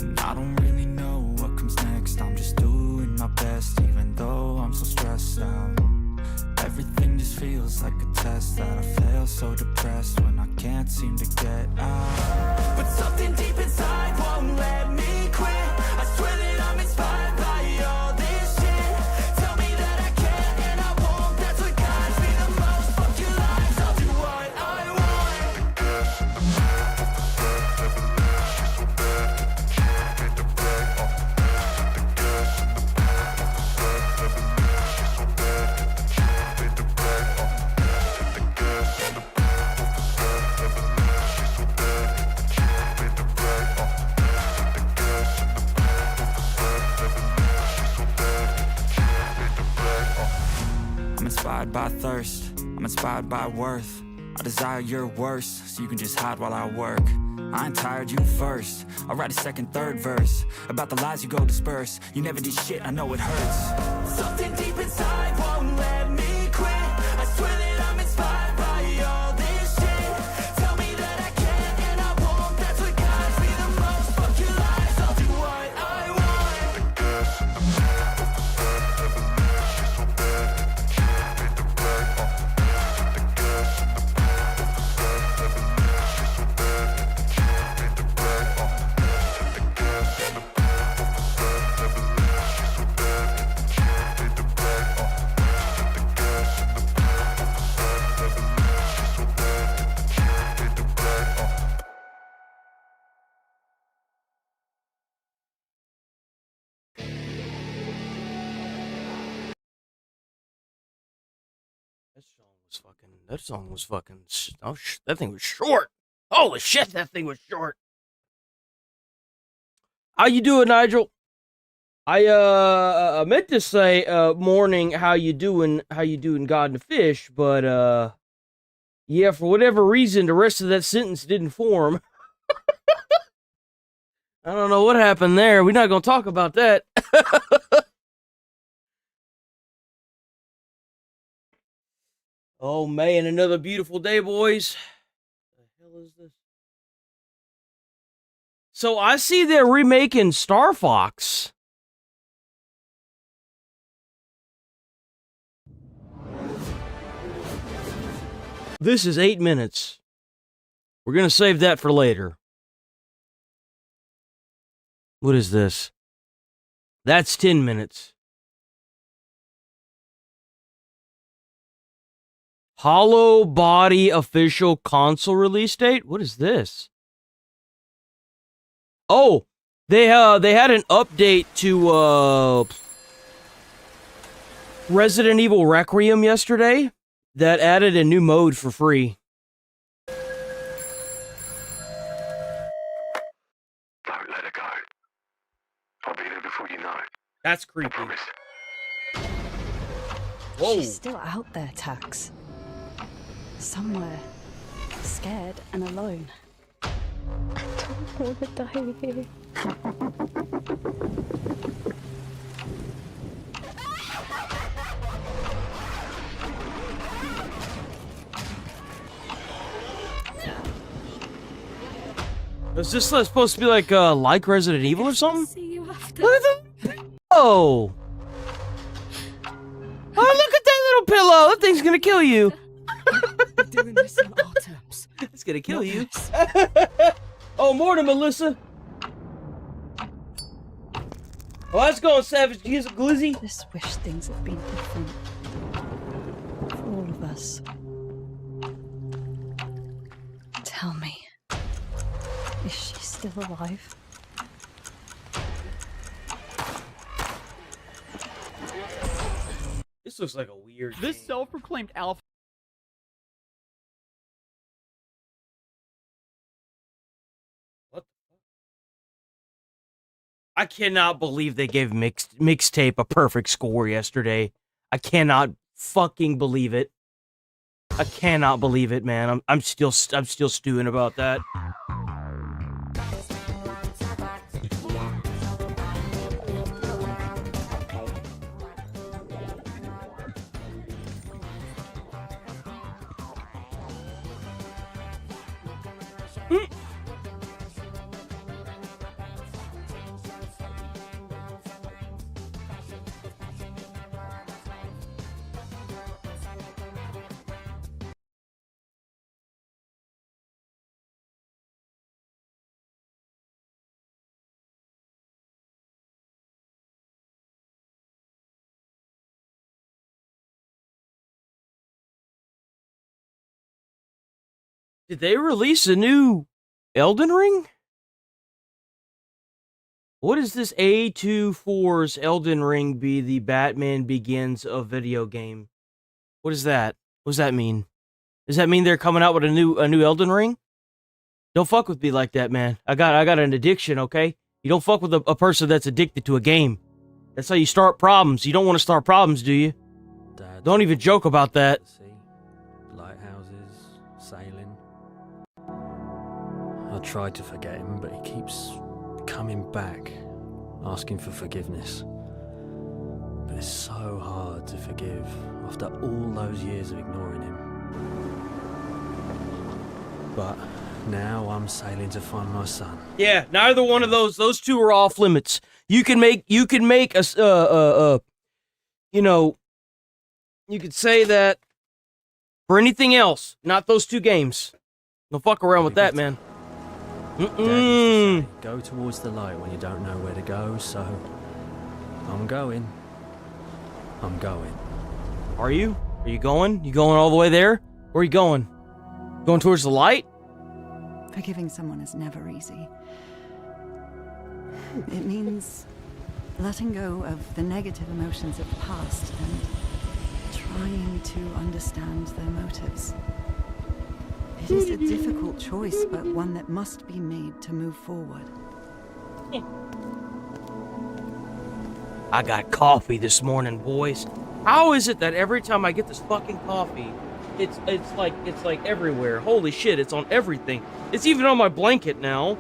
And I don't really know what comes next. I'm just doing my best, even though I'm so stressed out. Everything just feels like a test that I fail, so depressed when I can't seem to get out. But something deep inside won't let me quit. I swear that I'm inspired by all this shit. Tell me that I can and I won't. That's what guides me the most. Fuck your lies, I'll do what I want. The gas in the back of the set, never leave. She's so bad that the chick made the bag. The gas in the back of the set, never leave. She's so bad that the chick made the bag. The gas in the back of the set, never leave. She's so bad that the chick made the bag. The gas in the back of the set, never leave. She's so bad that the chick made the bag. I'm inspired by thirst, I'm inspired by worth. I desire your worst, so you can just hide while I work. I ain't tired, you first. I'll write a second, third verse about the lies you go disperse. You never did shit, I know it hurts. Something deep inside won't let me quit. I swear that I'm inspired by all this shit. Tell me that I can and I won't. That's what guides me the most. Fuck your lies, I'll do what I want. The gas in the back of the set, never leave. She's so bad that the chick made the bag. The gas in the back of the set, never leave. She's so bad that the chick made the bag. The gas in the back of the set, never leave. She's so bad that the chick made the bag. The gas in the back of the set, never leave. She's so bad that the chick made the bag. That song was fucking. Oh, that thing was short. Holy shit, that thing was short. How you doing, Nigel? I meant to say morning. How you doing? How you doing, God and the Fish? But yeah, for whatever reason, the rest of that sentence didn't form. I don't know what happened there. We're not gonna talk about that. Oh man, another beautiful day, boys. What the hell is this? So I see they're remaking Star Fox. This is 8 minutes. We're gonna save that for later. What is this? That's 10 minutes. Hollow Body official console release date? What is this? Oh, they had an update to Resident Evil Requiem yesterday that added a new mode for free. Don't let her go. I'll be there before you know. That's creepy. I promise. Whoa. She's still out there, Tax. Somewhere. Scared and alone. I don't want to die here. Is this supposed to be like Resident Evil or something? See you after. Look at the... Oh! Oh, look at that little pillow! That thing's gonna kill you! We're doing this on our terms. It's gonna kill Not you. hers. Oh, morning, Melissa! Oh, that's going Savage Glizzy. Just wish things had been different. For all of us. Tell me. Is she still alive? This looks like a weird This game. self-proclaimed alpha. What the fuck? I cannot believe they gave Mixtape a perfect score yesterday. I cannot fucking believe it. I cannot believe it, man. I'm still stewing about that. Did they release a new Elden Ring? What is this A24's Elden Ring be the Batman Begins of video game? What is that? What does that mean? Does that mean they're coming out with a new Elden Ring? Don't fuck with me like that, man. I got an addiction, okay? You don't fuck with a person that's addicted to a game. That's how you start problems. You don't want to start problems, do you? Dad, Don't even joke about that. sea, lighthouses, sailing. I tried to forget him, but he keeps coming back, asking for forgiveness. But it's so hard to forgive after all those years of ignoring him. But now I'm sailing to find my son. Yeah, neither one of those two are off limits. You can make a you know, you could say that for anything else, not those two games. Don't fuck around with that, man. Dad used to say, go towards the light when you don't know where to go, so I'm going. I'm going. Are you? Are you going? You going all the way there? Where are you going? Going towards the light? Forgiving someone is never easy. It means letting go of the negative emotions of the past and trying to understand their motives. It is a difficult choice, but one that must be made to move forward. I got coffee this morning, boys. How is it that every time I get this fucking coffee, it's like everywhere? Holy shit, it's on everything. It's even on my blanket now.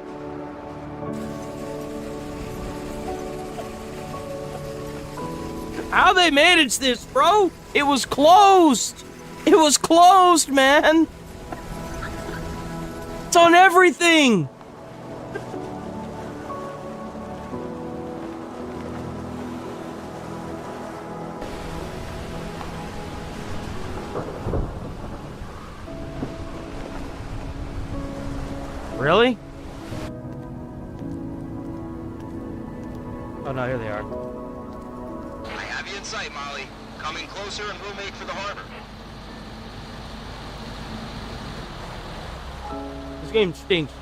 How they managed this, bro? It was closed. It was closed, man. It's on everything. Really? Oh no, here they are. I have you in sight, Molly. Coming closer and we'll make for the harbor. This game stinks.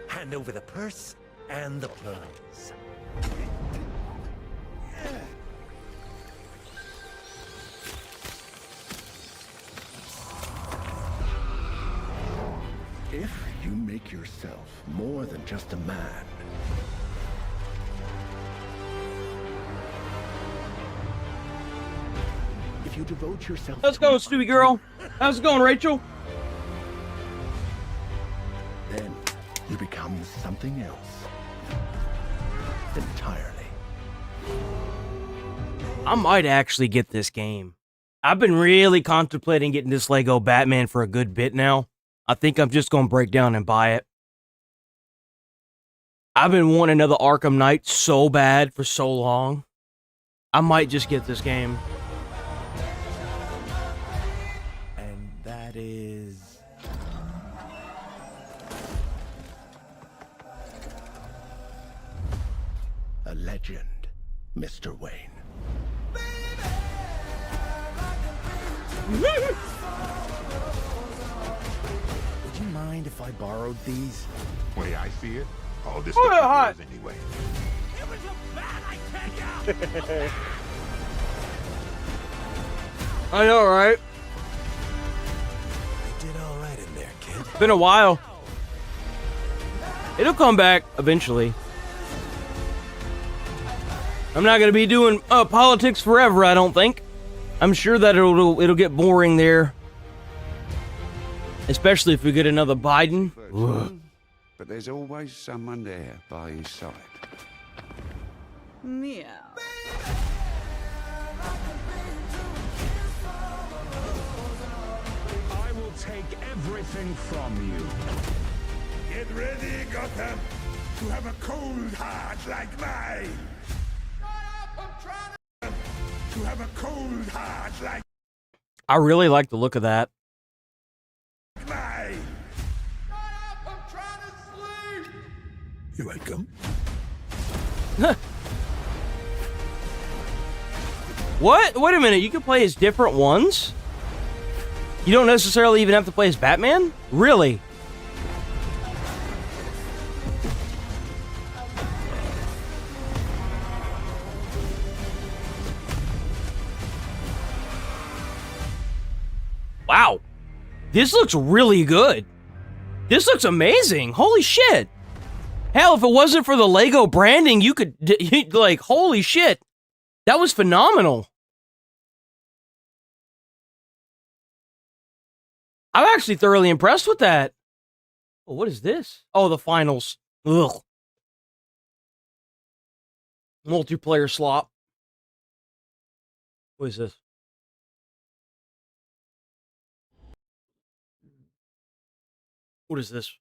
Hand over the purse and the pearls. If you make yourself more than just a man, if you devote yourself How's it going, Stewie girl? How's it going, Rachel? then you become something else entirely. I might actually get this game. I've been really contemplating getting this Lego Batman for a good bit now. I think I'm just gonna break down and buy it. I've been wanting another Arkham Knight so bad for so long. I might just get this game. And that is... A legend, Mr. Wayne. Would you mind if I borrowed these? Way I see it, all this Oh, stuff hot. is yours anyway. I know, right? You did all right in there, kid. Been a while. It'll come back eventually. I'm not gonna be doing politics forever, I don't think. I'm sure that it'll get boring there, especially if we get another Biden. But there's always someone there by his side. Meow. I will take everything from you. Get ready, Gotham, to have a cold heart like mine. Shut up, I'm trying to have a cold heart like I really like the look of that. mine. Shut up, I'm trying to sleep. You're welcome. What? Wait a minute, you can play as different ones? You don't necessarily even have to play as Batman? Really? Wow. This looks really good. This looks amazing. Holy shit. Hell, if it wasn't for the Lego branding, you could, like, holy shit. That was phenomenal. I'm actually thoroughly impressed with that. Oh, what is this? Oh, the finals. Ugh. Multiplayer slop. What is this? What is this?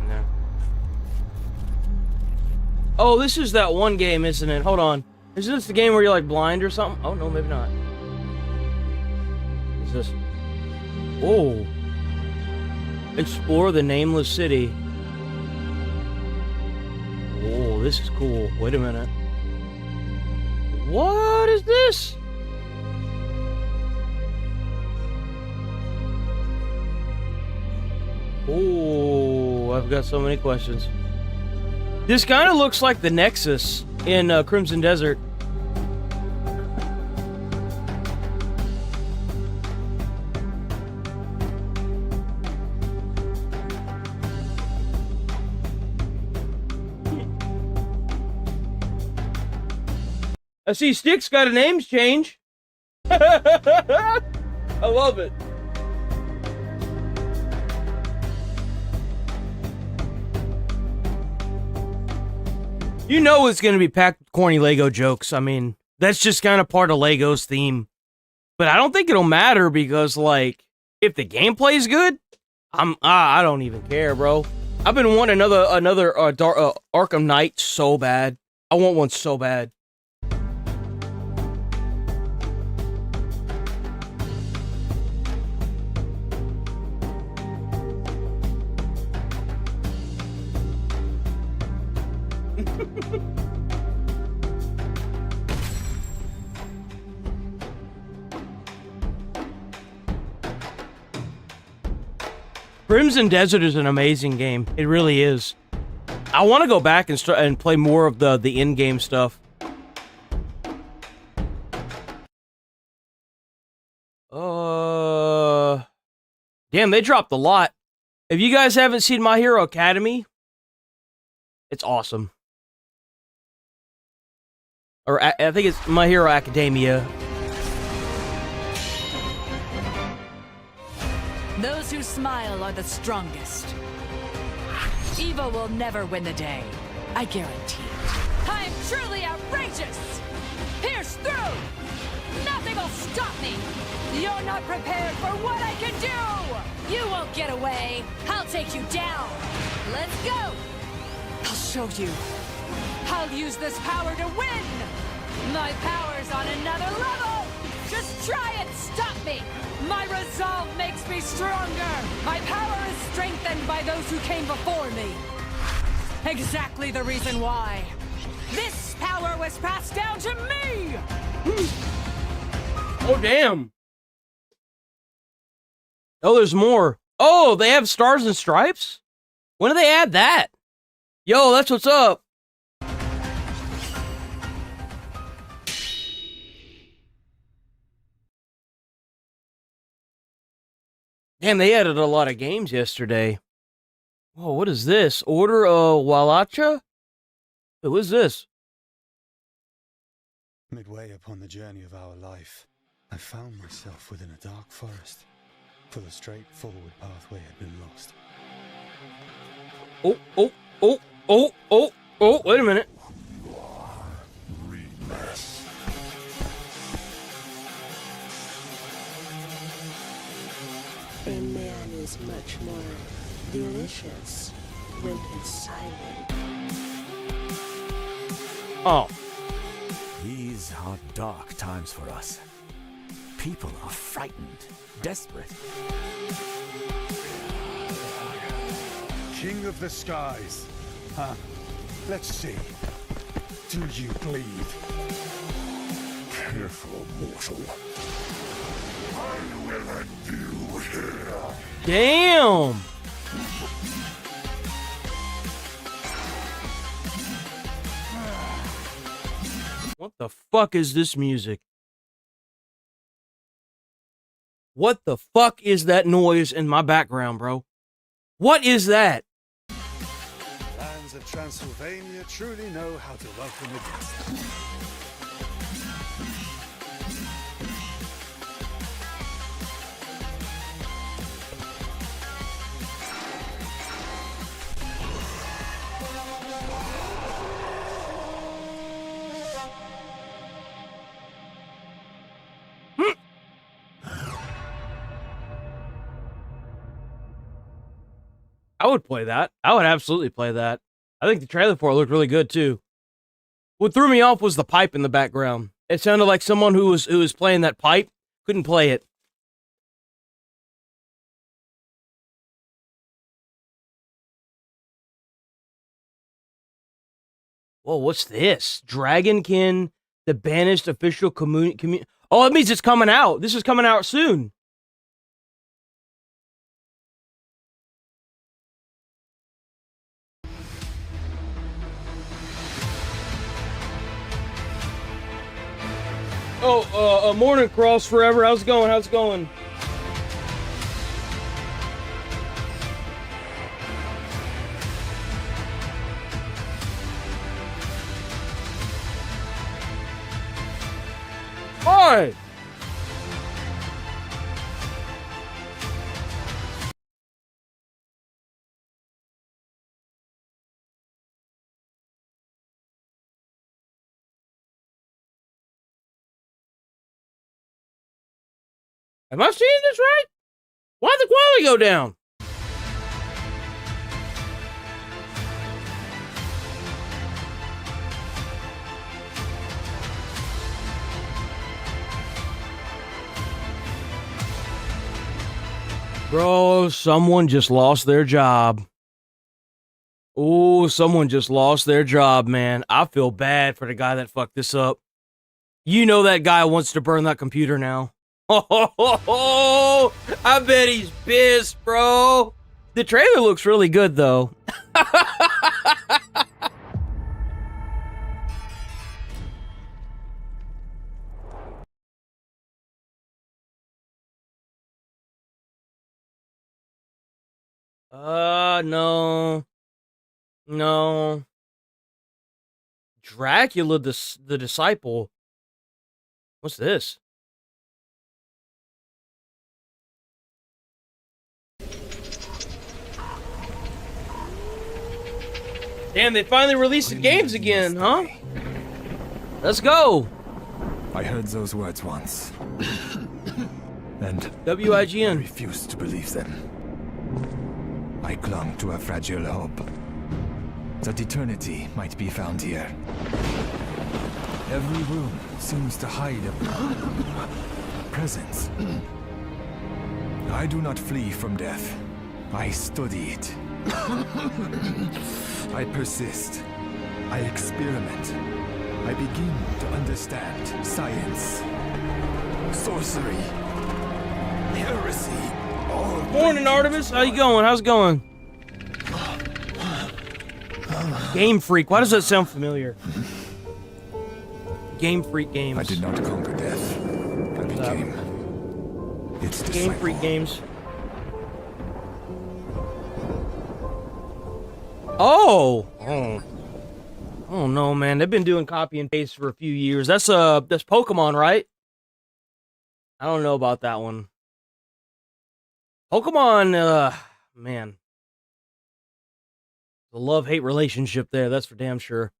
No. Oh, this is that one game, isn't it? Hold on. Is this the game where you're like blind or something? Oh, no, maybe not. What's this? Oh. Explore the nameless city. Oh, this is cool. Wait a minute. What is this? Oh, I've got so many questions. This kind of looks like the Nexus in Crimson Desert. I see Stick's got a name change. I love it. You know it's going to be packed with corny Lego jokes. I mean, that's just kind of part of Lego's theme. But I don't think it'll matter because, like, if the gameplay's good, I don't even care, bro. I've been wanting another Arkham Knight so bad. I want one so bad. Crimson Desert is an amazing game. It really is. I want to go back and start and play more of the in-game stuff. Damn, they dropped a lot. If you guys haven't seen My Hero Academy, it's awesome. Or I think it's My Hero Academia. Those who smile are the strongest. Evil will never win the day. I guarantee it. I'm truly outrageous! Pierce through! Nothing will stop me! You're not prepared for what I can do! You won't get away! I'll take you down! Let's go! I'll show you. I'll use this power to win! My power's on another level! Just try and stop me! My resolve makes me stronger! My power is strengthened by those who came before me! Exactly the reason why! This power was passed down to me! Oh, damn. Oh, there's more. Oh, they have Stars and Stripes? When do they add that? Yo, that's what's up. Damn, they added a lot of games yesterday. Whoa, what is this? Order of Walacha? Who is this? Midway upon the journey of our life, I found myself within a dark forest, for the straightforward pathway had been lost. Oh, wait a minute. much more delicious when it's silent. Oh. These are dark times for us. People are frightened, desperate. King of the skies. Huh? Let's see. Do you bleed? Careful, mortal. I will end you here. Damn. What the fuck is this music? What the fuck is that noise in my background, bro? What is that? Lands of Transylvania truly know how to welcome a guest. I would play that. I would absolutely play that. I think the trailer for it looked really good too. What threw me off was the pipe in the background. It sounded like someone who was playing that pipe couldn't play it. Whoa, what's this? Dragonkin, the banished official community. Oh, it means it's coming out. This is coming out soon. Oh, morning, Cross Forever. How's it going? How's it going? Hi! Am I seeing this right? Why'd the quality go down? Bro, someone just lost their job. Oh, someone just lost their job, man. I feel bad for the guy that fucked this up. You know that guy wants to burn that computer now. Oh, I bet he's pissed, bro. The trailer looks really good, though. No. No. Dracula, the disciple. What's this? Damn, they finally released the games again, huh? Let's go. I heard those words once. And WIGN. I refused to believe them. I clung to a fragile hope that eternity might be found here. Every room seems to hide a presence. I do not flee from death. I study it. I persist. I experiment. I begin to understand science, sorcery, heresy. Morning, Artemis. How you going? How's it going? Game Freak. Why does that sound familiar? Game Freak Games. I did not conquer death. I became its disciple. Game Freak Games. Oh. Oh no, man. They've been doing copy and paste for a few years. That's Pokemon, right? I don't know about that one. Pokemon, man. The love-hate relationship there, that's for damn sure.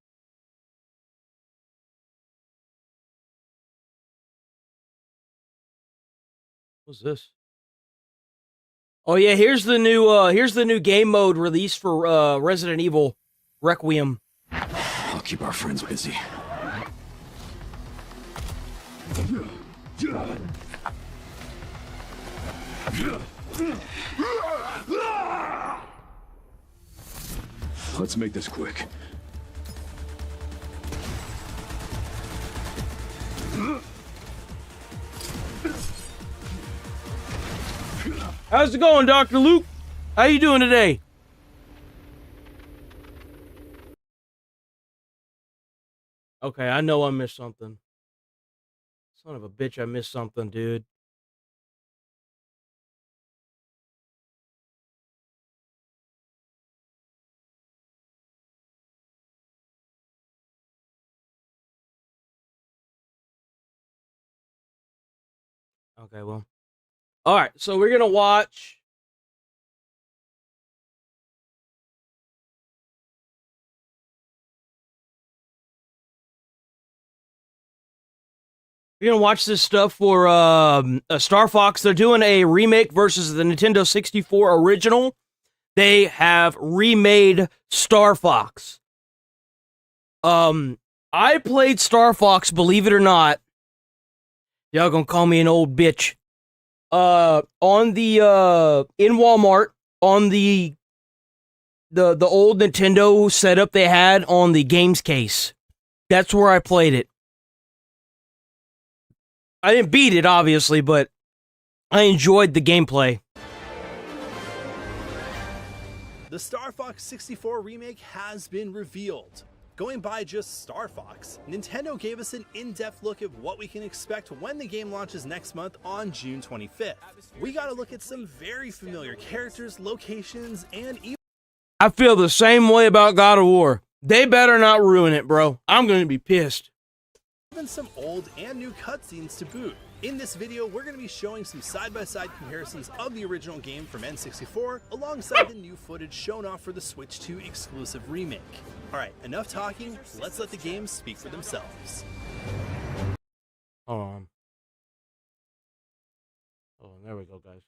What's this? Oh yeah, here's the new game mode release for Resident Evil Requiem. I'll keep our friends busy. Let's make this quick. How's it going, Dr. Luke? How you doing today? Okay, I know I missed something. Son of a bitch, I missed something, dude. Okay, well. All right, so we're going to watch. We're going to watch this stuff for Star Fox. They're doing a remake versus the Nintendo 64 original. They have remade Star Fox. I played Star Fox, believe it or not. Y'all gonna call me an old bitch. On the in Walmart on the old Nintendo setup they had on the games case. That's where I played it. I didn't beat it, obviously, but I enjoyed the gameplay. The Star Fox 64 remake has been revealed. Going by just Star Fox, Nintendo gave us an in-depth look at what we can expect when the game launches next month on June 25th. We got to look at some very familiar characters, locations, and even... I feel the same way about God of War. They better not ruin it, bro. I'm going to be pissed. Even some old and new cutscenes to boot. In this video, we're going to be showing some side-by-side comparisons of the original game from N64 alongside the new footage shown off for the Switch 2 exclusive remake. Alright, enough talking, let's let the games speak for themselves. Hold on. Oh, there we go, guys.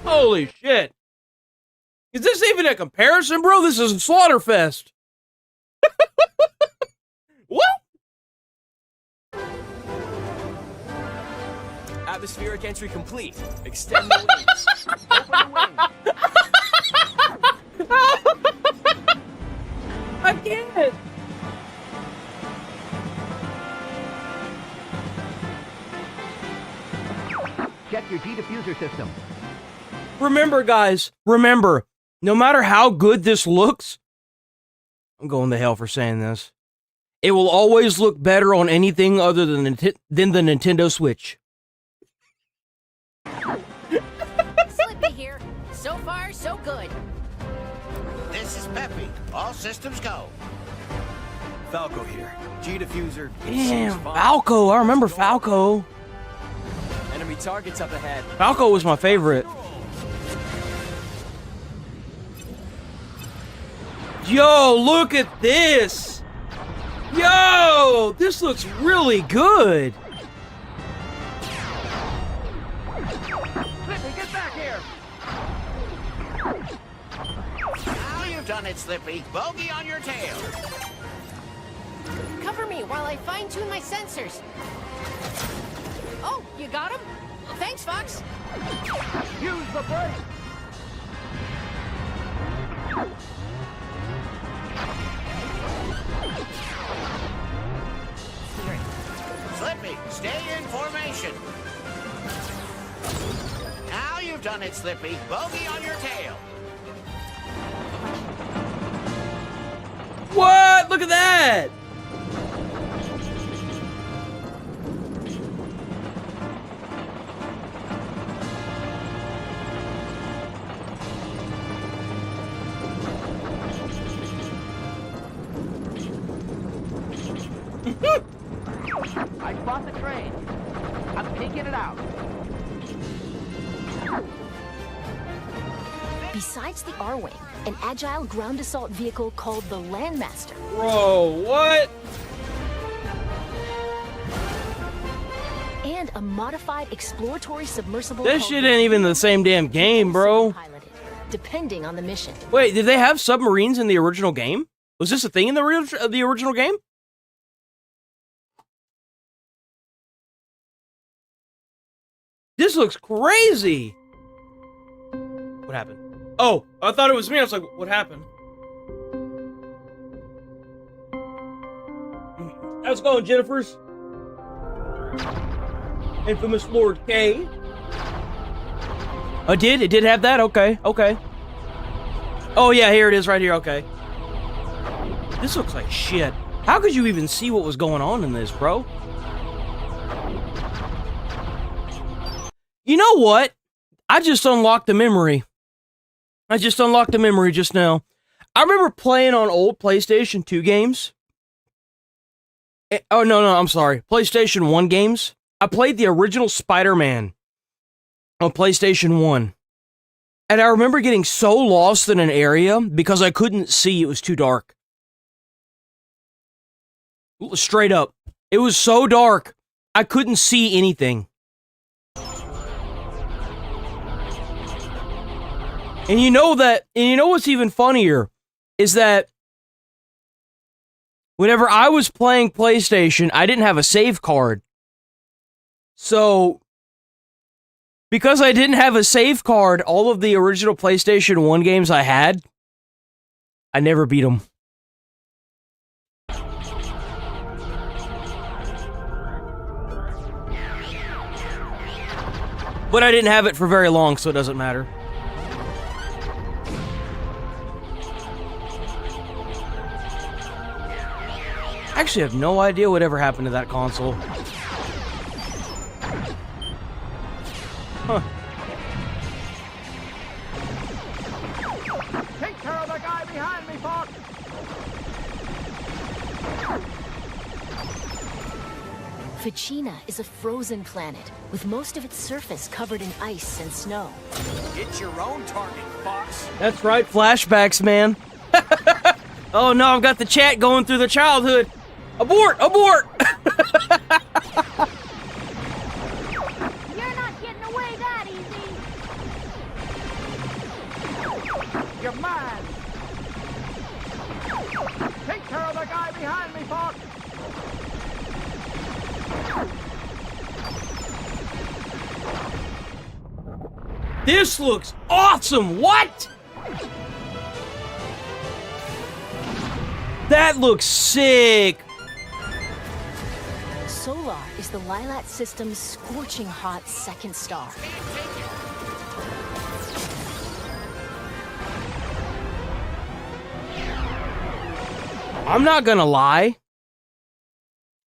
Holy shit! Is this even a comparison, bro? This is a Slaughterfest. What? Atmospheric entry complete. Extend the wings. Open the wings. I can't. Check your G-diffuser system. Remember, guys, remember, no matter how good this looks, I'm going to hell for saying this, it will always look better on anything other than the Nintendo Switch. Slippy here. So far, so good. This is Peppy. All systems go. Falco here. G-diffuser. Damn, Falco. I remember Falco. Enemy targets up ahead. Falco was my favorite. Yo, look at this! Yo, this looks really good! Slippy, get back here! Now you've done it, Slippy. Bogey on your tail. Cover me while I fine-tune my sensors. Oh, you got him? Thanks, Fox. Use the brake! Slippy, stay in formation. Now you've done it, Slippy. Bogey on your tail. What? Look at that! I spot the train. I'm taking it out. Besides the R-Wing, an agile ground assault vehicle called the Landmaster. Bro, what? and a modified exploratory submersible. That shit ain't even the same damn game, bro. Depending on the mission. Wait, did they have submarines in the original game? Was this a thing in the original game? This looks crazy. What happened? Oh, I thought it was me. I was like, what happened? How's it going, Jennifer's? Infamous Lord K. Oh, it did have that? Okay, okay. Oh yeah, here it is right here, okay. This looks like shit. How could you even see what was going on in this, bro? You know what? I just unlocked the memory. I just unlocked the memory just now. I remember playing on old PlayStation 2 games. Oh, no, I'm sorry. PlayStation 1 games. I played the original Spider-Man on PlayStation 1. And I remember getting so lost in an area because I couldn't see. It was too dark. Straight up. It was so dark. I couldn't see anything. And you know what's even funnier is that whenever I was playing PlayStation, I didn't have a save card. So, because I didn't have a save card, all of the original PlayStation 1 games I had, I never beat them. But I didn't have it for very long, so it doesn't matter. I actually have no idea whatever happened to that console. Huh. Take care of the guy behind me, Fox! Ficina is a frozen planet with most of its surface covered in ice and snow. Get your own target, Fox. That's right, flashbacks, man. Oh no, I've got the chat going through the childhood. Abort! Abort! You're not getting away that easy. You're mine! Take care of the guy behind me, Fox! This looks awesome! What? That looks sick! Solar is the Lilat system's scorching hot second star. I'm not gonna lie.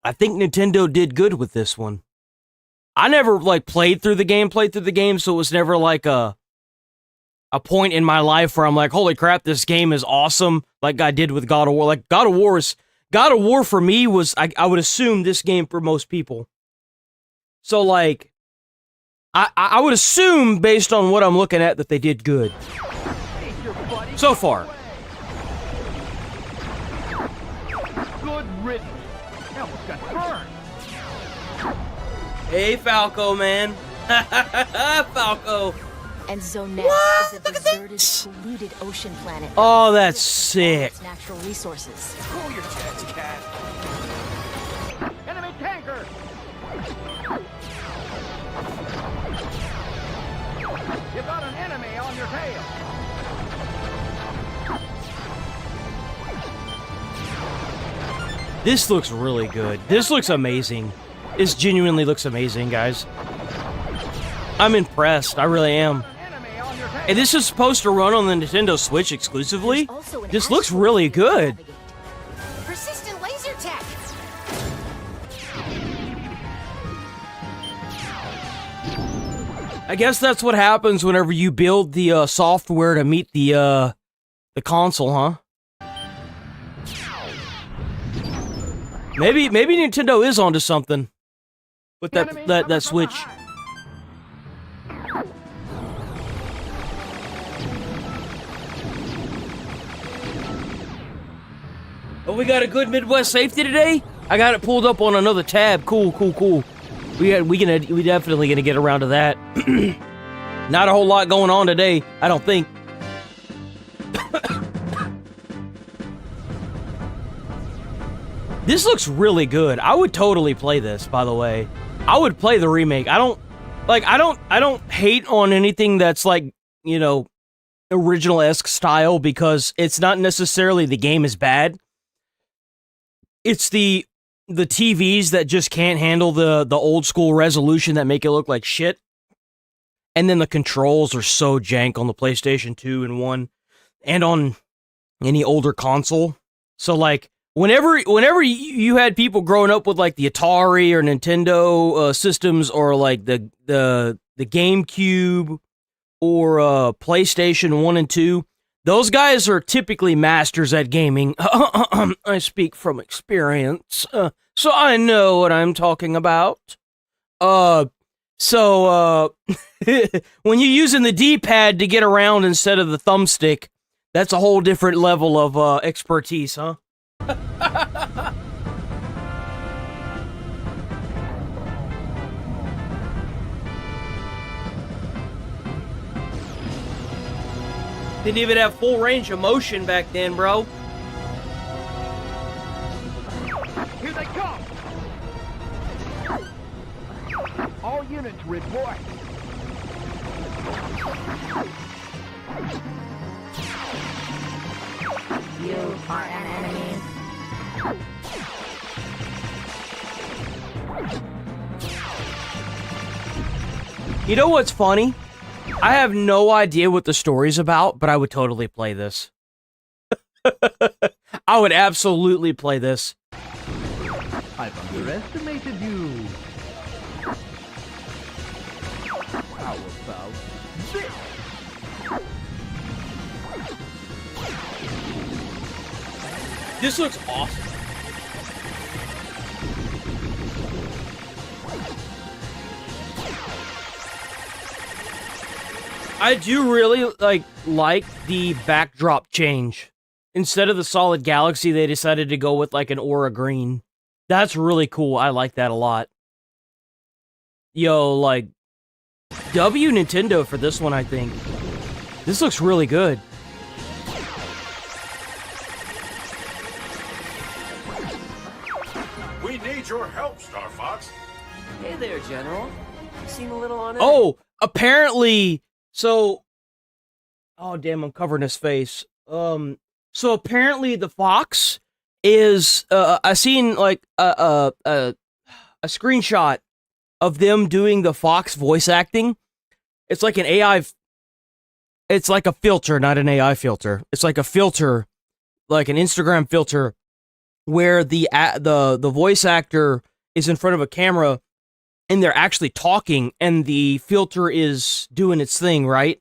I think Nintendo did good with this one. I never, played through the game, so it was never, a point in my life where I'm like, holy crap, this game is awesome, like I did with God of War. Like, God of War for me was, I would assume this game for most people. So, I would assume, based on what I'm looking at, that they did good. So far. Good riddance. I almost got burned. Hey, Falco, man. Falco. And Zoness is a deserted, polluted ocean planet. Oh, that's sick. Its natural resources. Cool your jets, cat. Enemy tanker! You got an enemy on your tail. This looks really good. This looks amazing. This genuinely looks amazing, guys. I'm impressed. I really am. And this is supposed to run on the Nintendo Switch exclusively? This looks really good. Persistent laser tech. I guess that's what happens whenever you build the software to meet the console, huh? Maybe Nintendo is onto something with that Switch. Oh, we got a good Midwest safety today? I got it pulled up on another tab. Cool, cool, cool. We definitely gonna get around to that. Not a whole lot going on today, I don't think. This looks really good. I would totally play this, by the way. I would play the remake. I don't hate on anything that's like, you know, original-esque style, because it's not necessarily the game is bad. It's the TVs that just can't handle the old school resolution that make it look like shit. And then the controls are so jank on the PlayStation 2 and 1 and on any older console. So like whenever you had people growing up with like the Atari or Nintendo systems, or like the GameCube or PlayStation 1 and 2, those guys are typically masters at gaming. I speak from experience, so I know what I'm talking about. So when you're using the D-pad to get around instead of the thumbstick, that's a whole different level of expertise, huh? Didn't even have full range of motion back then, bro. Here they come! All units report. You are an enemy. You know what's funny? I have no idea what the story's about, but I would totally play this. I would absolutely play this. I've underestimated you. How about this? This looks awesome. I do really like the backdrop change. Instead of the solid galaxy, they decided to go with like an aura green. That's really cool. I like that a lot. Yo, like, W Nintendo for this one, I think. This looks really good. We need your help, Star Fox. Hey there, General. Seen a little on it? Oh, apparently, so... Oh, damn, I'm covering his face. So apparently the Fox is, I seen, like, a screenshot of them doing the Fox voice acting. It's like an AI... It's like a filter, not an AI filter. It's like a filter, like an Instagram filter, where the voice actor is in front of a camera, and they're actually talking, and the filter is doing its thing, right?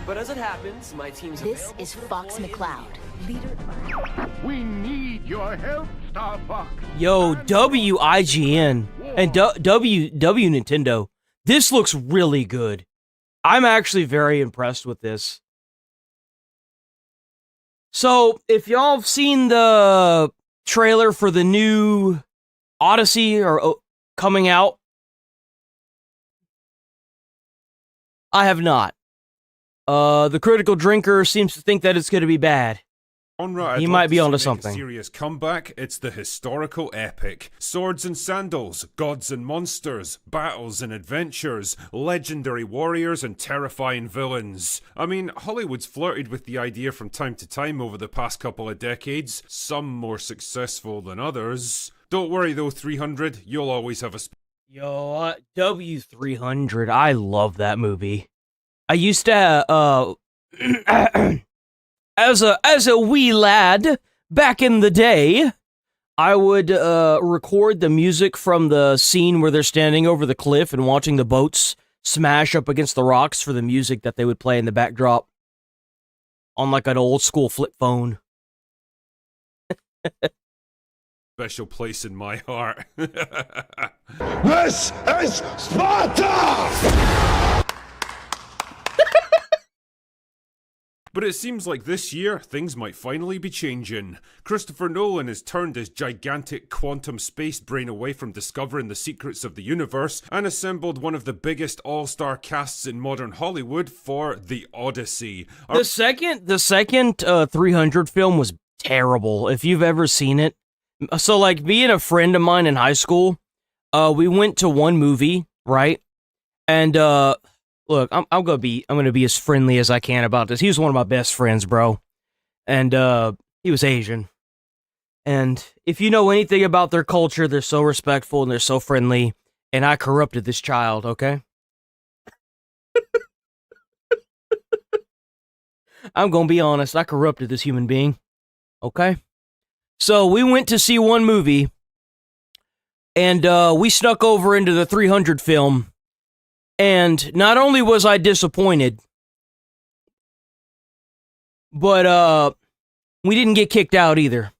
But as it happens, my team's This is Fox McCloud, leader. We need your help, Star Fox. Yo, WIGN and W Nintendo. This looks really good. I'm actually very impressed with this. So, if y'all have seen the trailer for the new Odyssey or coming out, I have not. The critical drinker seems to think that it's going to be bad. He might be onto something. Serious comeback. It's the historical epic. Swords and sandals, gods and monsters, battles and adventures, legendary warriors and terrifying villains. I mean, Hollywood's flirted with the idea from time to time over the past couple of decades, some more successful than others. Don't worry though, 300, you'll always have a Yo, W300, I love that movie. I used to, as a wee lad, back in the day, I would record the music from the scene where they're standing over the cliff and watching the boats smash up against the rocks for the music that they would play in the backdrop on like an old school flip phone. special place in my heart. This is Sparta! But it seems like this year, things might finally be changing. Christopher Nolan has turned his gigantic quantum space brain away from discovering the secrets of the universe and assembled one of the biggest all-star casts in modern Hollywood for The Odyssey. The second 300 film was terrible, if you've ever seen it. So, like, me and a friend of mine in high school, we went to one movie, right? And, look, I'm gonna be as friendly as I can about this. He was one of my best friends, bro. And, he was Asian. And if you know anything about their culture, they're so respectful and they're so friendly. And I corrupted this child, okay? I'm gonna be honest, I corrupted this human being. Okay? So we went to see one movie, and we snuck over into the 300 film, and not only was I disappointed, but we didn't get kicked out either.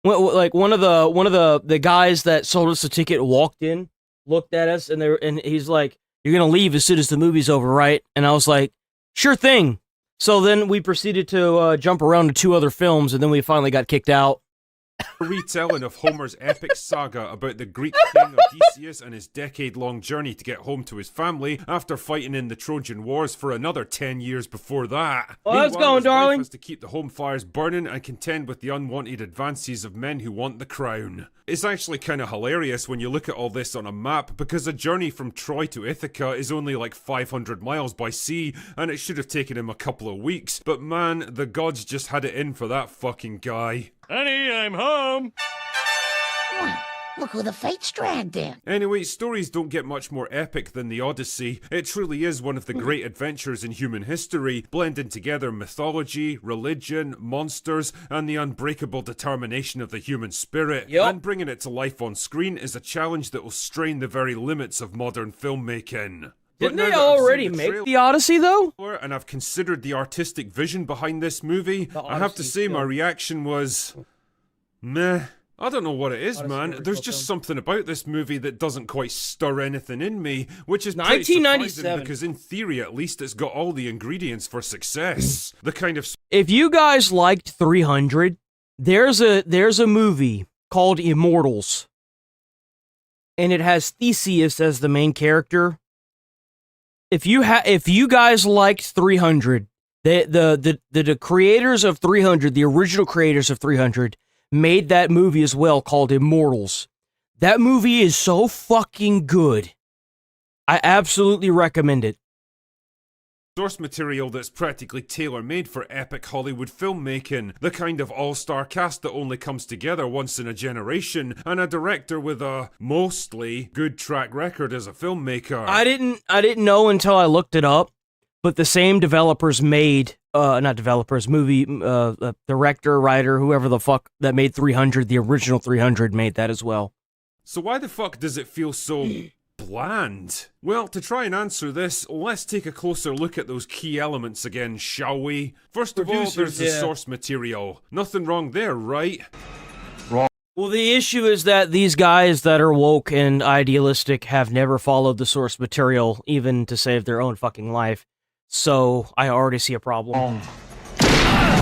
Like one of the guys that sold us the ticket walked in, looked at us, and he's like, "You're gonna leave as soon as the movie's over, right?" And I was like, "Sure thing." So then we proceeded to jump around to two other films, and then we finally got kicked out. A retelling of Homer's epic saga about the Greek king Odysseus and his decade-long journey to get home to his family after fighting in the Trojan Wars for another 10 years before that. Well, let's go, his wife darling. has to keep the home fires burning and contend with the unwanted advances of men who want the crown. It's actually kind of hilarious when you look at all this on a map, because a journey from Troy to Ithaca is only like 500 miles by sea, and it should have taken him a couple of weeks. But man, the gods just had it in for that fucking guy. Honey, I'm home. Look who the fates dragged in. Anyway, stories don't get much more epic than the Odyssey. It truly is one of the great adventures in human history, blending together mythology, religion, monsters, and the unbreakable determination of the human spirit. Yep. And bringing it to life on screen is a challenge that will strain the very limits of modern filmmaking. Didn't they already make the Odyssey, though? And I've considered the artistic vision behind this movie. I have to say my reaction was... meh. I don't know what it is, man. There's just something about this movie that doesn't quite stir anything in me, which is pretty surprising because in theory, at least, it's got all the ingredients for success. The kind of... If you guys liked 300, there's a movie called Immortals, and it has Theseus as the main character. If you guys liked 300, the creators of 300, the original creators of 300, made that movie as well called Immortals. That movie is so fucking good. I absolutely recommend it. Source material that's practically tailor-made for epic Hollywood filmmaking, the kind of all-star cast that only comes together once in a generation, and a director with a mostly good track record as a filmmaker. I didn't know until I looked it up, but the same developers made director, writer, whoever the fuck that made 300, the original 300 made that as well. So why the fuck does it feel so bland? Well, to try and answer this, let's take a closer look at those key elements again, shall we? First of all, there's the source material. Nothing wrong there, right? Wrong. Well, the issue is that these guys that are woke and idealistic have never followed the source material, even to save their own fucking life. So, I already see a problem.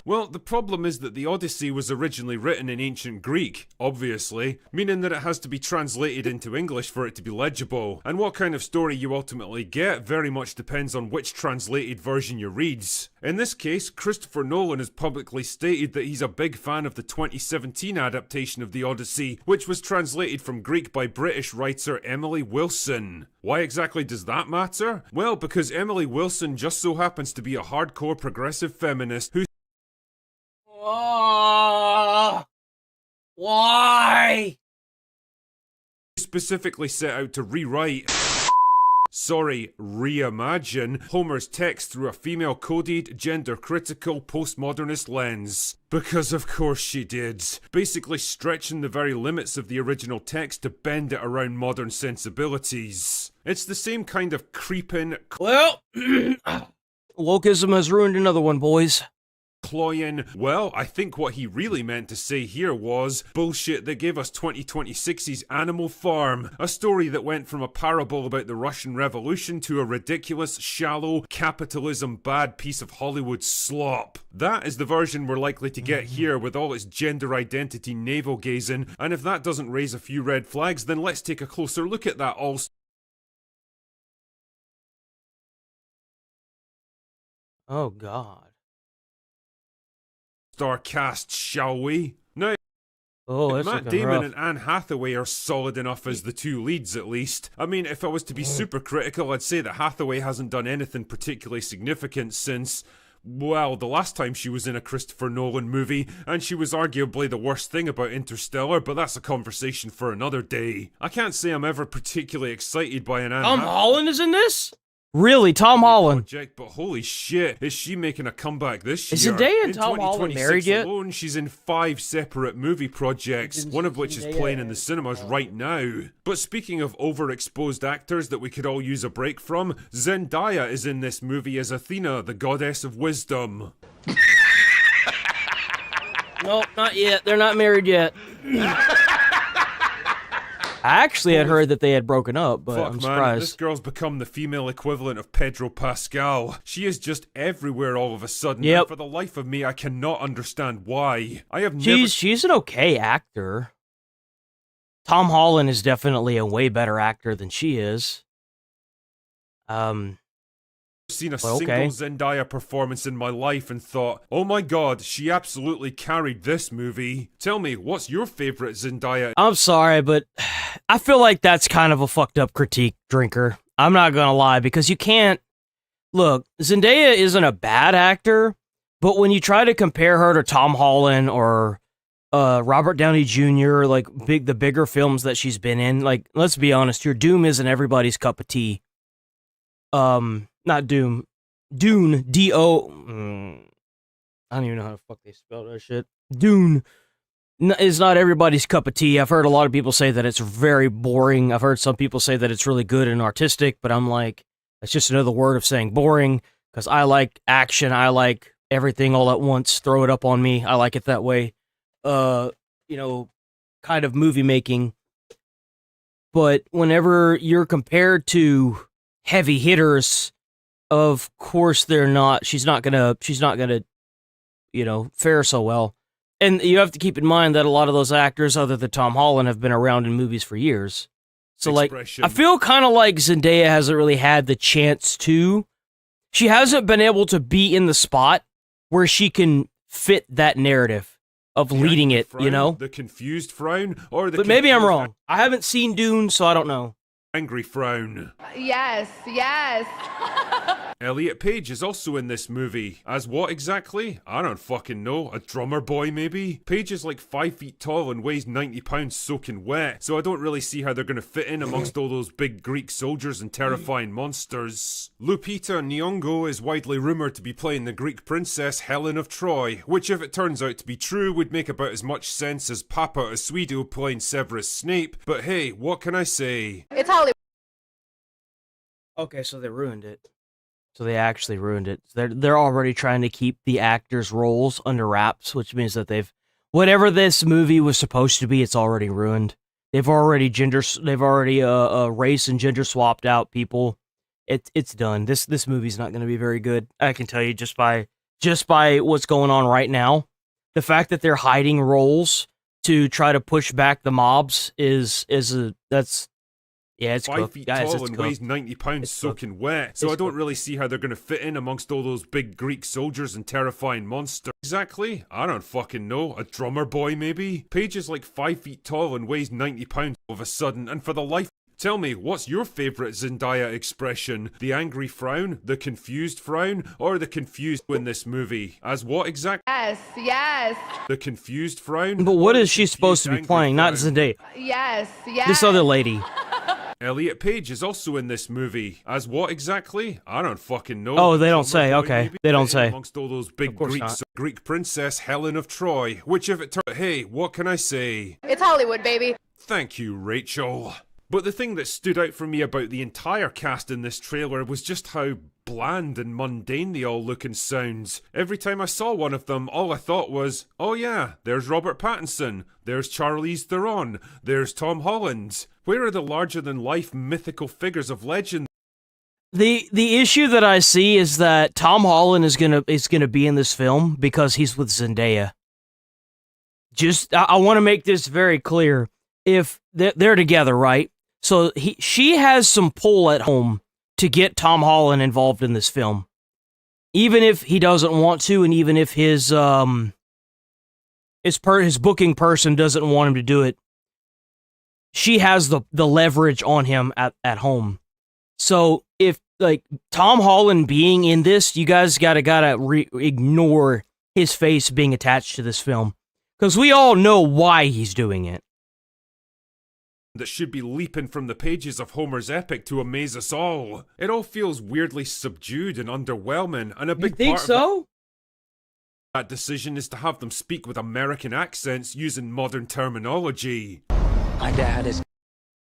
Well, the problem is that the Odyssey was originally written in ancient Greek, obviously, meaning that it has to be translated into English for it to be legible. And what kind of story you ultimately get very much depends on which translated version you read. In this case, Christopher Nolan has publicly stated that he's a big fan of the 2017 adaptation of the Odyssey, which was translated from Greek by British writer Emily Wilson. Why exactly does that matter? Well, because Emily Wilson just so happens to be a hardcore progressive feminist who why? Specifically set out to reimagine Homer's text through a female-coded, gender-critical, postmodernist lens. Because of course she did. Basically stretching the very limits of the original text to bend it around modern sensibilities. It's the same kind of creeping... Well, wokeism has ruined another one, boys. cloying. Well, I think what he really meant to say here was bullshit that gave us 2026's Animal Farm, a story that went from a parable about the Russian Revolution to a ridiculous, shallow, capitalism bad piece of Hollywood slop. That is the version we're likely to get here with all its gender identity navel-gazing, and if that doesn't raise a few red flags, then let's take a closer look at that all. Oh God. Star cast, shall we? Now, oh, that's Matt looking Damon rough. and Anne Hathaway are solid enough as the two leads, at least. I mean, if I was to be super critical, I'd say that Hathaway hasn't done anything particularly significant since, well, the last time she was in a Christopher Nolan movie, and she was arguably the worst thing about Interstellar, but that's a conversation for another day. I can't say I'm ever particularly excited by an Anne Tom Holland is in this? Really, Tom Holland? Project, but holy shit, is she making a comeback this year? Is Zendaya and in Tom Holland 2026 married yet? alone, she's in 5 separate movie projects, one of which is playing in the cinemas right now. But speaking of overexposed actors that we could all use a break from, Zendaya is in this movie as Athena, the goddess of wisdom. Nope, not yet. They're not married yet. I actually had heard that they had broken up, but Fuck, I'm man, surprised. this girl's become the female equivalent of Pedro Pascal. She is just everywhere all of a sudden, Yep. and for the life of me, I cannot understand why. I have never She's an okay actor. Tom Holland is definitely a way better actor than she is. seen a Well, okay. single Zendaya performance in my life and thought, oh my god, she absolutely carried this movie. Tell me, what's your favorite Zendaya? I'm sorry, but I feel like that's kind of a fucked up critique, Drinker. I'm not gonna lie, because you can't... Look, Zendaya isn't a bad actor, but when you try to compare her to Tom Holland or Robert Downey Jr., like the bigger films that she's been in, like, let's be honest here, Doom isn't everybody's cup of tea. Not Doom. Dune. D-O... I don't even know how the fuck they spell that shit. Dune is not everybody's cup of tea. I've heard a lot of people say that it's very boring. I've heard some people say that it's really good and artistic, but I'm like, that's just another word of saying boring, because I like action. I like everything all at once. Throw it up on me. I like it that way. Kind of movie making. But whenever you're compared to heavy hitters, of course she's not gonna, fare so well. And you have to keep in mind that a lot of those actors, other than Tom Holland, have been around in movies for years. So, like, I feel kind of like Zendaya hasn't really had the chance to. She hasn't been able to be in the spot where she can fit that narrative of leading it, Frown, the confused frown, or the But maybe I'm wrong. I haven't seen Dune, so I don't know. Angry frown. Yes. Elliot Page is also in this movie. As what exactly? I don't fucking know. A drummer boy, maybe? Page is like 5 feet tall and weighs 90 pounds soaking wet, so I don't really see how they're gonna fit in amongst all those big Greek soldiers and terrifying monsters. Lupita Nyong'o is widely rumoured to be playing the Greek princess Helen of Troy, which if it turns out to be true would make about as much sense as Papa Asuido playing Severus Snape, but hey, what can I say? It's Hollywood. Okay, so they ruined it. So they actually ruined it. They're already trying to keep the actors' roles under wraps, which means that whatever this movie was supposed to be, it's already ruined. They've already race and gender swapped out people. It's done. This movie's not going to be very good. I can tell you just by what's going on right now. The fact that they're hiding roles to try to push back the mobs it's 5 cooked. feet Guys, tall it's and weighs cooked. 90 pounds It's soaking cooked. wet, so It's I don't cooked. really see how they're going to fit in amongst all those big Greek soldiers and terrifying monsters. Exactly? I don't fucking know. A drummer boy, maybe? Paige is like 5 feet tall and weighs 90 pounds all of a sudden, and for the life... Tell me, what's your favourite Zendaya expression? The angry frown? The confused frown? Or the confused in this movie? As what exactly? Yes. The confused frown? But what is she supposed to be playing? Not Zendaya. Yes. This other lady. Elliot Page is also in this movie. As what exactly? I don't fucking know. Oh, they don't say. Drummer boy, Okay, maybe? they don't say. Amongst all those big Of course Greek not. Greek princess Helen of Troy, which if it turns... Hey, what can I say? It's Hollywood, baby. Thank you, Rachel. But the thing that stood out for me about the entire cast in this trailer was just how bland and mundane they all look and sound. Every time I saw one of them, all I thought was, oh yeah, there's Robert Pattinson, there's Charlize Theron, there's Tom Holland. Where are the larger-than-life mythical figures of legend? The issue that I see is that Tom Holland is gonna be in this film because he's with Zendaya. I want to make this very clear. If they're together, right? So she has some pull at home to get Tom Holland involved in this film, even if he doesn't want to, and even if his booking person doesn't want him to do it. She has the leverage on him at home. So if like Tom Holland being in this, you guys gotta ignore his face being attached to this film, because we all know why he's doing it. That should be leaping from the pages of Homer's epic to amaze us all. It all feels weirdly subdued and underwhelming, and a big part of that decision is to have them speak with American accents using modern terminology. My dad is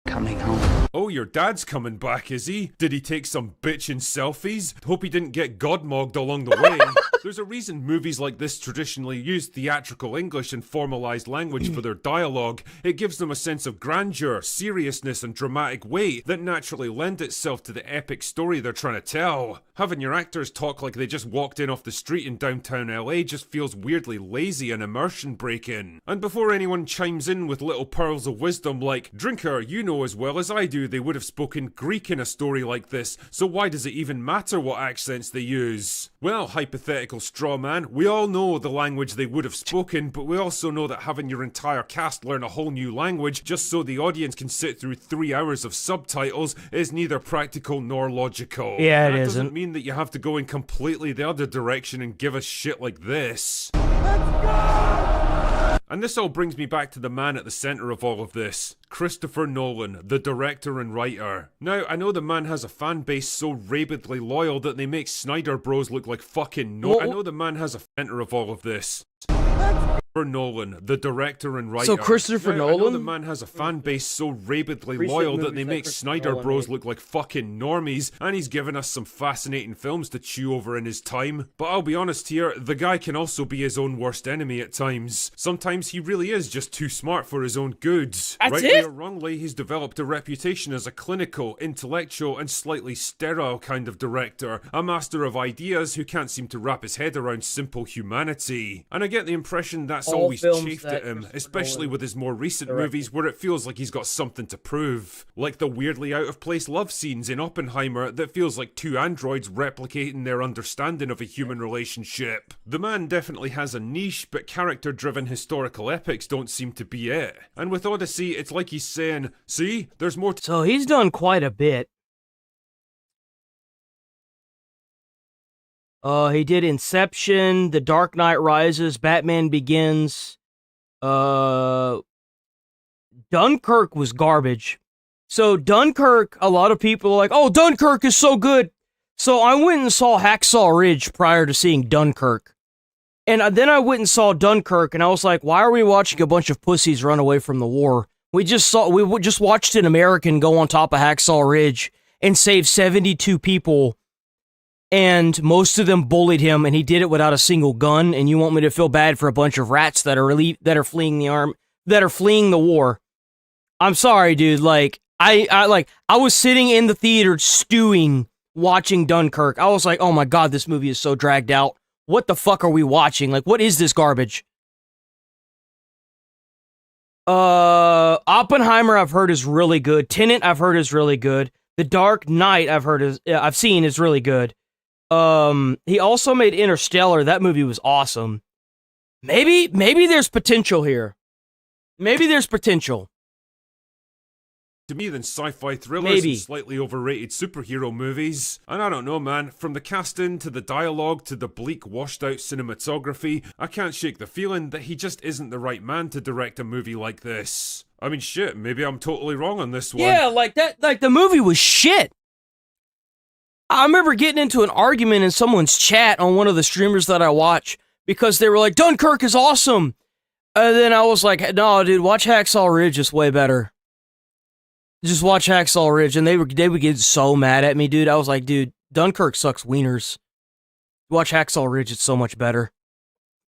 coming home. Oh, your dad's coming back, is he? Did he take some bitchin' selfies? Hope he didn't get godmogged along the way. There's a reason movies like this traditionally use theatrical English and formalized language for their dialogue. It gives them a sense of grandeur, seriousness, and dramatic weight that naturally lend itself to the epic story they're trying to tell. Having your actors talk like they just walked in off the street in downtown LA just feels weirdly lazy and immersion breaking. And before anyone chimes in with little pearls of wisdom like, Drinker, you know as well as I do they would have spoken Greek in a story like this, so why does it even matter what accents they use? Well, hypothetical straw man, we all know the language they would have spoken, but we also know that having your entire cast learn a whole new language just so the audience can sit through 3 hours of subtitles is neither practical nor logical. Yeah, it that isn't. Doesn't mean that you have to go in completely the other direction and give us shit like this. And this all brings me back to the man at the centre of all of this, Christopher Nolan, the director and writer. Now, I know the man has a fan base so rabidly loyal that they make Snyder Bros look like fucking I know the man has a centre of all of this. Nolan, the director and writer. So Christopher now, I know Nolan? the man has a fan base so rabidly loyal that they make Snyder Bros look like fucking normies, and he's given us some fascinating films to chew over in his time. But I'll be honest here, the guy can also be his own worst enemy at times. Sometimes he really is just too smart for his own good. Rightly or wrongly, he's developed a reputation as a clinical, intellectual, and slightly sterile kind of director, a master of ideas who can't seem to wrap his head around simple humanity. And I get the impression that's All always films chafed that at him, Christopher especially Nolan with his more recent directed. movies where it feels like he's got something to prove. Like the weirdly out-of-place love scenes in Oppenheimer that feels like two androids replicating their understanding of a human relationship. The man definitely has a niche, but character-driven historical epics don't seem to be it. And with Odyssey, it's like he's saying, see, there's more to— So he's done quite a bit. He did Inception, The Dark Knight Rises, Batman Begins. Dunkirk was garbage. So Dunkirk, a lot of people are like, oh, Dunkirk is so good. So I went and saw Hacksaw Ridge prior to seeing Dunkirk. And then I went and saw Dunkirk, and I was like, why are we watching a bunch of pussies run away from the war? We just watched an American go on top of Hacksaw Ridge and save 72 people. And most of them bullied him, and he did it without a single gun. And you want me to feel bad for a bunch of rats that are fleeing the war? I'm sorry, dude. Like I was sitting in the theater stewing, watching Dunkirk. I was like, oh my god, this movie is so dragged out. What the fuck are we watching? Like, what is this garbage? Oppenheimer, I've heard is really good. Tenet, I've heard is really good. The Dark Knight, I've seen is really good. He also made Interstellar. That movie was awesome. Maybe there's potential here. Maybe there's potential. to me than sci-fi thrillers and slightly overrated superhero movies. And I don't know, man, from the casting to the dialogue to the bleak washed out cinematography, I can't shake the feeling that he just isn't the right man to direct a movie like this. I mean, shit, maybe I'm totally wrong on this one. Yeah, like the movie was shit. I remember getting into an argument in someone's chat on one of the streamers that I watch because they were like, Dunkirk is awesome. And then I was like, no, dude, watch Hacksaw Ridge, it's way better. Just watch Hacksaw Ridge, and they would get so mad at me, dude. I was like, dude, Dunkirk sucks wieners. Watch Hacksaw Ridge, it's so much better.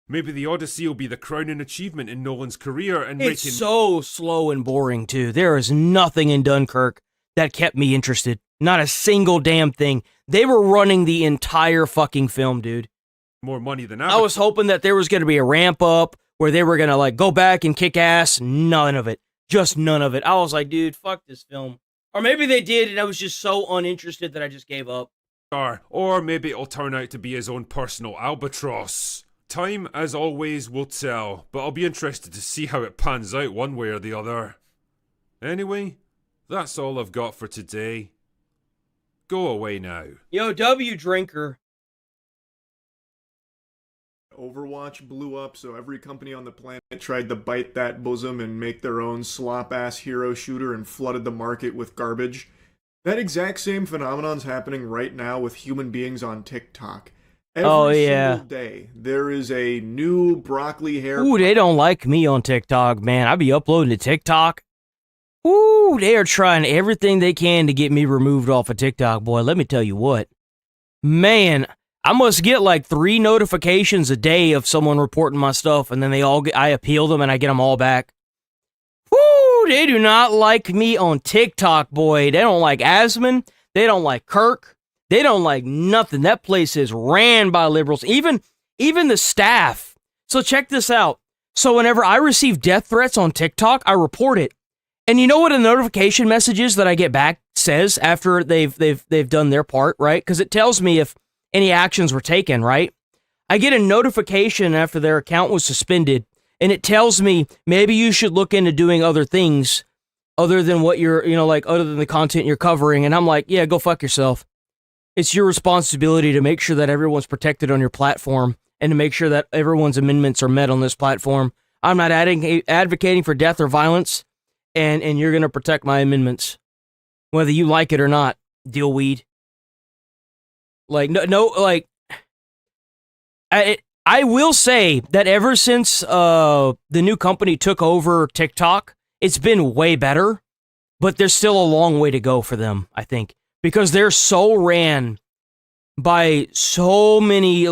Maybe the Odyssey will be the crowning achievement in Nolan's career, and It's making... so slow and boring, too. There is nothing in Dunkirk that kept me interested. Not a single damn thing. They were running the entire fucking film, dude. More money than I was hoping that there was going to be a ramp up where they were going to, like, go back and kick ass. None of it. Just none of it. I was like, dude, fuck this film. Or maybe they did, and I was just so uninterested that I just gave up. Or maybe it'll turn out to be his own personal albatross. Time, as always, will tell, but I'll be interested to see how it pans out one way or the other. Anyway, that's all I've got for today. Go away now. Yo, W Drinker. Overwatch blew up, so every company on the planet tried to bite that bosom and make their own slop-ass hero shooter and flooded the market with garbage. That exact same phenomenon's happening right now with human beings on TikTok. Every single day, there is a new broccoli hair... Ooh, they don't like me on TikTok, man. I be uploading to TikTok. Ooh, they are trying everything they can to get me removed off of TikTok, boy. Let me tell you what. Man, I must get like 3 notifications a day of someone reporting my stuff, and then I appeal them and I get them all back. Woo, they do not like me on TikTok, boy. They don't like Asmon. They don't like Kirk. They don't like nothing. That place is ran by liberals. Even the staff. So check this out. So whenever I receive death threats on TikTok, I report it. And you know what a notification message is that I get back says after they've done their part, right? Because it tells me if any actions were taken, right? I get a notification after their account was suspended, and it tells me maybe you should look into doing other things other than what you're, other than the content you're covering. And I'm like, yeah, go fuck yourself. It's your responsibility to make sure that everyone's protected on your platform and to make sure that everyone's amendments are met on this platform. I'm not advocating for death or violence, and you're going to protect my amendments, whether you like it or not, deal weed. I will say that ever since the new company took over TikTok, it's been way better, but there's still a long way to go for them, I think. Because they're so ran by so many,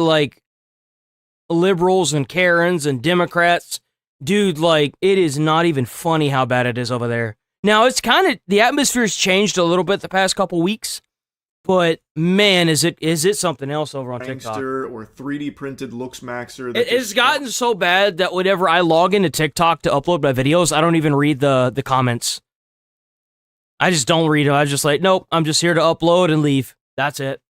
liberals and Karens and Democrats. Dude, it is not even funny how bad it is over there. Now, it's the atmosphere's changed a little bit the past couple weeks. But, man, is it something else over on TikTok. Or 3D printed looks maxer. It's gotten so bad that whenever I log into TikTok to upload my videos, I don't even read the comments. I just don't read them. I'm just like, nope, I'm just here to upload and leave. That's it.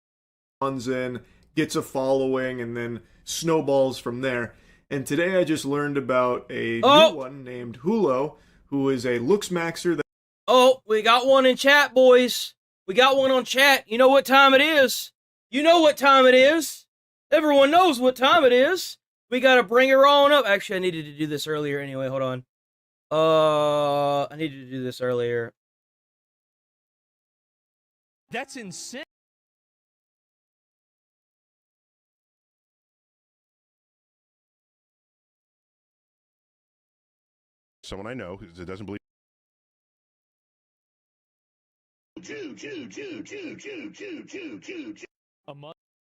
Runs in, gets a following, and then snowballs from there. And today I just learned about a new one named Hulo, who is a looks maxer. We got one in chat, boys. We got one on chat. You know what time it is. You know what time it is. Everyone knows what time it is. We got to bring her on up. Actually, I needed to do this earlier anyway. Hold on. I needed to do this earlier. That's insane. Someone I know who doesn't believe.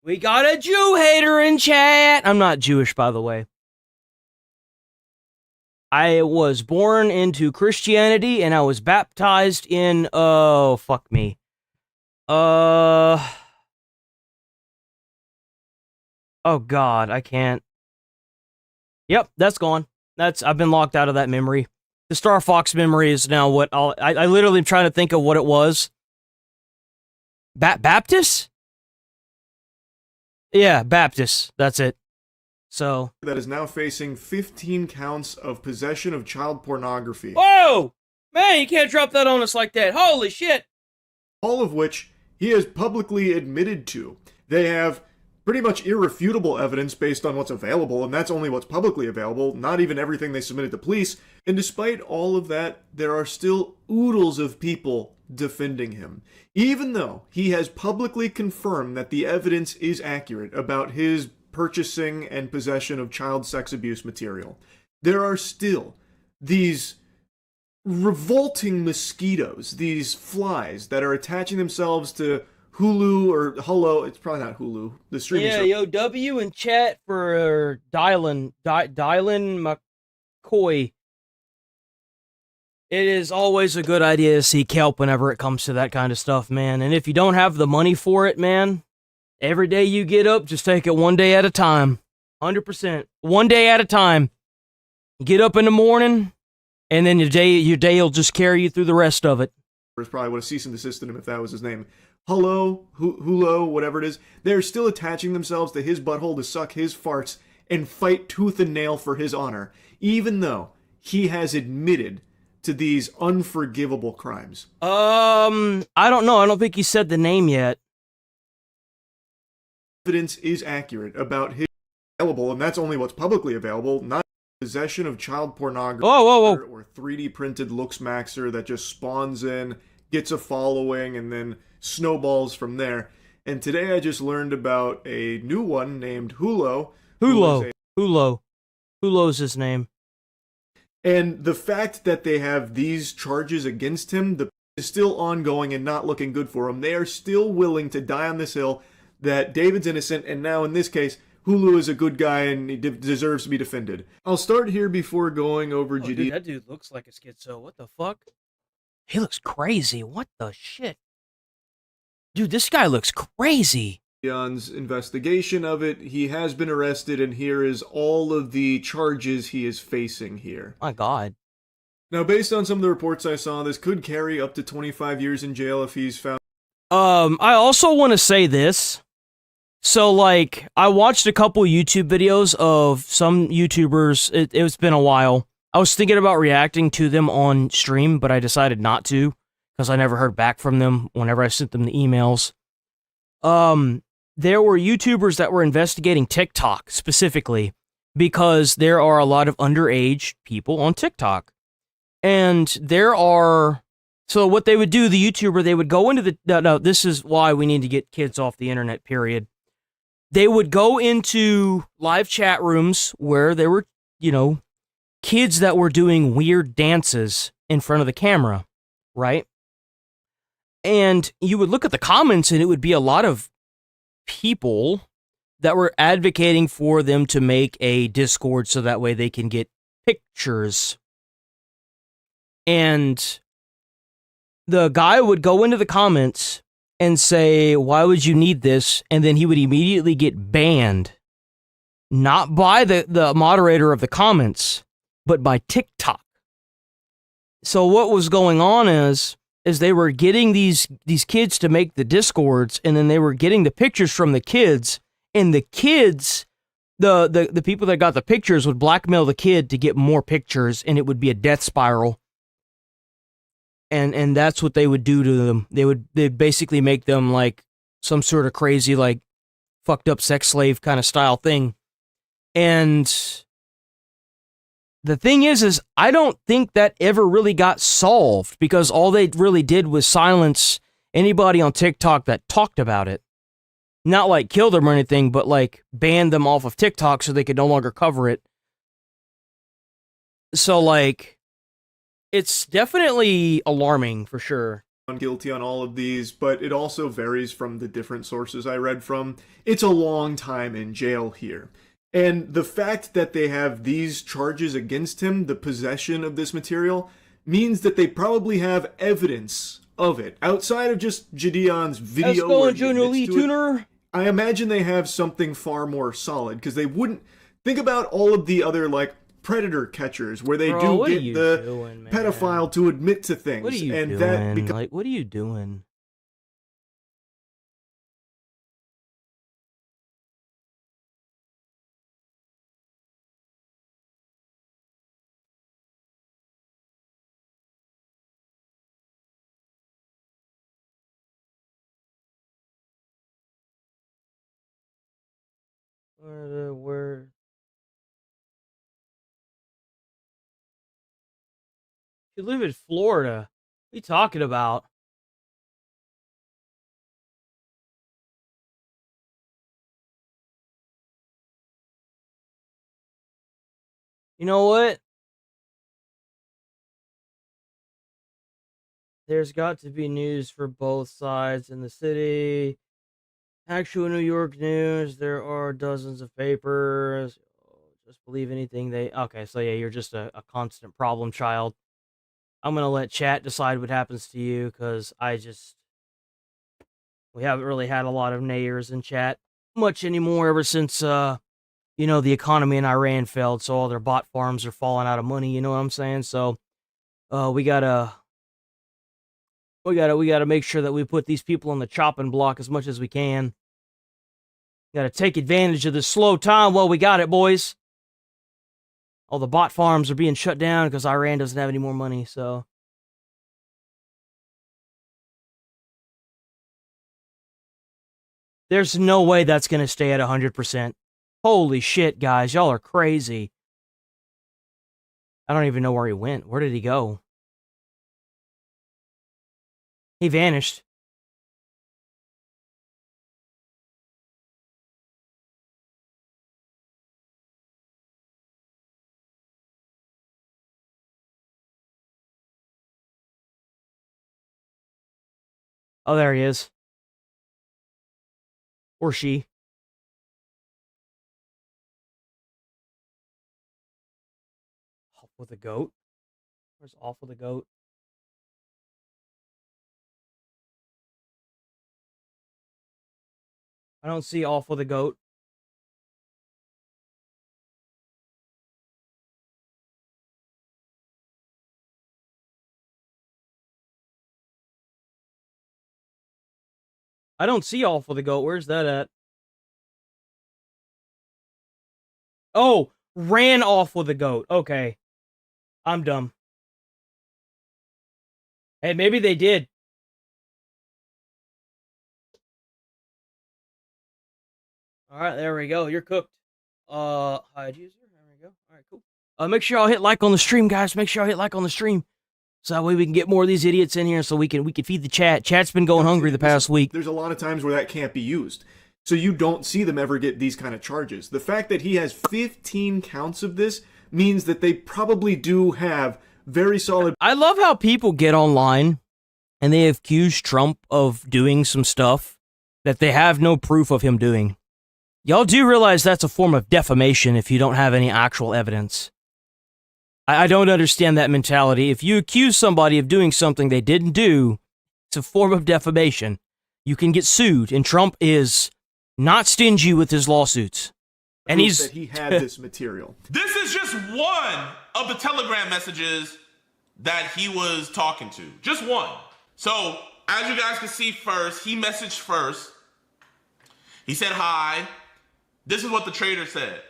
We got a Jew hater in chat. I'm not Jewish, by the way. I was born into Christianity and I was baptized in, fuck me. Oh God, I can't. Yep, that's gone. I've been locked out of that memory. The Star Fox memory is now what I literally am trying to think of what it was. Baptist? Yeah, Baptist. That's it. So. That is now facing 15 counts of possession of child pornography. Whoa! Man, you can't drop that on us like that. Holy shit! All of which he has publicly admitted to. They have pretty much irrefutable evidence based on what's available, and that's only what's publicly available, not even everything they submitted to police. And despite all of that, there are still oodles of people defending him. Even though he has publicly confirmed that the evidence is accurate about his purchasing and possession of child sex abuse material, there are still these revolting mosquitoes, these flies that are attaching themselves to Hulu or Hullo. It's probably not Hulu. The streaming service. Yo, W in chat for Dylan McCoy. It is always a good idea to seek help whenever it comes to that kind of stuff, man. And if you don't have the money for it, man, every day you get up, just take it one day at a time. 100%. One day at a time. Get up in the morning, and then your day will just carry you through the rest of it. Probably would have cease and desisted him if that was his name. Hulo, whatever it is. They're still attaching themselves to his butthole to suck his farts and fight tooth and nail for his honor, even though he has admitted to these unforgivable crimes. I don't know. I don't think he said the name yet. Evidence is accurate about his available, and that's only what's publicly available, not possession of child pornography or 3D printed looks maxer that just spawns in, gets a following, and then snowballs from there. And today I just learned about a new one named Hulo. Hulo's his name. And the fact that they have these charges against him is still ongoing and not looking good for him. They are still willing to die on this hill that David's innocent, and now in this case, Hulu is a good guy and he deserves to be defended. I'll start here before going over GD. Dude, that dude looks like a schizo. What the fuck? He looks crazy. What the shit? Dude, this guy looks crazy. John's investigation of it. He has been arrested, and here is all of the charges he is facing here. My God. Now, based on some of the reports I saw, this could carry up to 25 years in jail if he's found. I also want to say this. So, like, I watched a couple YouTube videos of some YouTubers. It's been a while. I was thinking about reacting to them on stream, but I decided not to, because I never heard back from them whenever I sent them the emails. There were YouTubers that were investigating TikTok specifically because there are a lot of underage people on TikTok. And so what they would do, the YouTuber, they would go into no, this is why we need to get kids off the internet, period. They would go into live chat rooms where there were, kids that were doing weird dances in front of the camera, right? And you would look at the comments and it would be a lot of people that were advocating for them to make a Discord so that way they can get pictures. And the guy would go into the comments and say, why would you need this? And then he would immediately get banned. Not by the moderator of the comments, but by TikTok. So what was going on is they were getting these kids to make the Discords, and then they were getting the pictures from the kids, and the kids, the people that got the pictures would blackmail the kid to get more pictures, and it would be a death spiral. And that's what they would do to them. They'd basically make them like some sort of crazy, like, fucked up sex slave kind of style thing. And the thing is I don't think that ever really got solved, because all they really did was silence anybody on TikTok that talked about it. Not like kill them or anything, but like banned them off of TikTok so they could no longer cover it. So like, it's definitely alarming for sure. Guilty on all of these, but it also varies from the different sources I read from. It's a long time in jail here. And the fact that they have these charges against him, the possession of this material, means that they probably have evidence of it. Outside of just Gideon's video. Let's go, Junior Lee Tuner. I imagine they have something far more solid, because they wouldn't... Think about all of the other, like, predator catchers, where they do get the pedophile to admit to things. What are you and doing? Like, what are you doing? Where? You live in Florida. What are you talking about? You know what? There's got to be news for both sides in the city. Actual New York news, there are dozens of papers. Just believe anything they... Okay, so yeah, you're just a constant problem child. I'm going to let chat decide what happens to you, because we haven't really had a lot of nayers in chat much anymore ever since, the economy in Iran failed, so all their bot farms are falling out of money, you know what I'm saying? So, we gotta make sure that we put these people on the chopping block as much as we can. Gotta take advantage of this slow time while we got it, boys. All the bot farms are being shut down because Iran doesn't have any more money, so... There's no way that's gonna stay at 100%. Holy shit, guys, y'all are crazy. I don't even know where he went. Where did he go? He vanished. Oh, there he is. Or she. Off with a goat? Where's off with a goat? I don't see off with a goat. I don't see off with a goat. Where's that at? Oh, ran off with a goat. Okay. I'm dumb. Hey, maybe they did. Alright, there we go. You're cooked. Hide user. There we go. Alright, cool. Make sure y'all hit like on the stream, guys. Make sure y'all hit like on the stream. So that way we can get more of these idiots in here so we can feed the chat. Chat's been going hungry the past week. There's a lot of times where that can't be used. So you don't see them ever get these kind of charges. The fact that he has 15 counts of this means that they probably do have very solid... I love how people get online and they accuse Trump of doing some stuff that they have no proof of him doing. Y'all do realize that's a form of defamation if you don't have any actual evidence. I don't understand that mentality. If you accuse somebody of doing something they didn't do, it's a form of defamation. You can get sued, and Trump is not stingy with his lawsuits. And Proof that he had this material. This is just one of the Telegram messages that he was talking to. Just one. So, as you guys can see first, he messaged first. He said, hi. This is what the trader said.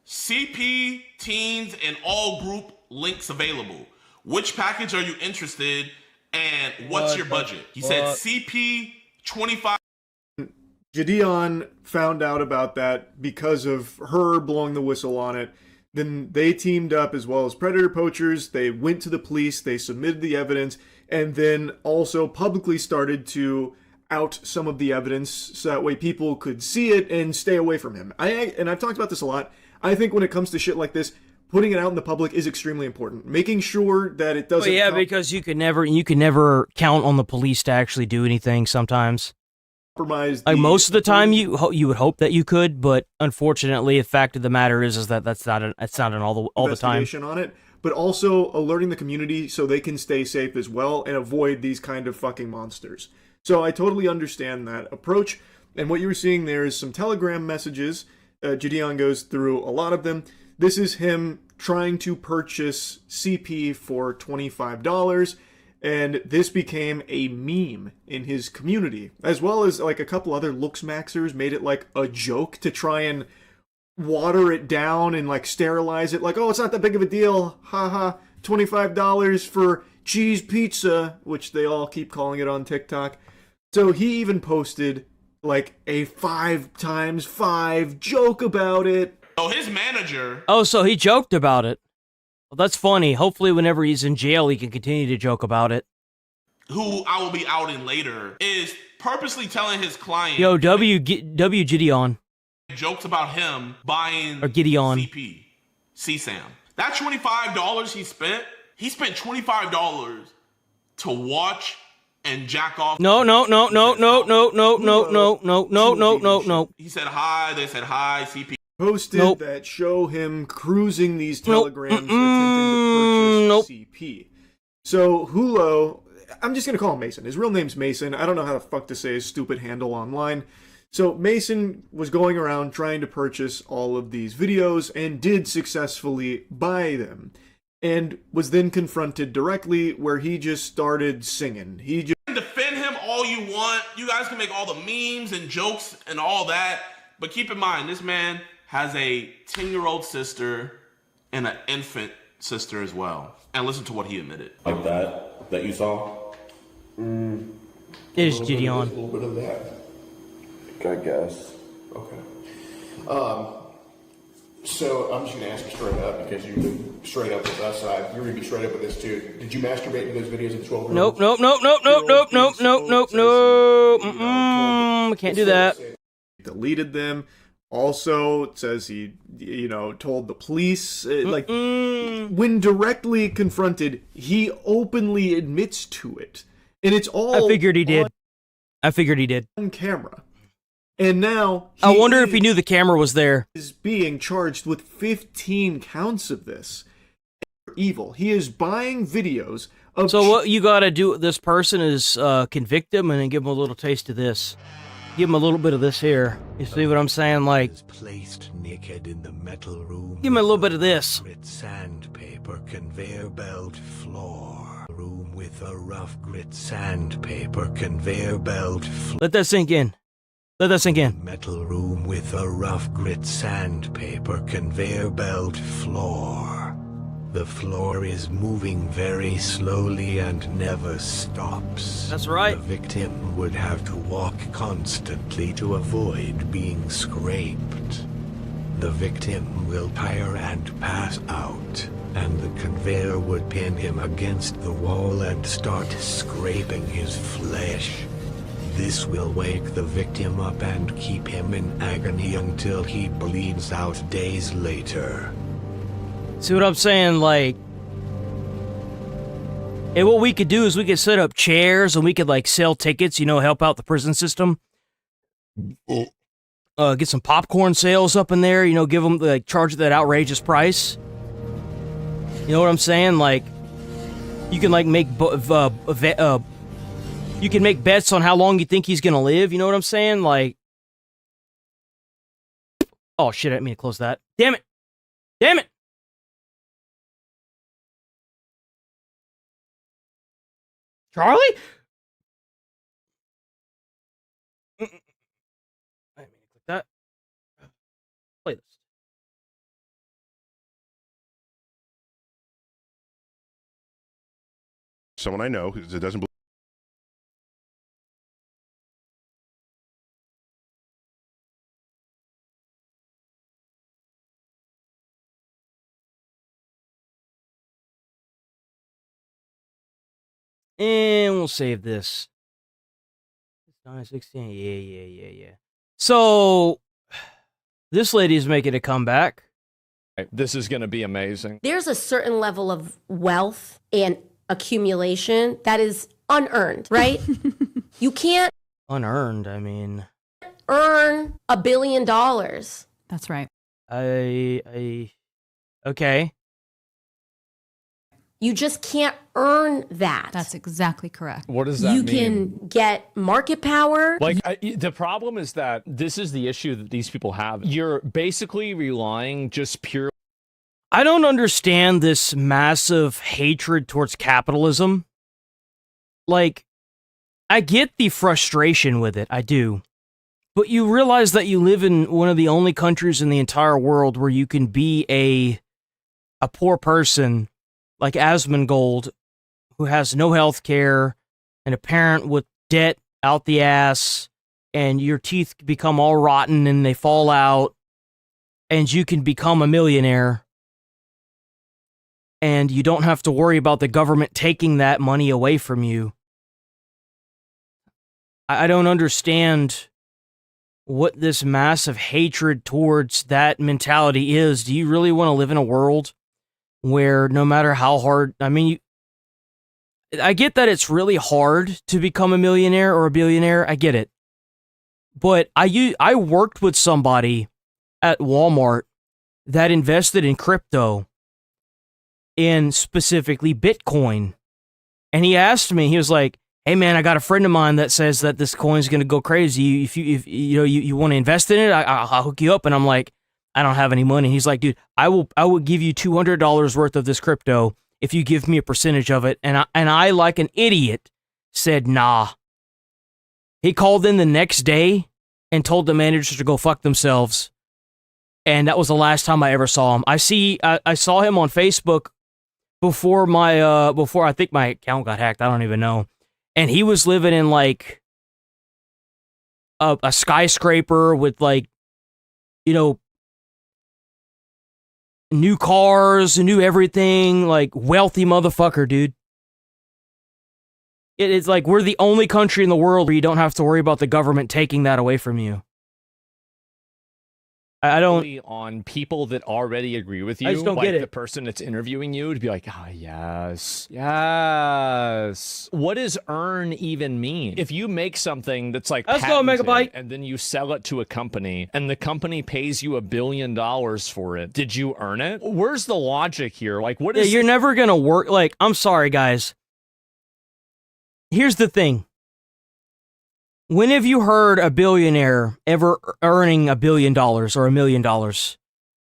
CP, teens, and all group links available. Which package are you interested and what's your budget? He said CP 25. Gideon found out about that because of her blowing the whistle on it. Then they teamed up as well as Predator Poachers. They went to the police, they submitted the evidence, and then also publicly started to out some of the evidence so that way people could see it and stay away from him. And I've talked about this a lot. I think when it comes to shit like this, putting it out in the public is extremely important. Making sure that it doesn't... Well, yeah, because you can never count on the police to actually do anything sometimes. Compromise like most of the time you would hope that you could, but unfortunately the fact of the matter is that that's not an all the time on it, but also alerting the community so they can stay safe as well and avoid these kind of fucking monsters. So I totally understand that approach. And what you were seeing there is some Telegram messages. Gideon goes through a lot of them. This is him trying to purchase CP for $25, and this became a meme in his community, as well as like a couple other looks-maxers made it like a joke to try and water it down and like sterilize it, like, oh, it's not that big of a deal, haha, $25 for cheese pizza, which they all keep calling it on TikTok. So he even posted like a 5x5 joke about it. Oh, his manager. Oh, so he joked about it. Well, that's funny. Hopefully whenever he's in jail, he can continue to joke about it. Who I will be outing later is purposely telling his client. Yo, W Gideon. Jokes about him buying or Gideon. CP. CSAM. That $25 he spent $25 to watch and jack off. No. He said hi. They said hi. CP posted that show him cruising these telegrams attempting to purchase CP. So Hulo, I'm just going to call him Mason. His real name's Mason. I don't know how the fuck to say his stupid handle online. So Mason was going around trying to purchase all of these videos and did successfully buy them. And was then confronted directly where he just started singing. He just defend him all you want. You guys can make all the memes and jokes and all that. But keep in mind, this man has a 10-year-old sister and an infant sister as well. And listen to what he admitted. Like that you saw? It is Gideon. A little bit of that. I guess. Okay. So I'm just going to ask you straight up because you've been straight up with us. You're going to be straight up with this too. Did you masturbate to those videos at 12? Nope. Can't do that. Deleted them. Also, it says he, told the police. When directly confronted, he openly admits to it. And it's all I figured he did. On camera. And now I wonder if he knew the camera was there. Is being charged with 15 counts of this. Evil. He is buying videos of. So what you got to do with this person is convict him and then give him a little taste of this. Give him a little bit of this here. You see what I'm saying? Like, placed naked in the metal room. Give him a little bit of this. Grit sandpaper conveyor belt floor. Room with a rough grit sandpaper conveyor belt floor. Let that sink in. Metal room with a rough grit sandpaper conveyor belt floor. The floor is moving very slowly and never stops. That's right. The victim would have to walk constantly to avoid being scraped. The victim will tire and pass out, and the conveyor would pin him against the wall and start scraping his flesh. This will wake the victim up and keep him in agony until he bleeds out days later. See what I'm saying? Like, and what we could do is we could set up chairs and we could like sell tickets, help out the prison system. Get some popcorn sales up in there, give them charge that outrageous price. You know what I'm saying? Like, you can make you can make bets on how long you think he's gonna live. You know what I'm saying? Like, oh shit! I didn't mean to close that. Damn it! Charlie? I didn't mean to click that. Play this. Someone I know who doesn't believe. And we'll save this. 9:16. Yeah. So, this lady is making a comeback. This is going to be amazing. There's a certain level of wealth and accumulation that is unearned, right? You can't Unearned, I mean. earn $1 billion. That's right. Okay. You just can't earn that. That's exactly correct. What does that You mean? can get market power. The problem is that this is the issue that these people have. You're basically relying just pure. I don't understand this massive hatred towards capitalism. Like, I get the frustration with it, I do. But you realize that you live in one of the only countries in the entire world where you can be a poor person like Asmongold, who has no health care, and a parent with debt out the ass, and your teeth become all rotten and they fall out, and you can become a millionaire. And you don't have to worry about the government taking that money away from you. I don't understand what this massive hatred towards that mentality is. Do you really want to live in a world where no matter how hard, I mean, I get that it's really hard to become a millionaire or a billionaire. I get it. But I worked with somebody at Walmart that invested in crypto, in specifically Bitcoin. And he asked me, he was like, "Hey man, I got a friend of mine that says that this coin's going to go crazy. If you want to invest in it, I'll hook you up." And I'm like, "I don't have any money." He's like, "Dude, I will give you $200 worth of this crypto if you give me a percentage of it." And I like an idiot said, "Nah." He called in the next day and told the managers to go fuck themselves. And that was the last time I ever saw him. I saw him on Facebook before I think my account got hacked. I don't even know. And he was living in like a skyscraper with like, new cars, new everything, like wealthy motherfucker, dude. It's like we're the only country in the world where you don't have to worry about the government taking that away from you. I don't on people that already agree with you. I just don't like get it. The person that's interviewing you to be like, yes. What does earn even mean? If you make something that's like Let's go, Megabyte, and then you sell it to a company, and the company pays you $1 billion for it, did you earn it? Where's the logic here? Like, what is? You're never gonna work. Like, I'm sorry, guys. Here's the thing. When have you heard a billionaire ever earning $1 billion or $1 million?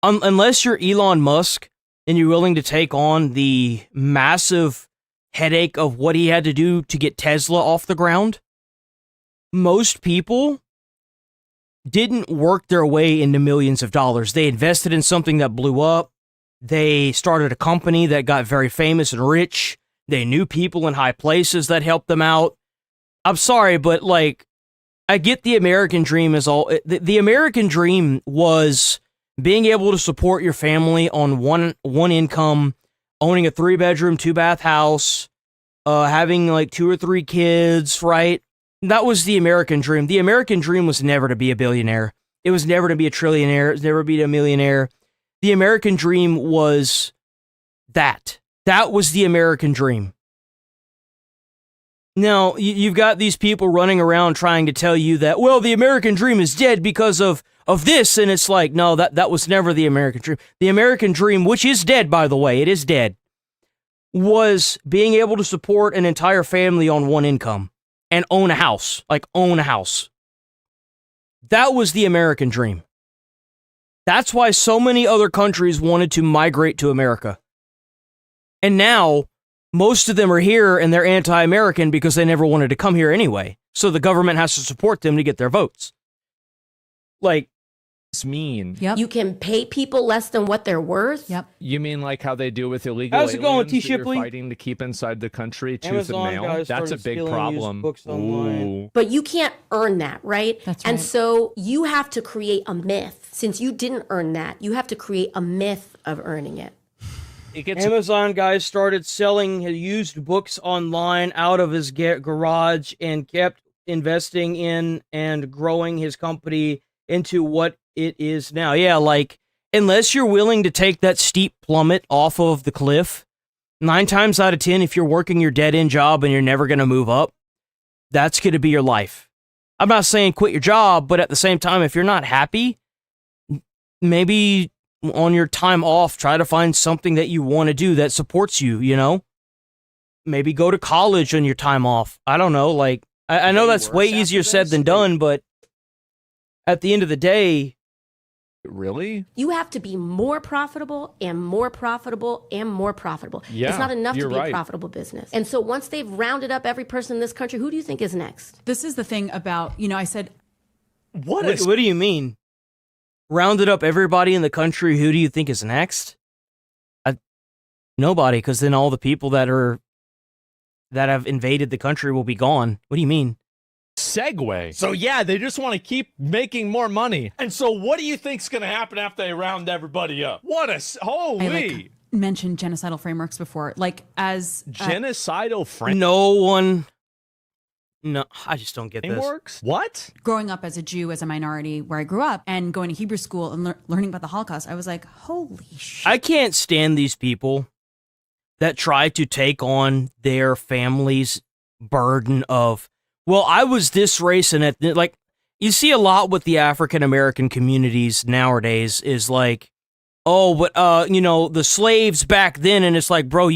Unless you're Elon Musk and you're willing to take on the massive headache of what he had to do to get Tesla off the ground, most people didn't work their way into millions of dollars. They invested in something that blew up. They started a company that got very famous and rich. They knew people in high places that helped them out. I'm sorry, but like, I get the American dream is all. The American dream was being able to support your family on one income, owning a 3-bedroom, 2-bath house, having like 2 or 3 kids, right? That was the American dream. The American dream was never to be a billionaire. It was never to be a trillionaire. It was never to be a millionaire. The American dream was that. That was the American dream. Now, you've got these people running around trying to tell you that, well, the American dream is dead because of this, and it's like, no, that was never the American dream. The American dream, which is dead, by the way, it is dead, was being able to support an entire family on one income and own a house, like own a house. That was the American dream. That's why so many other countries wanted to migrate to America. And now, most of them are here and they're anti-American because they never wanted to come here anyway. So the government has to support them to get their votes. Like, it's mean. Yep. You can pay people less than what they're worth. Yep. You mean like how they do with illegal How's it going, aliens T. that you're Shipley? fighting to keep inside the country, tooth Amazon and nail? guys That's a started big stealing problem. used books online. Ooh. But you can't earn that, right? That's And right. so you have to create a myth. Since you didn't earn that, you have to create a myth of earning it. Amazon guys started selling his used books online out of his garage and kept investing in and growing his company into what it is now. Yeah, like, unless you're willing to take that steep plummet off of the cliff, 9 times out of 10, if you're working your dead-end job and you're never going to move up, that's going to be your life. I'm not saying quit your job, but at the same time, if you're not happy, maybe on your time off, try to find something that you want to do that supports you, you know? Maybe go to college on your time off. I don't know, like, I know that's way easier said than done, but at the end of the day... Really? You have to be more profitable and more profitable and more profitable. Yeah, it's not enough to you're be right. a profitable business. And so once they've rounded up every person in this country, who do you think is next? This is the thing about, I said... What do you mean? Rounded up everybody in the country, who do you think is next? Nobody, because then all the people that have invaded the country will be gone. What do you mean? Segue. So yeah, they just want to keep making more money. And so what do you think's going to happen after they round everybody up? What a holy... I mentioned genocidal frameworks before. Like, as... genocidal frameworks? No one... No, I just don't get this. Frameworks? What? Growing up as a Jew, as a minority where I grew up, and going to Hebrew school and learning about the Holocaust, I was like, holy shit. I can't stand these people that try to take on their family's burden of, well, I was this race and ethnic. Like, you see a lot with the African American communities nowadays is like, oh, but the slaves back then, and it's like, bro,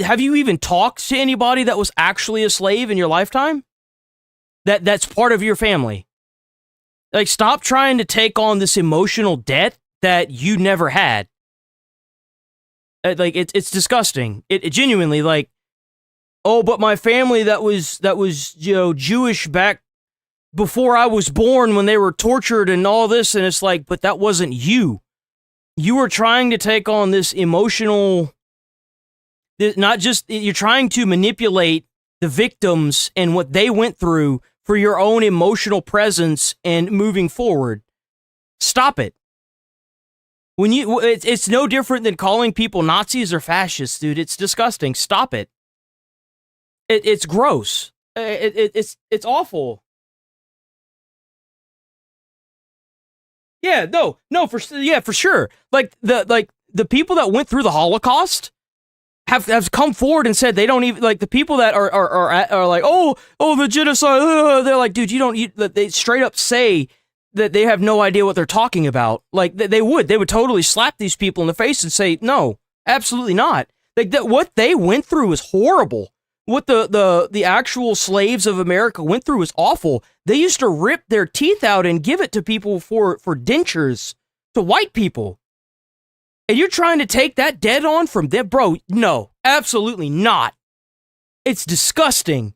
have you even talked to anybody that was actually a slave in your lifetime? That's part of your family. Like, stop trying to take on this emotional debt that you never had. Like, it's disgusting. It genuinely, like, oh, but my family that was Jewish back before I was born when they were tortured and all this, and it's like, but that wasn't you. You were trying to take on this emotional, you're trying to manipulate the victims and what they went through for your own emotional presence and moving forward. Stop it. It's no different than calling people Nazis or fascists, dude. It's disgusting. Stop it. It's gross. It's awful. Yeah, for sure. Like the people that went through the Holocaust have come forward and said they don't even, like, the people that are like, oh the genocide. They're like, dude, they straight up say that they have no idea what they're talking about. Like, they would totally slap these people in the face and say, no, absolutely not. Like, what they went through was horrible. What the actual slaves of America went through was awful. They used to rip their teeth out and give it to people for dentures, to white people. And you're trying to take that dead on from them? Bro, no, absolutely not. It's disgusting.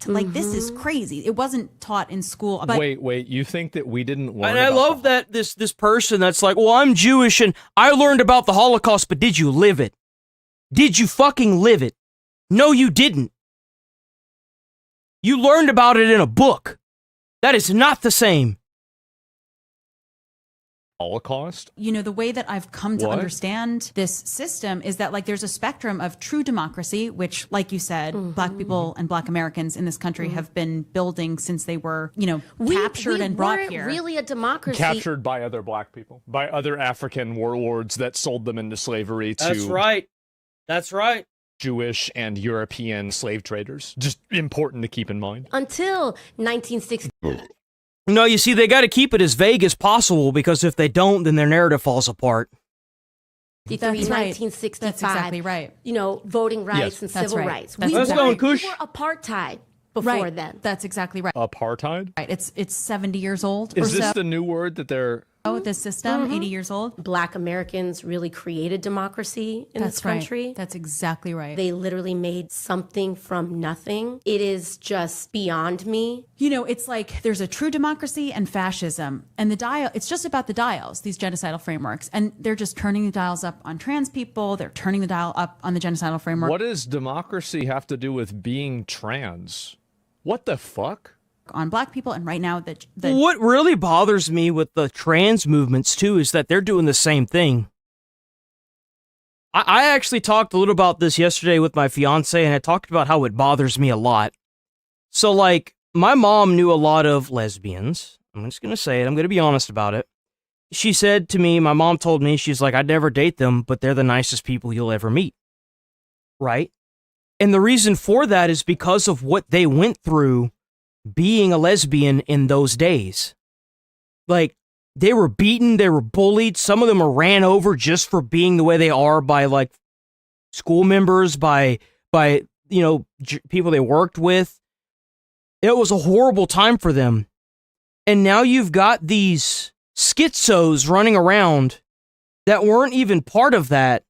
Like, this is crazy. It wasn't taught in school. But Wait, you think that we didn't learn? And I love that this person that's like, well, I'm Jewish and I learned about the Holocaust, but did you live it? Did you fucking live it? No, you didn't. You learned about it in a book. That is not the same. Holocaust? The way that I've come to understand this system is that, like, there's a spectrum of true democracy, which, like you said, Black people and Black Americans in this country have been building since they were, captured and brought here. Really a democracy. Captured by other Black people, by other African warlords that sold them into slavery to... That's right. Jewish and European slave traders. Just important to keep in mind. Until 1960. No, you see, they got to keep it as vague as possible, because if they don't, then their narrative falls apart. That's 1965. That's exactly right. Voting rights and civil rights. Let's go, Kush. We were apartheid before then. That's exactly right. Apartheid? Right. It's 70 years old. Is this the new word that they're... Oh, this system, 80 years old. Black Americans really created democracy in this country. Right. That's exactly right. They literally made something from nothing. It is just beyond me. It's like there's a true democracy and fascism. And it's just about the dials, these genocidal frameworks. And they're just turning the dials up on trans people. They're turning the dial up on the genocidal framework. What does democracy have to do with being trans? What the fuck? On Black people, and right now what really bothers me with the trans movements too is that they're doing the same thing. I actually talked a little about this yesterday with my fiance, and I talked about how it bothers me a lot. So, like, my mom knew a lot of lesbians. I'm just gonna say it. I'm gonna be honest about it. She said to me, my mom told me, she's like, I'd never date them, but they're the nicest people you'll ever meet. Right? And the reason for that is because of what they went through being a lesbian in those days. Like, they were beaten, they were bullied, some of them were ran over just for being the way they are by, like, school members, by people they worked with. It was a horrible time for them. And now you've got these schizos running around that weren't even part of that,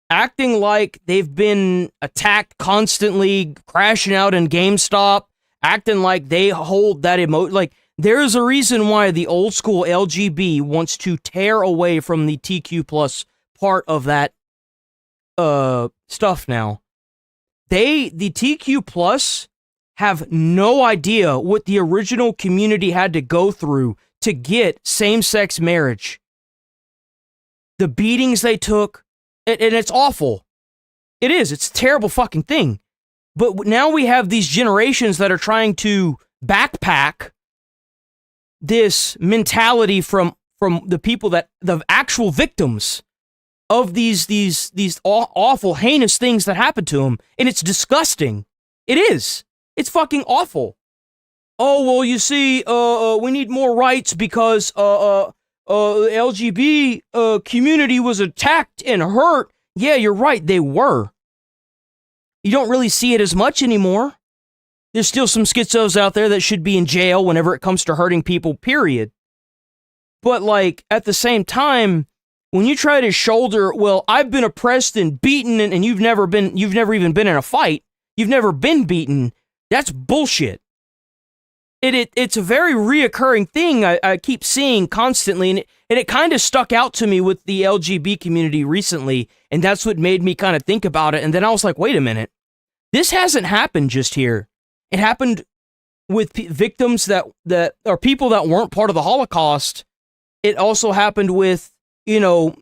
acting like they've been attacked constantly, crashing out in GameStop, acting like they hold that like, there's a reason why the old school LGB wants to tear away from the TQ plus part of that stuff now. The TQ plus have no idea what the original community had to go through to get same-sex marriage. The beatings they took, and it's awful. It is. It's a terrible fucking thing. But now we have these generations that are trying to backpack this mentality from the people the actual victims. of these awful, heinous things that happen to them, and it's disgusting. It is. It's fucking awful. Oh, well, you see, we need more rights because LGBT community was attacked and hurt. Yeah, you're right, they were. You don't really see it as much anymore. There's still some schizos out there that should be in jail whenever it comes to hurting people, period. But, like, at the same time, when you try to shoulder, well, I've been oppressed and beaten and you've never even been in a fight. You've never been beaten. That's bullshit. It's a very reoccurring thing I keep seeing constantly, and it kind of stuck out to me with the LGBT community recently, and that's what made me kind of think about it. And then I was like, wait a minute. This hasn't happened just here. It happened with victims that are people that weren't part of the Holocaust. It also happened with, you know,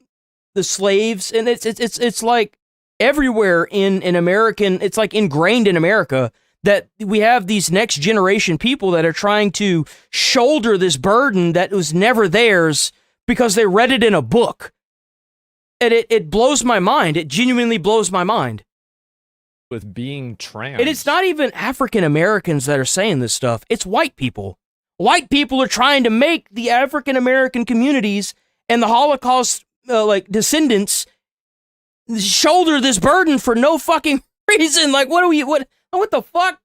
the slaves, and it's like everywhere in American, it's like ingrained in America that we have these next generation people that are trying to shoulder this burden that was never theirs because they read it in a book. And it blows my mind. It genuinely blows my mind. With being trans. And it's not even African Americans that are saying this stuff. It's white people. White people are trying to make the African American communities and the Holocaust descendants shoulder this burden for no fucking reason. Like, what the fuck?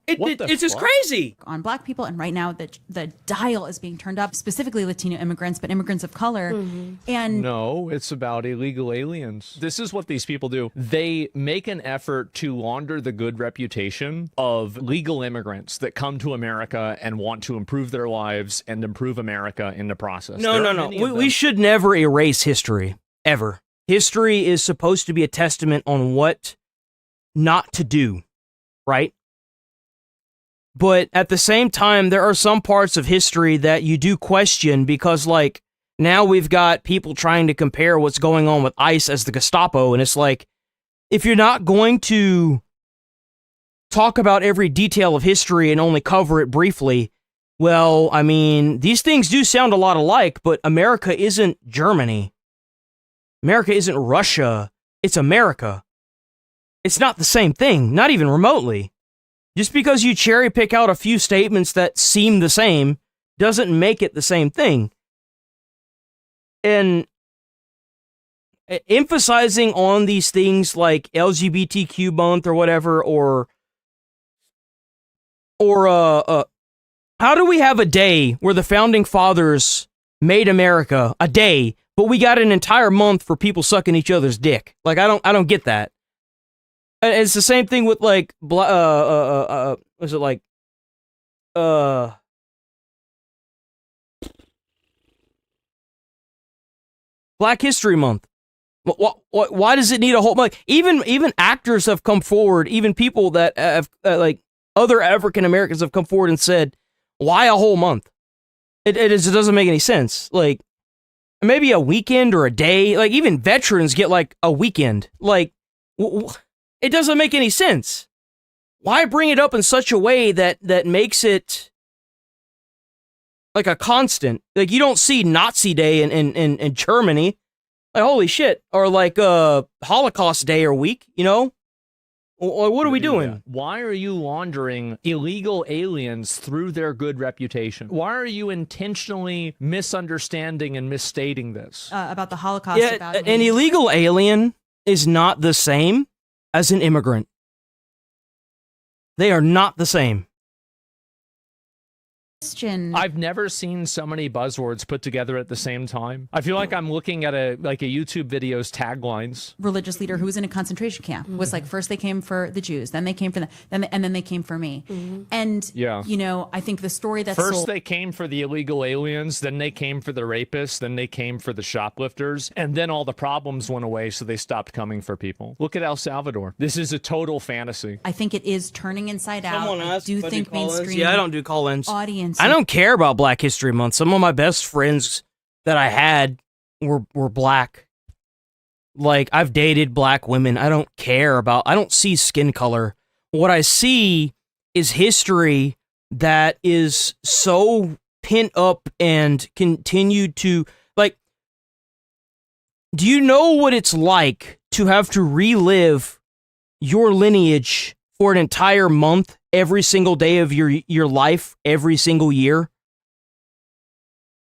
It's just crazy. On Black people, and right now the dial is being turned up, specifically Latino immigrants, but immigrants of color. And no, it's about illegal aliens. This is what these people do. They make an effort to launder the good reputation of legal immigrants that come to America and want to improve their lives and improve America in the process. No. We should never erase history, ever. History is supposed to be a testament on what not to do, right? But at the same time, there are some parts of history that you do question because, like, now we've got people trying to compare what's going on with ICE as the Gestapo, and it's like, if you're not going to talk about every detail of history and only cover it briefly, well, I mean, these things do sound a lot alike, but America isn't Germany. America isn't Russia. It's America. It's not the same thing, not even remotely. Just because you cherry pick out a few statements that seem the same doesn't make it the same thing. And emphasizing on these things like LGBTQ month or whatever, or how do we have a day where the founding fathers made America a day, but we got an entire month for people sucking each other's dick? Like, I don't get that. It's the same thing with, like, was it like, Black History Month. Why does it need a whole, like, even actors have come forward, even people that have, like, other African Americans have come forward and said, why a whole month? It doesn't make any sense. Like, maybe a weekend or a day, like, even veterans get, like, a weekend. Like, it doesn't make any sense. Why bring it up in such a way that makes it like a constant? Like, you don't see Nazi Day in Germany. Like, holy shit. Or like Holocaust Day or week, you know? Or what are we doing? Why are you laundering illegal aliens through their good reputation? Why are you intentionally misunderstanding and misstating this? About the Holocaust. Yeah, about an illegal alien is not the same as an immigrant. They are not the same. I've never seen so many buzzwords put together at the same time. I feel like I'm looking at a YouTube video's taglines. Religious leader who was in a concentration camp was like, first they came for the Jews, then they came for and then they came for me. And you know, I think the story that's first they came for the illegal aliens, then they came for the rapists, then they came for the shoplifters, and then all the problems went away, so they stopped coming for people. Look at El Salvador. This is a total fantasy. I think it is turning inside out. I do think mainstream. Yeah, I don't do call-ins. Audience. I don't care about Black History Month. Some of my best friends that I had were black. Like, I've dated black women. I don't see skin color. What I see is history that is so pent up and continued to, like, Do you know what it's like to have to relive your lineage for an entire month, every single day of your life, every single year?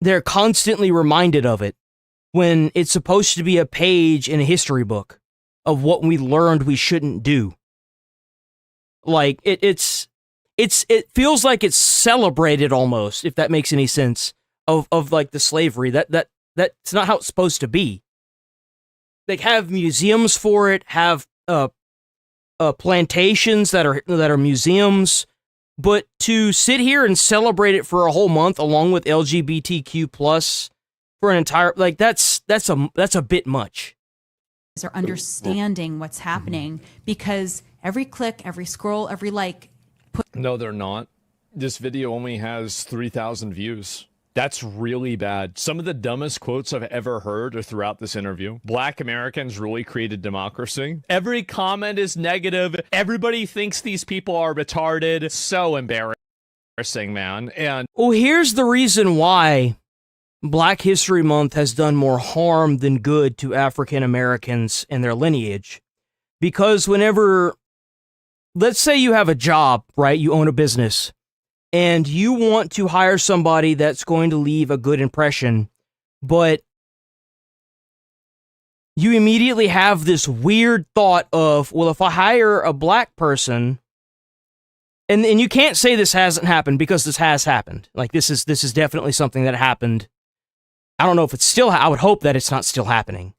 They're constantly reminded of it when it's supposed to be a page in a history book of what we learned we shouldn't do. Like, it feels like it's celebrated almost, if that makes any sense, of like the slavery. That's not how it's supposed to be. They have museums for it, have plantations that are museums, but to sit here and celebrate it for a whole month along with LGBTQ plus for an entire, like, that's a bit much. Are understanding what's happening, because every click, every scroll, every like. No, they're not. This video only has 3,000 views. That's really bad. Some of the dumbest quotes I've ever heard are throughout this interview. Black Americans really created democracy. Every comment is negative. Everybody thinks these people are retarded. So embarrassing, man. And well, here's the reason why Black History Month has done more harm than good to African Americans and their lineage. Because whenever, let's say you have a job, right? You own a business, and you want to hire somebody that's going to leave a good impression, but you immediately have this weird thought of, well, if I hire a black person, and you can't say this hasn't happened, because this has happened. Like, this is definitely something that happened. I don't know if it's still, I would hope that it's not still happening.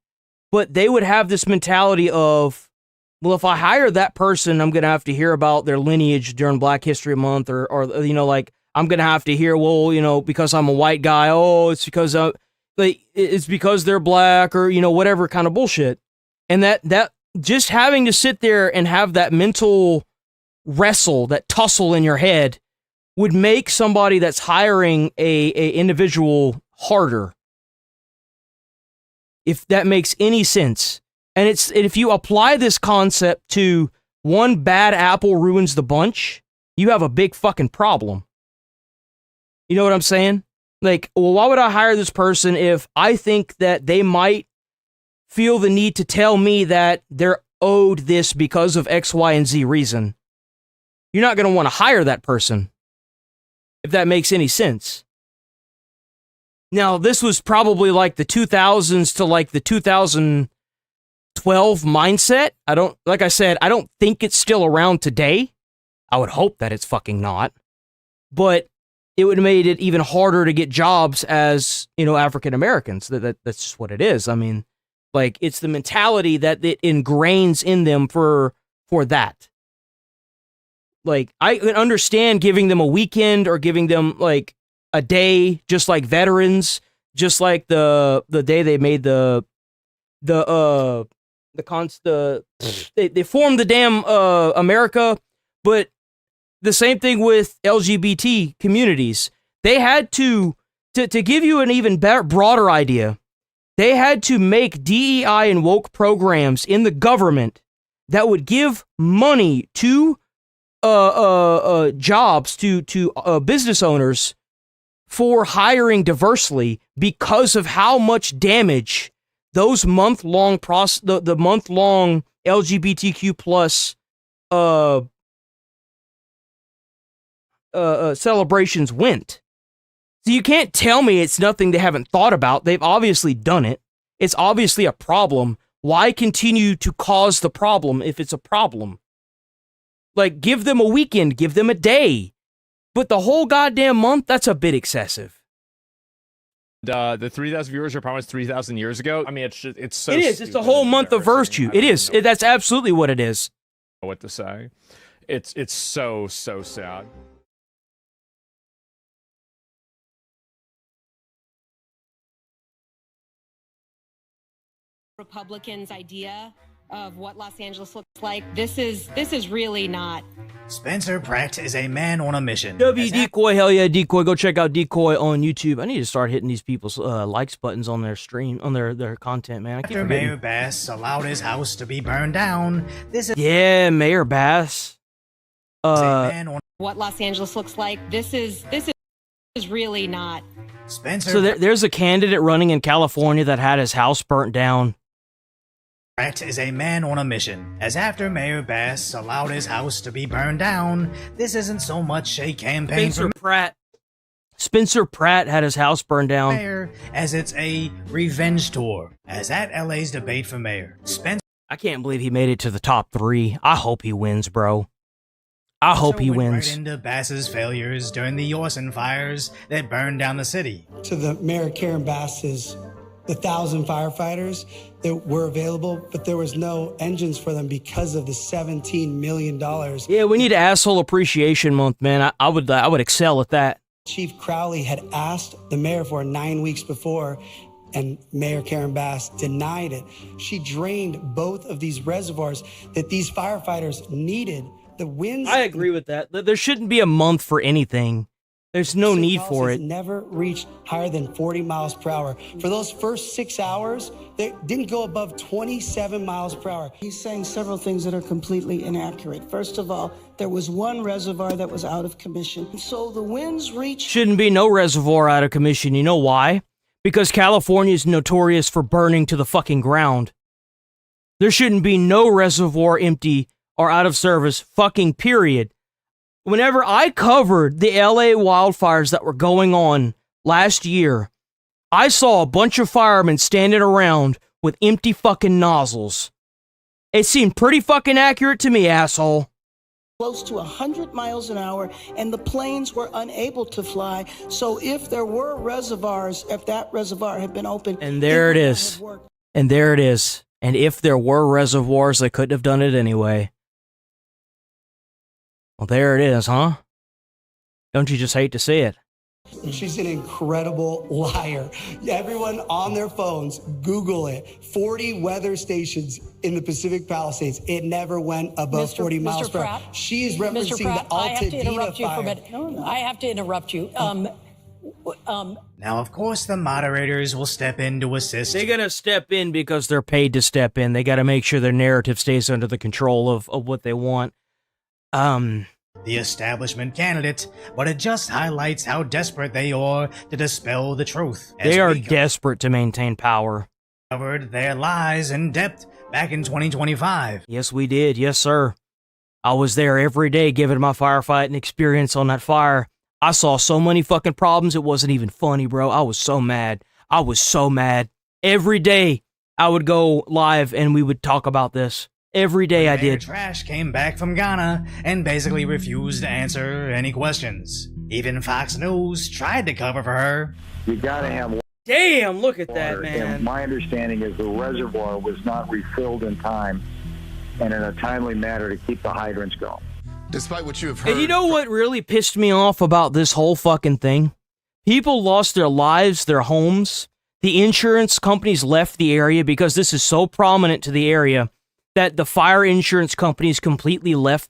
But they would have this mentality of, well, if I hire that person, I'm going to have to hear about their lineage during Black History Month, or you know, like, I'm going to have to hear, well, you know, because I'm a white guy, oh, it's because it's because they're black, or, you know, whatever kind of bullshit. And that just having to sit there and have that mental wrestle, that tussle in your head, would make somebody that's hiring a individual harder. If that makes any sense. And if you apply this concept to one bad apple ruins the bunch, you have a big fucking problem. You know what I'm saying? Like, well, why would I hire this person if I think that they might feel the need to tell me that they're owed this because of X, Y, and Z reason? You're not going to want to hire that person, if that makes any sense. Now, this was probably like the 2000s to like the 2012 mindset. Like I said, I don't think it's still around today. I would hope that it's fucking not. But it would have made it even harder to get jobs as, you know, African Americans. That's just what it is. I mean, like, it's the mentality that it ingrains in them for that. Like, I can understand giving them a weekend or giving them like a day, just like veterans, just like the day they made they formed the damn America. But the same thing with LGBT communities. They had to give you an even better, broader idea, they had to make DEI and woke programs in the government that would give money to jobs to business owners for hiring diversely, because of how much damage those month-long the month-long LGBTQ plus celebrations went. So you can't tell me it's nothing they haven't thought about. They've obviously done it. It's obviously a problem. Why continue to cause the problem if it's a problem? Like, give them a weekend, give them a day. But the whole goddamn month, that's a bit excessive. The 3,000 viewers are promised 3,000 years ago. I mean, it's so. It is. It's the whole month of virtue. It is. That's absolutely what it is. What to say? It's so sad. Republicans' idea of what Los Angeles looks like. This is really not. Spencer Pratt is a man on a mission. Decoy, hell yeah, Decoy. Go check out Decoy on YouTube. I need to start hitting these people's likes buttons on their stream, on their content, man. I keep forgetting. Mayor Bass allowed his house to be burned down. This is Mayor Bass. What Los Angeles looks like. This is really not. Spencer. So there's a candidate running in California that had his house burnt down. Pratt is a man on a mission, as after Mayor Bass allowed his house to be burned down, this isn't so much a campaign Spencer Pratt had his house burned down. Mayor, as it's a revenge tour, as at LA's debate for mayor. I can't believe he made it to the top 3. I hope he wins, bro. I hope he wins. Right into Bass's failures during the Orson fires that burned down the city. To the Mayor Karen Bass's, the 1,000 firefighters that were available, but there was no engines for them because of the $17 million. Yeah, we need Asshole Appreciation Month, man. I would excel at that. Chief Crowley had asked the mayor for 9 weeks before, and Mayor Karen Bass denied it. She drained both of these reservoirs that these firefighters needed. The winds. I agree with that. There shouldn't be a month for anything. There's no need for it. Never reached higher than 40 miles per hour. For those first 6 hours, they didn't go above 27 miles per hour. He's saying several things that are completely inaccurate. First of all, there was one reservoir that was out of commission. So the winds reached... Shouldn't be no reservoir out of commission. You know why? Because California is notorious for burning to the fucking ground. There shouldn't be no reservoir empty or out of service, fucking period. Whenever I covered the LA wildfires that were going on last year, I saw a bunch of firemen standing around with empty fucking nozzles. It seemed pretty fucking accurate to me, asshole. Close to 100 miles an hour, and the planes were unable to fly. So if there were reservoirs, if that reservoir had been open... And there it is. And there it is. And if there were reservoirs, they couldn't have done it anyway. Well, there it is, huh? Don't you just hate to see it? She's an incredible liar. Everyone on their phones, Google it. 40 weather stations in the Pacific Palisades. It never went above 40 miles per hour. She is referencing the Altadena fire. I have to interrupt you. Now, of course, the moderators will step in to assist. They're going to step in because they're paid to step in. They got to make sure their narrative stays under the control of what they want. The establishment candidate, but it just highlights how desperate they are to dispel the truth. They are desperate to maintain power. Covered their lies in depth back in 2025. Yes, we did. Yes, sir. I was there every day giving my firefighting experience on that fire. I saw so many fucking problems, it wasn't even funny, bro. I was so mad. I was so mad. Every day I would go live and we would talk about this. Every day I did. Trash came back from Ghana and basically refused to answer any questions. Even Fox News tried to cover for her. You gotta have Damn, look at water. that, man. And my understanding is the reservoir was not refilled in time and in a timely manner to keep the hydrants going. Despite what you have heard. And you know what really pissed me off about this whole fucking thing? People lost their lives, their homes. The insurance companies left the area because this is so prominent to the area that the fire insurance companies completely left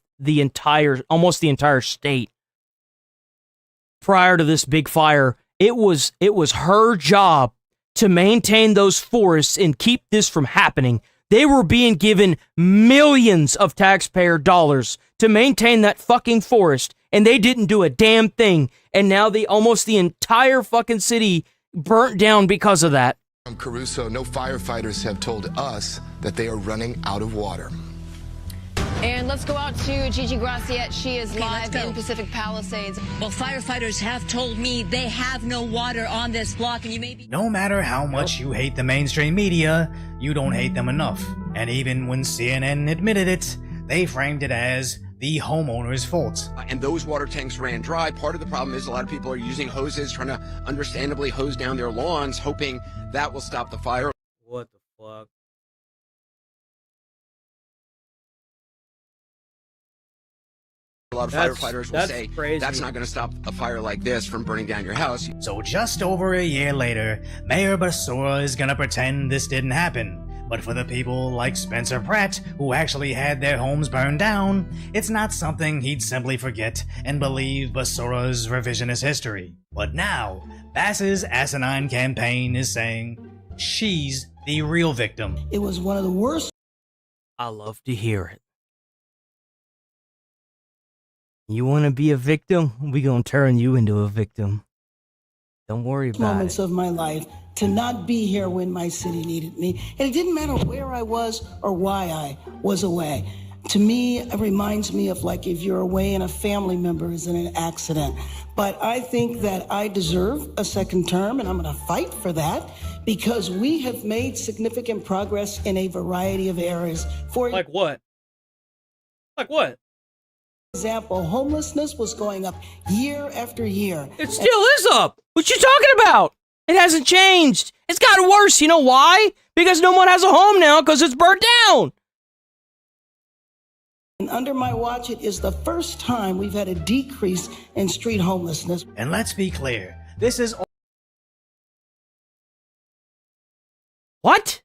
almost the entire state. Prior to this big fire, it was her job to maintain those forests and keep this from happening. They were being given millions of taxpayer dollars to maintain that fucking forest, and they didn't do a damn thing. And now almost the entire fucking city burnt down because of that. From Caruso, no firefighters have told us that they are running out of water. And let's go out to Gigi Graciette. She is live in Pacific Palisades. Well, firefighters have told me they have no water on this block, and you may be... No matter how much you hate the mainstream media, you don't hate them enough. And even when CNN admitted it, they framed it as the homeowner's fault. And those water tanks ran dry. Part of the problem is a lot of people are using hoses, trying to understandably hose down their lawns, hoping that will stop the fire. What the fuck? A lot of firefighters will say crazy. That's not going to stop a fire like this from burning down your house. So just over a year later, Mayor Basura is gonna pretend this didn't happen. But for the people like Spencer Pratt, who actually had their homes burned down, it's not something he'd simply forget and believe Basura's revisionist history. But now, Bass's asinine campaign is saying she's the real victim. It was one of the worst. I love to hear it. You want to be a victim? We gonna turn you into a victim. Don't worry about moments it. of my life. to not be here when my city needed me. And it didn't matter where I was or why I was away. To me, it reminds me of like if you're away and a family member is in an accident. But I think that I deserve a second term, and I'm going to fight for that because we have made significant progress in a variety of areas. Like what? Like what? For example, homelessness was going up year after year. It still is up. What you talking about? It hasn't changed. It's gotten worse. You know why? Because no one has a home now because it's burnt down. And under my watch, it is the first time we've had a decrease in street homelessness. And let's be clear, this is what?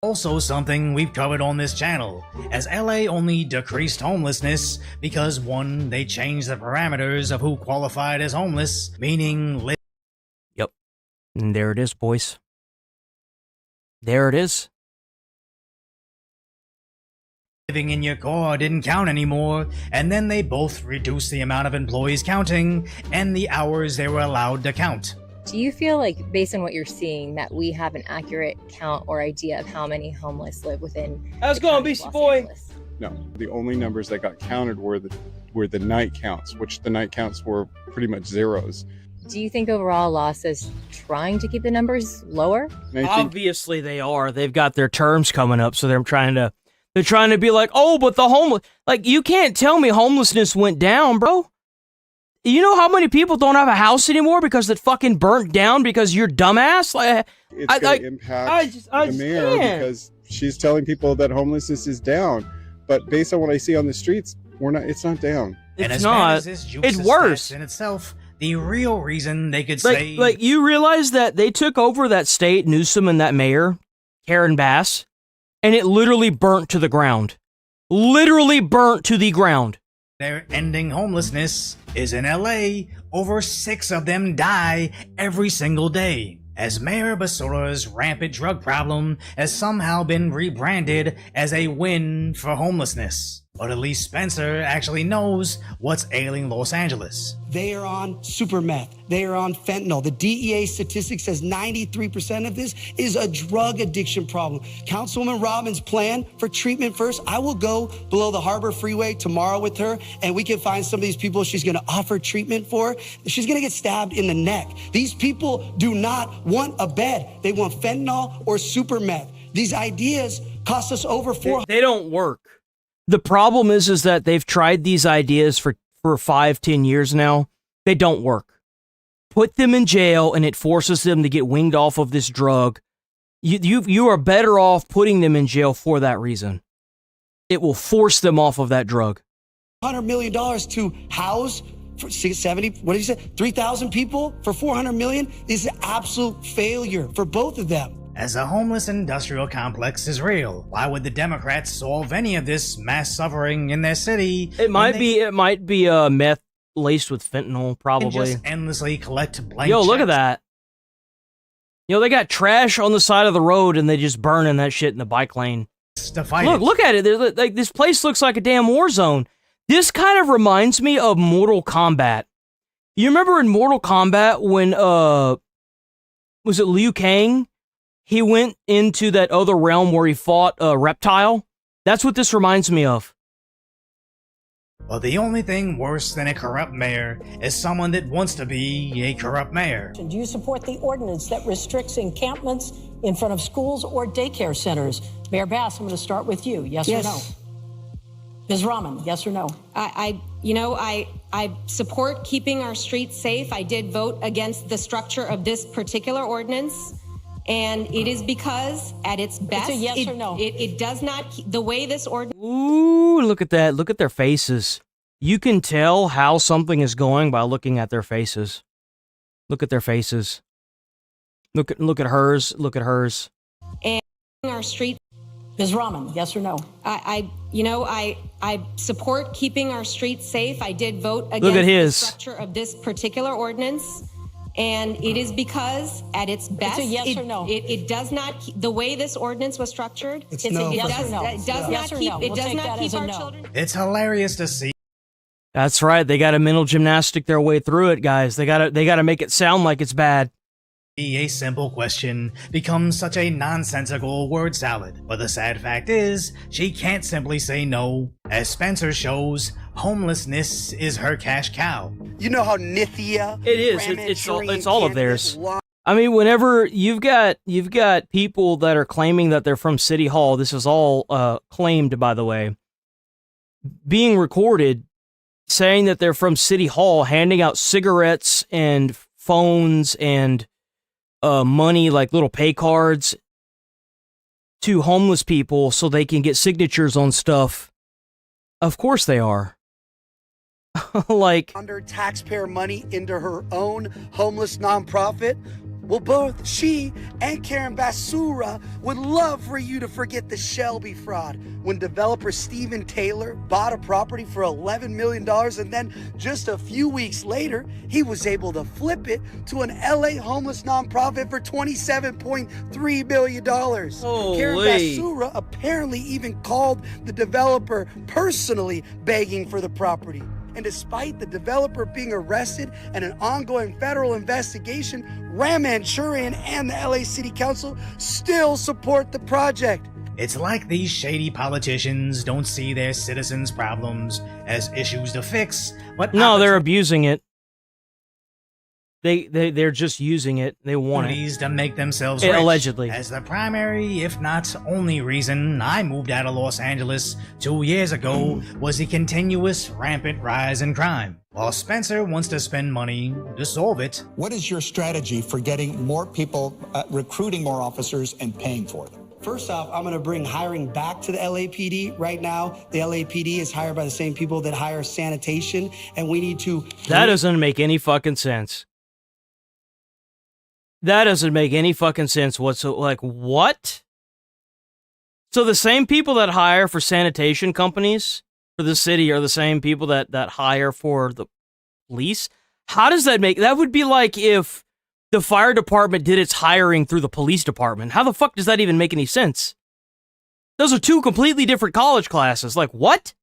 Also something we've covered on this channel, as LA only decreased homelessness because one, they changed the parameters of who qualified as homeless, meaning Yep. And there it is, boys. There it is. living in your car didn't count anymore, and then they both reduced the amount of employees counting and the hours they were allowed to count. Do you feel like, based on what you're seeing, that we have an accurate count or idea of how many homeless live within? How's it going, BC boy? No, the only numbers that got counted were the night counts, which the night counts were pretty much zeros. Do you think overall Loss is trying to keep the numbers lower? Obviously they are. They've got their terms coming up, so they're trying to be like, oh, but the homeless, like, you can't tell me homelessness went down, bro. You know how many people don't have a house anymore because it fucking burnt down because you're dumbass? Like, it's going to impact the mayor because she's telling people that homelessness is down, but based on what I see on the streets, it's not down. It's not. It's worse in itself. The real reason they could say, like, you realize that they took over that state, Newsom and that mayor, Karen Bass, and it literally burnt to the ground. Literally burnt to the ground. Their ending homelessness is in LA. Over 6 of them die every single day, as Mayor Basura's rampant drug problem has somehow been rebranded as a win for homelessness. But at least Spencer actually knows what's ailing Los Angeles. They are on super meth. They are on fentanyl. The DEA statistic says 93% of this is a drug addiction problem. Councilwoman Robbins' plan for treatment first. I will go below the Harbor Freeway tomorrow with her, and we can find some of these people she's going to offer treatment for. She's going to get stabbed in the neck. These people do not want a bed. They want fentanyl or super meth. These ideas cost us over $400. They don't work. The problem is that they've tried these ideas for 5-10 years now. They don't work. Put them in jail and it forces them to get weaned off of this drug. You are better off putting them in jail for that reason. It will force them off of that drug. $100 million to house for 70, what did you say, 3,000 people for $400 million is an absolute failure for both of them. As a homeless industrial complex is real, why would the Democrats solve any of this mass suffering in their city? It might be meth laced with fentanyl, probably. Just endlessly collect blank Yo, look checks. at that. Yo, they got trash on the side of the road and they just burning that shit in the bike lane. Look at it. Like, this place looks like a damn war zone. This kind of reminds me of Mortal Kombat. You remember in Mortal Kombat when was it Liu Kang? He went into that other realm where he fought a reptile. That's what this reminds me of. Well, the only thing worse than a corrupt mayor is someone that wants to be a corrupt mayor. Do you support the ordinance that restricts encampments in front of schools or daycare centers? Mayor Bass, I'm going to start with you. Yes or no? Ms. Rahman, yes or no? I support keeping our streets safe. I did vote against the structure of this particular ordinance. And it is because, at its best, it's a yes or no. It does not, the way this ordinance... Ooh, look at that. Look at their faces. You can tell how something is going by looking at their faces. Look at their faces. Look at hers. Look at hers. And our street... Ms. Rahman, yes or no? I support keeping our streets safe. I did vote against Look at the his. structure of this particular ordinance. And it is because, at its best, it's a yes or no. It does not, the way this ordinance was structured, It's no. it Yes does, or no. it does Yes not or keep, no. it We'll does take not that keep as a our no. children. It's hilarious to see. That's right. They got to mental gymnastic their way through it, guys. They got to make it sound like it's bad. A simple question becomes such a nonsensical word salad. But the sad fact is, she can't simply say no. As Spencer shows, homelessness is her cash cow. You know how Nithya... It is. It's all of theirs. I mean, whenever you've got people that are claiming that they're from City Hall, this is all claimed, by the way, being recorded, saying that they're from City Hall, handing out cigarettes and phones and money, like little pay cards, to homeless people so they can get signatures on stuff. Of course they are. Like, under taxpayer money into her own homeless nonprofit. Well, both she and Karen Basura would love for you to forget the Shelby fraud when developer Stephen Taylor bought a property for $11 million, and then just a few weeks later, he was able to flip it to an LA homeless nonprofit for $27.3 million. Karen Basura apparently even called the developer personally begging for the property. And despite the developer being arrested and an ongoing federal investigation, Ram Manchurian and the LA City Council still support the project. It's like these shady politicians don't see their citizens' problems as issues to fix, but no, they're abusing it. They're just using it. They want it to make themselves rich. Allegedly. As the primary, if not only reason I moved out of Los Angeles 2 years ago was the continuous rampant rise in crime. While Spencer wants to spend money to solve it. What is your strategy for getting more people, recruiting more officers and paying for them? First off, I'm going to bring hiring back to the LAPD. Right now, the LAPD is hired by the same people that hire sanitation, and we need to... That doesn't make any fucking sense. That doesn't make any fucking sense whatsoever. Like, what? So the same people that hire for sanitation companies for the city are the same people that hire for the police? How does that make... That would be like if the fire department did its hiring through the police department. How the fuck does that even make any sense? Those are two completely different college classes. Like, what?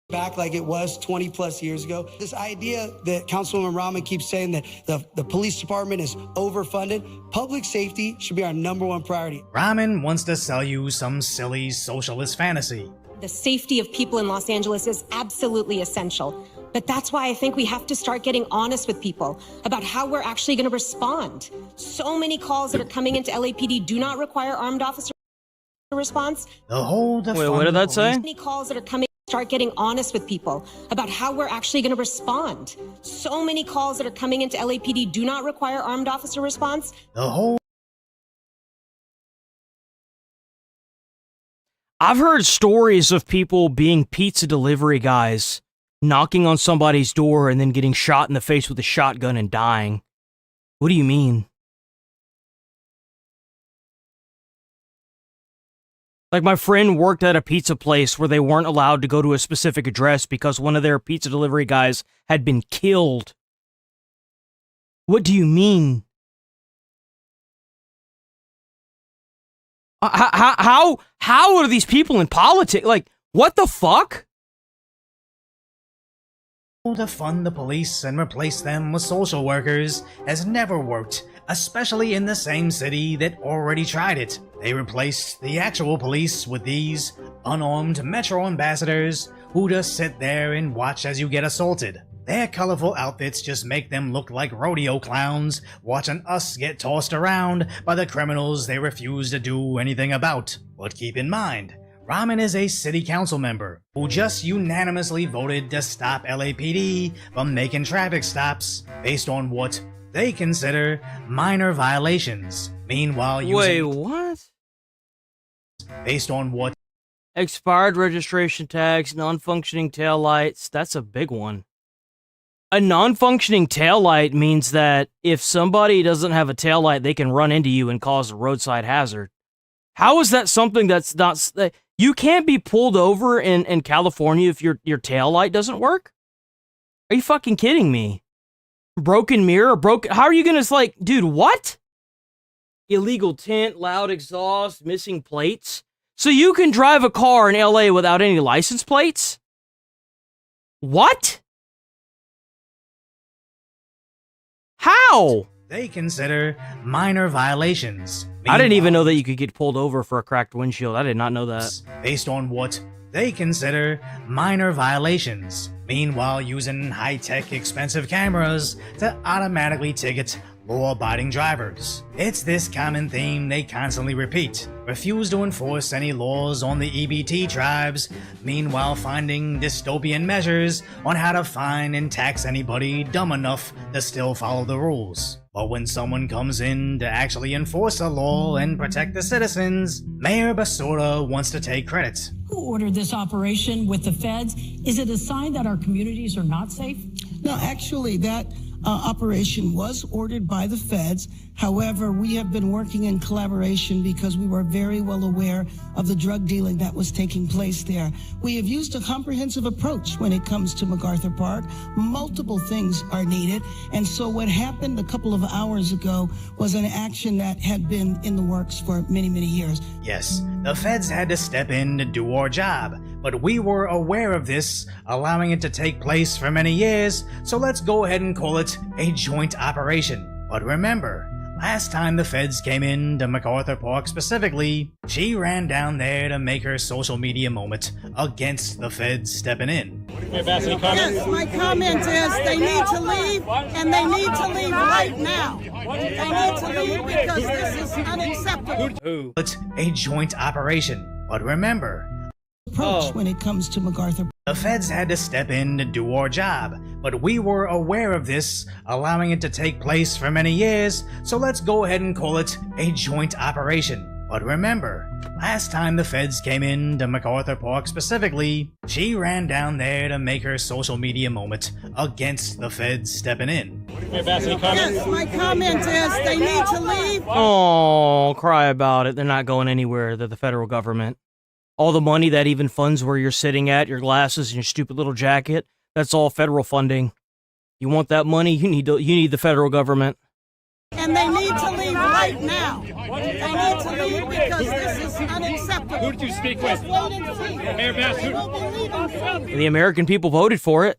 Back like it was 20 plus years ago. This idea that Councilwoman Rahman keeps saying that the police department is overfunded, public safety should be our #1 priority. Rahman wants to sell you some silly socialist fantasy. The safety of people in Los Angeles is absolutely essential. But that's why I think we have to start getting honest with people about how we're actually going to respond. So many calls that are coming into LAPD do not require armed officer response. The whole Wait, what did that say? Many calls that are coming. Start getting honest with people about how we're actually going to respond. So many calls that are coming into LAPD do not require armed officer response. I've heard stories of people being pizza delivery guys, knocking on somebody's door and then getting shot in the face with a shotgun and dying. What do you mean? Like, my friend worked at a pizza place where they weren't allowed to go to a specific address because one of their pizza delivery guys had been killed. What do you mean? How are these people in politics? Like, what the fuck? To fund the police and replace them with social workers has never worked, especially in the same city that already tried it. They replaced the actual police with these unarmed Metro ambassadors who just sit there and watch as you get assaulted. Their colorful outfits just make them look like rodeo clowns watching us get tossed around by the criminals they refuse to do anything about. But keep in mind, Rahman is a city council member who just unanimously voted to stop LAPD from making traffic stops based on what they consider minor violations. Meanwhile, Wait, what? Based on what? Expired registration tags, non-functioning taillights. That's a big one. A non-functioning taillight means that if somebody doesn't have a taillight, they can run into you and cause a roadside hazard. How is that something that's not... You can't be pulled over in California if your taillight doesn't work? Are you fucking kidding me? Broken mirror? How are you gonna, like... Dude, what? Illegal tint, loud exhaust, missing plates. So you can drive a car in LA without any license plates? What? How? they consider minor violations. I didn't even know that you could get pulled over for a cracked windshield. I did not know that. Based on what they consider minor violations. Meanwhile, using high-tech, expensive cameras to automatically ticket law-abiding drivers. It's this common theme they constantly repeat. Refuse to enforce any laws on the EBT tribes, meanwhile finding dystopian measures on how to fine and tax anybody dumb enough to still follow the rules. But when someone comes in to actually enforce a law and protect the citizens, Mayor Basura wants to take credit. Who ordered this operation with the feds? Is it a sign that our communities are not safe? No, actually, that operation was ordered by the feds. However, we have been working in collaboration because we were very well aware of the drug dealing that was taking place there. We have used a comprehensive approach when it comes to MacArthur Park. Multiple things are needed. And so what happened a couple of hours ago was an action that had been in the works for many, many years. Yes, the feds had to step in to do our job, but we were aware of this, allowing it to take place for many years, so let's go ahead and call it a joint operation. But remember, last time the feds came in to MacArthur Park specifically, she ran down there to make her social media moment against the feds stepping in. Yes, my comment is they need to leave, and they need to leave right now. They need to leave because this is unacceptable. It's a joint operation, but remember, Approach when it comes to MacArthur. the feds had to step in to do our job, but we were aware of this, allowing it to take place for many years, so let's go ahead and call it a joint operation. But remember, last time the feds came in to MacArthur Park specifically, she ran down there to make her social media moment against the feds stepping in. Yes, my comment is they need to leave. Oh, cry about it. They're not going anywhere. They're the federal government. All the money that even funds where you're sitting at, your glasses and your stupid little jacket, that's all federal funding. You want that money? You need the federal government. And they need to leave right now. They need to leave because this is unacceptable. Who did you speak with? Mayor Bass, The American people voted for it.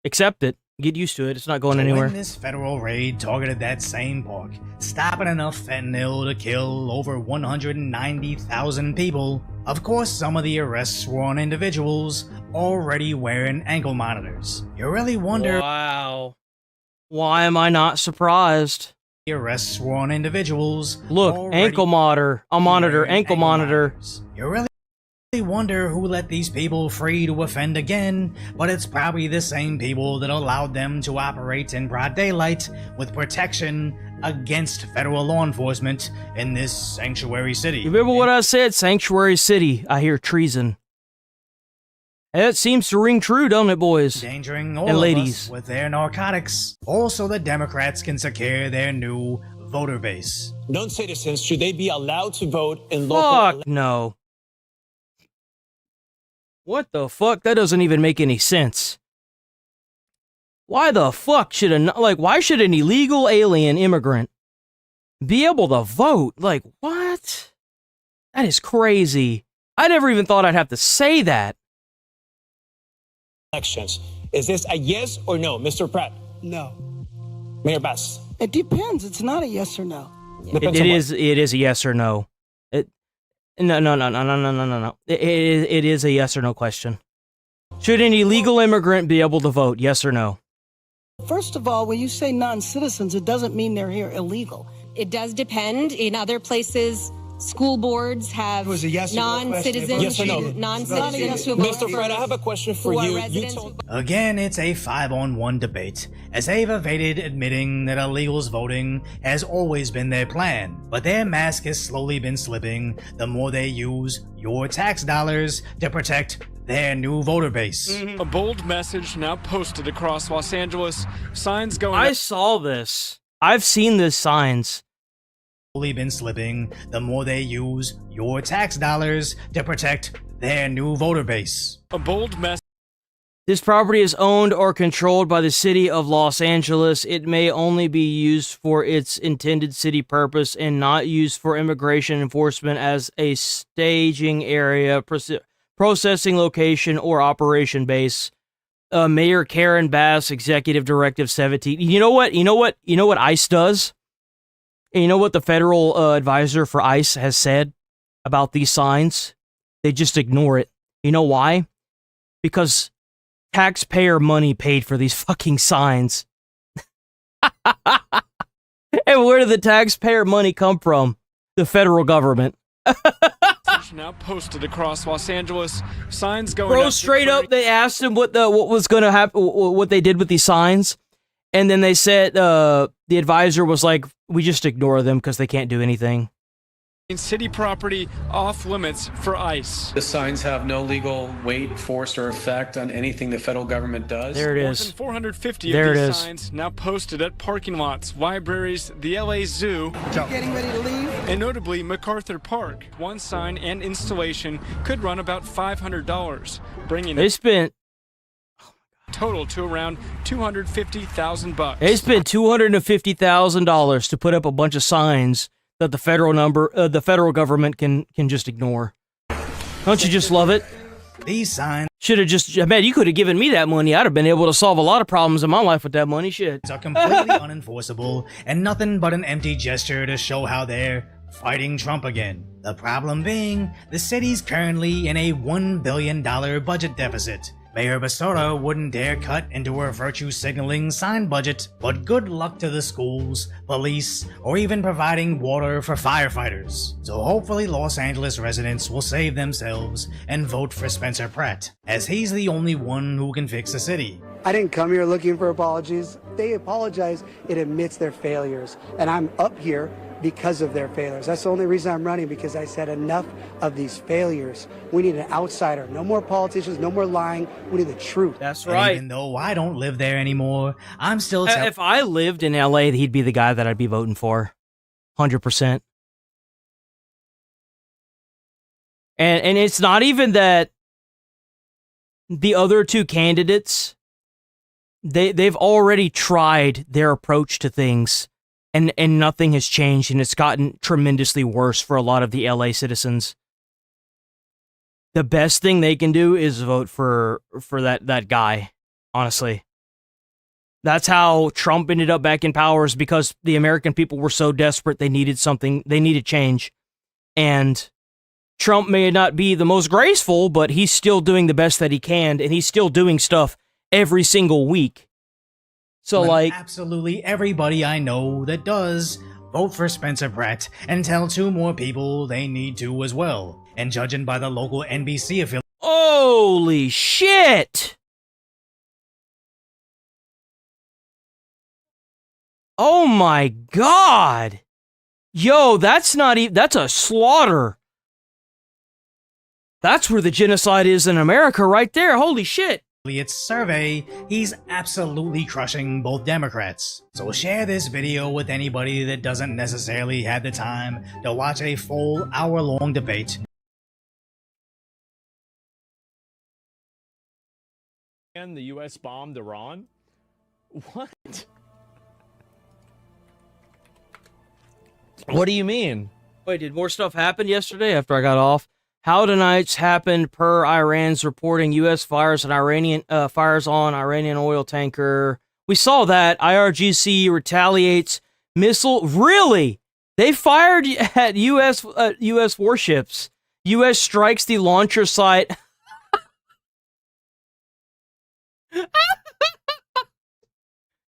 Accept it. Get used to it. It's not going anywhere. When this federal raid targeted that same park, stopping enough fentanyl to kill over 190,000 people, of course some of the arrests were on individuals already wearing ankle monitors. You really wonder... Wow. Why am I not surprised? The arrests were on individuals... Look, ankle monitor. A monitor. Ankle monitor. You really wonder who let these people free to offend again, but it's probably the same people that allowed them to operate in broad daylight with protection against federal law enforcement in this sanctuary city. You remember what I said? Sanctuary city. I hear treason. It seems to ring true, don't it, boys Endangering all and of ladies? us with their narcotics. Also, the Democrats can secure their new voter base. Non-citizens, should they be allowed to vote in local... Fuck no. What the fuck? That doesn't even make any sense. Why the fuck should why should an illegal alien immigrant be able to vote? Like, what? That is crazy. I never even thought I'd have to say that. Elections. Is this a yes or no, Mr. Pratt? No. Mayor Bass? It depends. It's not a yes or no. It is a yes or no. No. It is a yes or no question. Should an illegal immigrant be able to vote? Yes or no? First of all, when you say non-citizens, it doesn't mean they're here illegal. It does depend. In other places, school boards have non-citizens. Yes or no? Non-citizens who Mr. Pratt, I have a question for you. Again, it's a 5-on-1 debate, as they've evaded admitting that illegals voting has always been their plan, but their mask has slowly been slipping the more they use your tax dollars to protect their new voter base. A bold message now posted across Los Angeles, signs going... I saw this. I've seen this signs. Been slipping the more they use your tax dollars to protect their new voter base. A bold message. This property is owned or controlled by the city of Los Angeles. It may only be used for its intended city purpose and not used for immigration enforcement as a staging area, processing location, or operation base. Mayor Karen Bass, Executive Directive 17. You know what ICE does? And you know what the federal advisor for ICE has said about these signs? They just ignore it. You know why? Because taxpayer money paid for these fucking signs. And where did the taxpayer money come from? The federal government. Now posted across Los Angeles, signs going Bro, up. straight up, they asked him what was going to happen, what they did with these signs, and then they said the advisor was like, "We just ignore them because they can't do anything." City property off limits for ICE. The signs have no legal weight, force, or effect on anything the federal government does. There it More is. than 450 There of it these is. signs now posted at parking lots, libraries, the LA Zoo, Getting ready to leave? and notably MacArthur Park. One sign and installation could run about $500, bringing They spent total to around $250,000. They spent $250,000 to put up a bunch of signs that the federal government can just ignore. Don't you just love it? These signs should have just, man, you could have given me that money. I'd have been able to solve a lot of problems in my life with that money. Shit. are completely unenforceable and nothing but an empty gesture to show how they're fighting Trump again. The problem being, the city's currently in a $1 billion budget deficit. Mayor Basara wouldn't dare cut into her virtue signaling sign budget, but good luck to the schools, police, or even providing water for firefighters. So hopefully Los Angeles residents will save themselves and vote for Spencer Pratt, as he's the only one who can fix the city. I didn't come here looking for apologies. They apologize, it admits their failures. And I'm up here because of their failures. That's the only reason I'm running, because I said enough of these failures. We need an outsider. No more politicians, no more lying. We need the truth. That's And right. even though I don't live there anymore, I'm still If I lived in LA, he'd be the guy that I'd be voting for. 100%. And it's not even that the other two candidates, they've already tried their approach to things, and nothing has changed, and it's gotten tremendously worse for a lot of the LA citizens. The best thing they can do is vote for that guy, honestly. That's how Trump ended up back in power, is because the American people were so desperate they needed something, they needed change. And Trump may not be the most graceful, but he's still doing the best that he can, and he's still doing stuff every single week. So, when absolutely everybody I know that does vote for Spencer Pratt and tell two more people they need to as well. And judging by the local NBC affiliate, holy shit! Oh my god! Yo, that's not even, that's a slaughter. That's where the genocide is in America right there. Holy shit. Its survey, he's absolutely crushing both Democrats. So share this video with anybody that doesn't necessarily have the time to watch a full hour-long debate. And the U.S. bombed Iran? What? What do you mean? Wait, did more stuff happen yesterday after I got off? How tonight's happened per Iran's reporting U.S. fires on Iranian oil tanker. We saw that. IRGC retaliates missile. Really? They fired at U.S. warships. U.S. strikes the launcher site.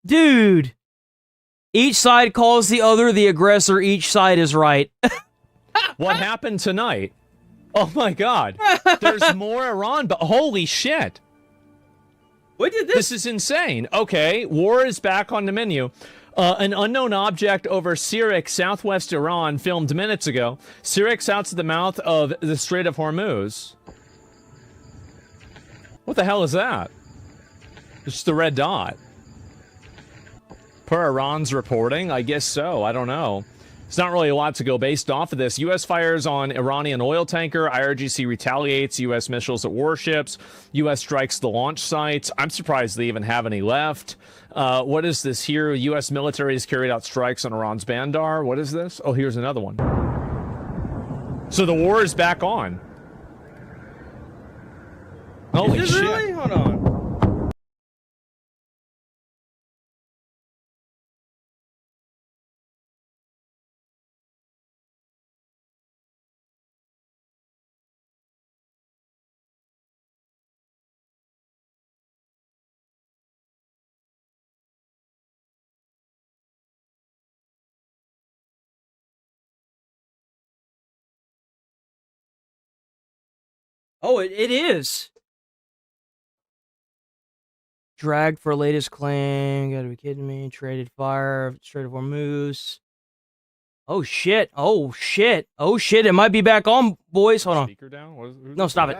Dude. Each side calls the other the aggressor. Each side is right. What happened tonight? Oh my god. There's more Iran, but holy shit. What did this? This is insane. Okay, war is back on the menu. An unknown object over Sirik, southwest Iran, filmed minutes ago. Sirik south of the mouth of the Strait of Hormuz. What the hell is that? It's just the red dot. Per Iran's reporting? I guess so. I don't know. It's not really a lot to go based off of this. U.S. fires on Iranian oil tanker. IRGC retaliates. U.S. missiles at warships. U.S. strikes the launch sites. I'm surprised they even have any left. What is this here? U.S. military has carried out strikes on Iran's Bandar. What is this? Oh, here's another one. So the war is back on. Holy shit. Really? Hold on. Oh, it is. Dragged for latest claim. You gotta be kidding me. Traded fire. Strait of Hormuz. Oh shit. Oh shit. Oh shit. It might be back on, boys. Hold on. Speaker down? No, stop it.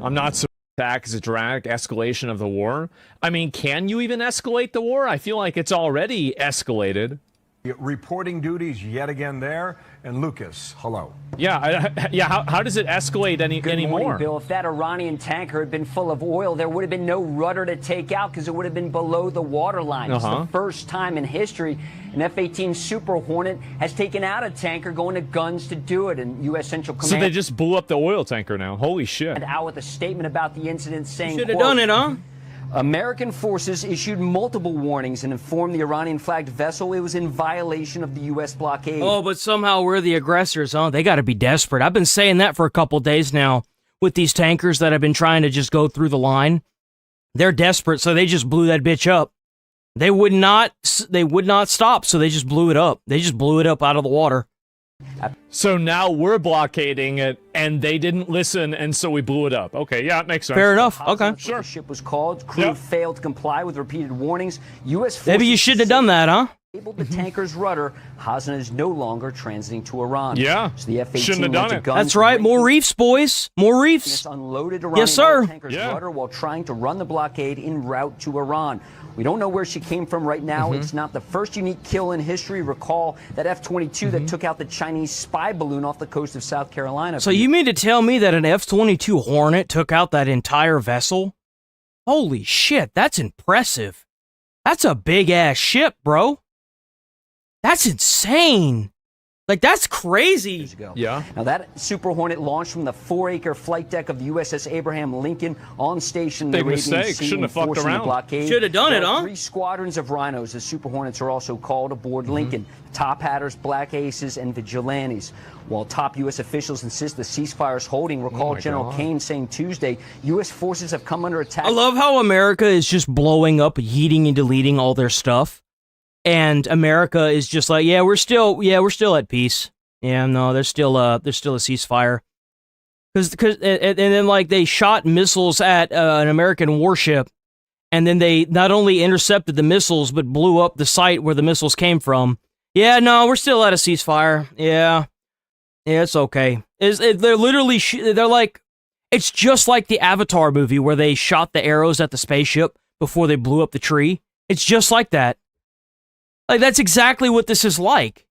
I'm not so back as a dramatic escalation of the war. I mean, can you even escalate the war? I feel like it's already escalated. Reporting duties yet again there. And Lucas, hello. Yeah, how does it escalate Good anymore? morning, Bill. If that Iranian tanker had been full of oil, there would have been no rudder to take out because it would have been below the waterline. It's the first time in history an F-18 Super Hornet has taken out a tanker going to guns to do it. And U.S. Central Command... So they just blew up the oil tanker now. Holy shit. ...out with a statement about the incident saying, Should have done it, huh? American forces issued multiple warnings and informed the Iranian-flagged vessel it was in violation of the U.S. blockade. Oh, but somehow we're the aggressors, huh? They got to be desperate. I've been saying that for a couple days now with these tankers that have been trying to just go through the line. They're desperate, so they just blew that bitch up. They would not stop, so they just blew it up. They just blew it up out of the water. So now we're blockading it, and they didn't listen, and so we blew it up. Okay, yeah, it makes sense. Fair enough. Okay. Sure. The ship was called. Crew failed to comply with repeated warnings. U.S. forces Maybe you shouldn't have done that, huh? Disabled the tanker's rudder. Hasna is no longer transiting to Iran. Yeah. So the F-18 shouldn't have done it. That's right. More reefs, boys. More reefs. Unloaded Iranian yes, sir. tanker's rudder while trying to run the blockade en route to Iran. We don't know where she came from right now. It's not the first unique kill in history. Recall that F-22 that took out the Chinese spy balloon off the coast of South Carolina. So you mean to tell me that an F-22 Hornet took out that entire vessel? Holy shit, that's impressive. That's a big-ass ship, bro. That's insane. Like, that's crazy. Yeah. Now, that Super Hornet launched from the 4-acre flight deck of the USS Abraham Lincoln on station in the Big Arabian mistake. Sea, Shouldn't have fucked enforcing around. the blockade. Should have done it, There are huh? 3 squadrons of rhinos, as Super Hornets are also called, aboard Lincoln. Top Hatters, Black Aces, and Vigilantes. While top U.S. officials insist the ceasefire is holding, recall General Kane saying Tuesday, U.S. forces have come under attack. I love how America is just blowing up, yeeting and deleting all their stuff. And America is just like, yeah, we're still at peace. Yeah, no, there's still a ceasefire. And then like they shot missiles at an American warship, and then they not only intercepted the missiles but blew up the site where the missiles came from. Yeah, no, we're still at a ceasefire. Yeah, it's okay. They're literally they're like, it's just like the Avatar movie where they shot the arrows at the spaceship before they blew up the tree. It's just like that. Like that's exactly what this is like.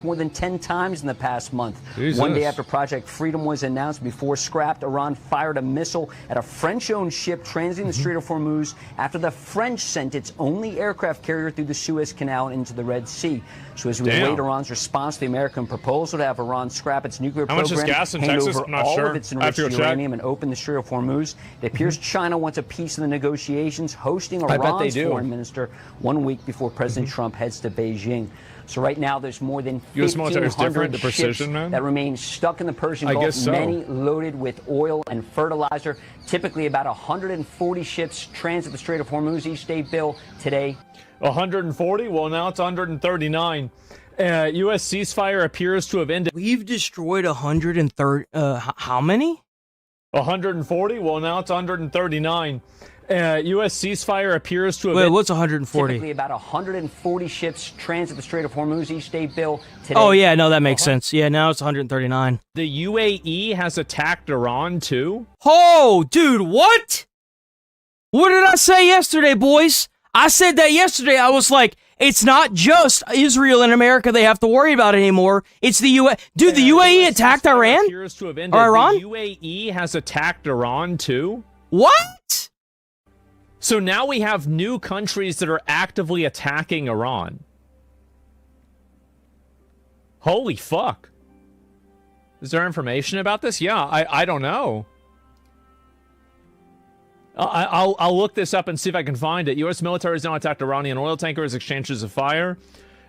More than 10 times in the past month. Jesus. One day after Project Freedom was announced, before scrapped, Iran fired a missile at a French-owned ship transiting the Strait of Hormuz after the French sent its only aircraft carrier through the Suez Canal into the Red Sea. So as we await Iran's response to the American proposal to have Iran scrap its nuclear How much program, is gas in hand Texas? over I'm not all sure. of its I have to enriched go check. uranium and open the Strait of Hormuz, it appears China wants a piece in the negotiations, hosting I bet they Iran's do. foreign minister 1 week before President Trump heads to Beijing. So right now, there's more than U.S. military is different, 1,500 the precision, ships man. that remain stuck in the Persian I Gulf, guess so. many loaded with oil and fertilizer. Typically, about 140 ships transit the Strait of Hormuz each day, Bill. Today, 140? Well, now it's 139. U.S. ceasefire appears to have ended. We've destroyed 130. How many? 140? Well, now it's 139. U.S. ceasefire appears to have. Wait, what's 140? typically about 140 ships transit the Strait of Hormuz each day, Bill. Today, Oh yeah, no, that makes sense. Yeah, now it's 139. The UAE has attacked Iran too. Oh, dude, what? What did I say yesterday, boys? I said that yesterday. I was like, it's not just Israel and America they have to worry about anymore. It's the UAE. Dude, the UAE attacked Iran? Appears to have ended. Or Iran? The UAE has attacked Iran too. What? So now we have new countries that are actively attacking Iran. Holy fuck. Is there information about this? Yeah, I don't know. I'll look this up and see if I can find it. U.S. military has now attacked Iranian oil tankers, exchanges of fire.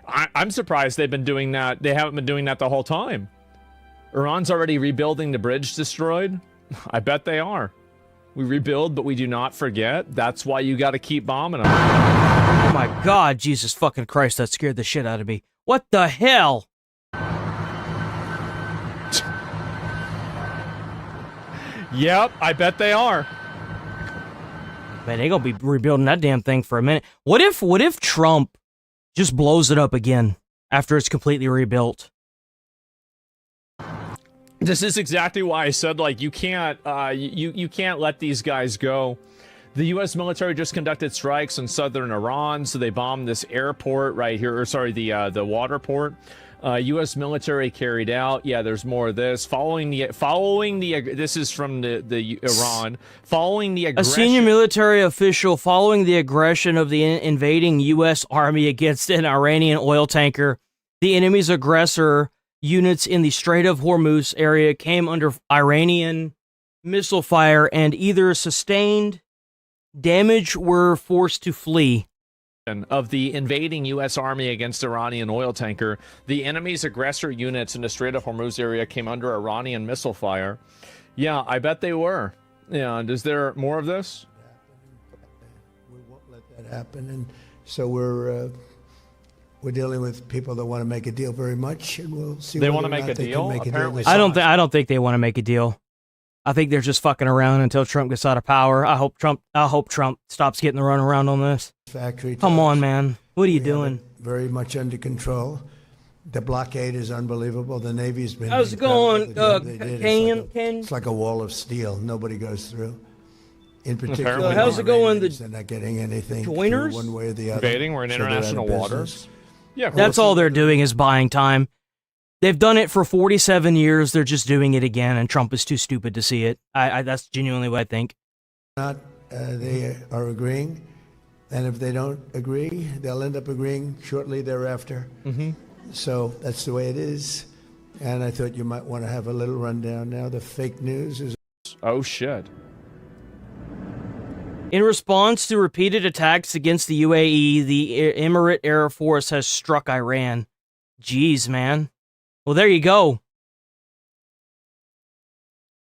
I'm surprised they've been doing that. They haven't been doing that the whole time. Iran's already rebuilding the bridge destroyed. I bet they are. We rebuild, but we do not forget. That's why you got to keep bombing them. Oh my God, Jesus fucking Christ, that scared the shit out of me. What the hell? Yep, I bet they are. Man, they gonna be rebuilding that damn thing for a minute. What if Trump just blows it up again after it's completely rebuilt? This is exactly why I said, like, you can't you can't let these guys go. The U.S. military just conducted strikes in southern Iran, so they bombed this airport right here, or sorry, the water port. U.S. military carried out. Yeah, there's more of this. Following the this is from the Iran. Following the aggression. A senior military official following the aggression of the invading U.S. army against an Iranian oil tanker. The enemy's aggressor units in the Strait of Hormuz area came under Iranian missile fire and either sustained damage were forced to flee. Of the invading U.S. Army against Iranian oil tanker, the enemy's aggressor units in the Strait of Hormuz area came under Iranian missile fire. Yeah, I bet they were. Yeah, and is there more of this? We won't let that happen, and so we're dealing with people that want to make a deal very much, and we'll see. They want to make a deal. Apparently, I don't think they want to make a deal. I think they're just fucking around until Trump gets out of power. I hope Trump stops getting the runaround on this. Factory. Come on, man. What are you doing? Very much under control. The blockade is unbelievable. The Navy's been. How's it going, Ken? It's like a wall of steel. Nobody goes through. In particular, how's it going? They're not getting anything joiners one way or the other. Invading. We're in international waters. Yeah, that's all they're doing is buying time. They've done it for 47 years. They're just doing it again, and Trump is too stupid to see it. That's genuinely what I think. They are agreeing, and if they don't agree, they'll end up agreeing shortly thereafter. Mm-hmm. So that's the way it is. And I thought you might want to have a little rundown now. The fake news is... Oh, shit. In response to repeated attacks against the UAE, the Emirate Air Force has struck Iran. Jeez, man. Well, there you go.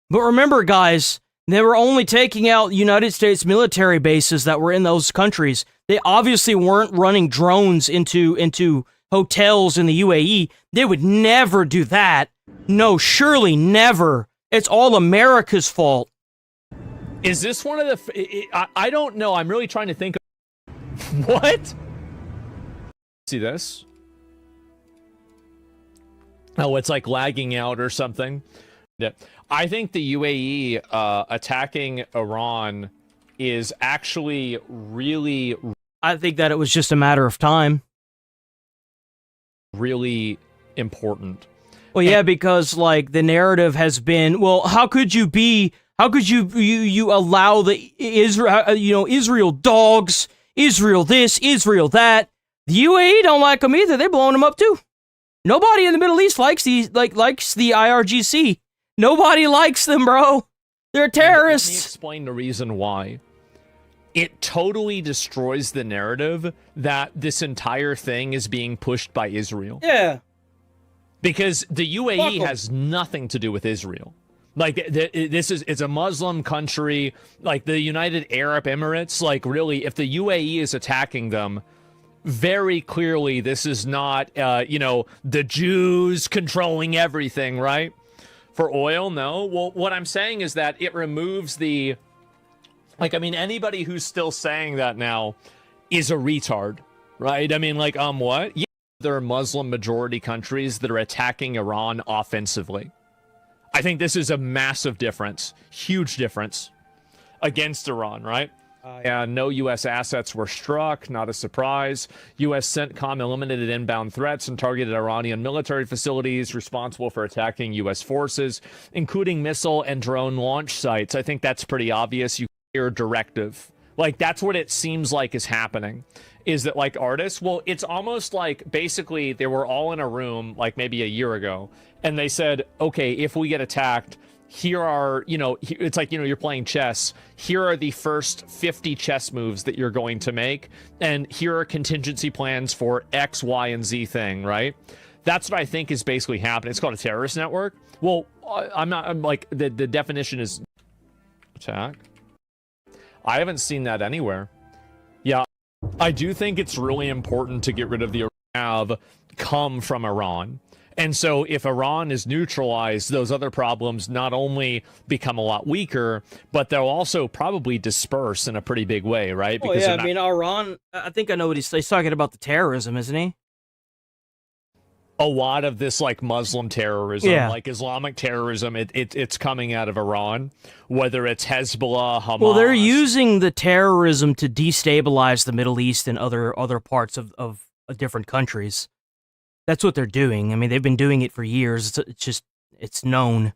But remember, guys, they were only taking out United States military bases that were in those countries. They obviously weren't running drones into hotels in the UAE. They would never do that. No, surely never. It's all America's fault. Is this one of the... I don't know. I'm really trying to think of... What? See this? Oh, it's like lagging out or something. I think the UAE attacking Iran is actually really... I think that it was just a matter of time. Really important. Well, yeah, because like the narrative has been, well, how could you allow the Israel dogs, Israel this, Israel that? The UAE don't like them either. They're blowing them up too. Nobody in the Middle East likes the IRGC. Nobody likes them, bro. They're terrorists. Let me explain the reason why. It totally destroys the narrative that this entire thing is being pushed by Israel. Yeah. Because the UAE has nothing to do with Israel. Like, it's a Muslim country, like the United Arab Emirates. Like, really, if the UAE is attacking them, very clearly this is not, the Jews controlling everything, right? For oil, no. Well, what I'm saying is that it removes the... Like, I mean, anybody who's still saying that now is a retard, right? I mean, like, what? Yeah, there are Muslim majority countries that are attacking Iran offensively. I think this is a massive difference, huge difference against Iran, right? No U.S. assets were struck, not a surprise. U.S. CENTCOM eliminated inbound threats and targeted Iranian military facilities responsible for attacking U.S. forces, including missile and drone launch sites. I think that's pretty obvious. You hear directive. Like, that's what it seems like is happening. Is that, like, artists? Well, it's almost like, basically, they were all in a room, like, maybe a year ago, and they said, okay, if we get attacked, here are, it's like, you're playing chess. Here are the first 50 chess moves that you're going to make, and here are contingency plans for X, Y, and Z thing, right? That's what I think is basically happening. It's called a terrorist network. Well, I'm like, the definition is attack. I haven't seen that anywhere. Yeah, I do think it's really important to get rid of the have come from Iran. And so if Iran is neutralized, those other problems not only become a lot weaker, but they'll also probably disperse in a pretty big way, right? Because yeah, I mean, Iran, I think I know what he's talking about, the terrorism, isn't he? A lot of this, like, Muslim terrorism, like Islamic terrorism, it's coming out of Iran, whether it's Hezbollah, Hamas. Well, they're using the terrorism to destabilize the Middle East and other parts of different countries. That's what they're doing. I mean, they've been doing it for years. It's known.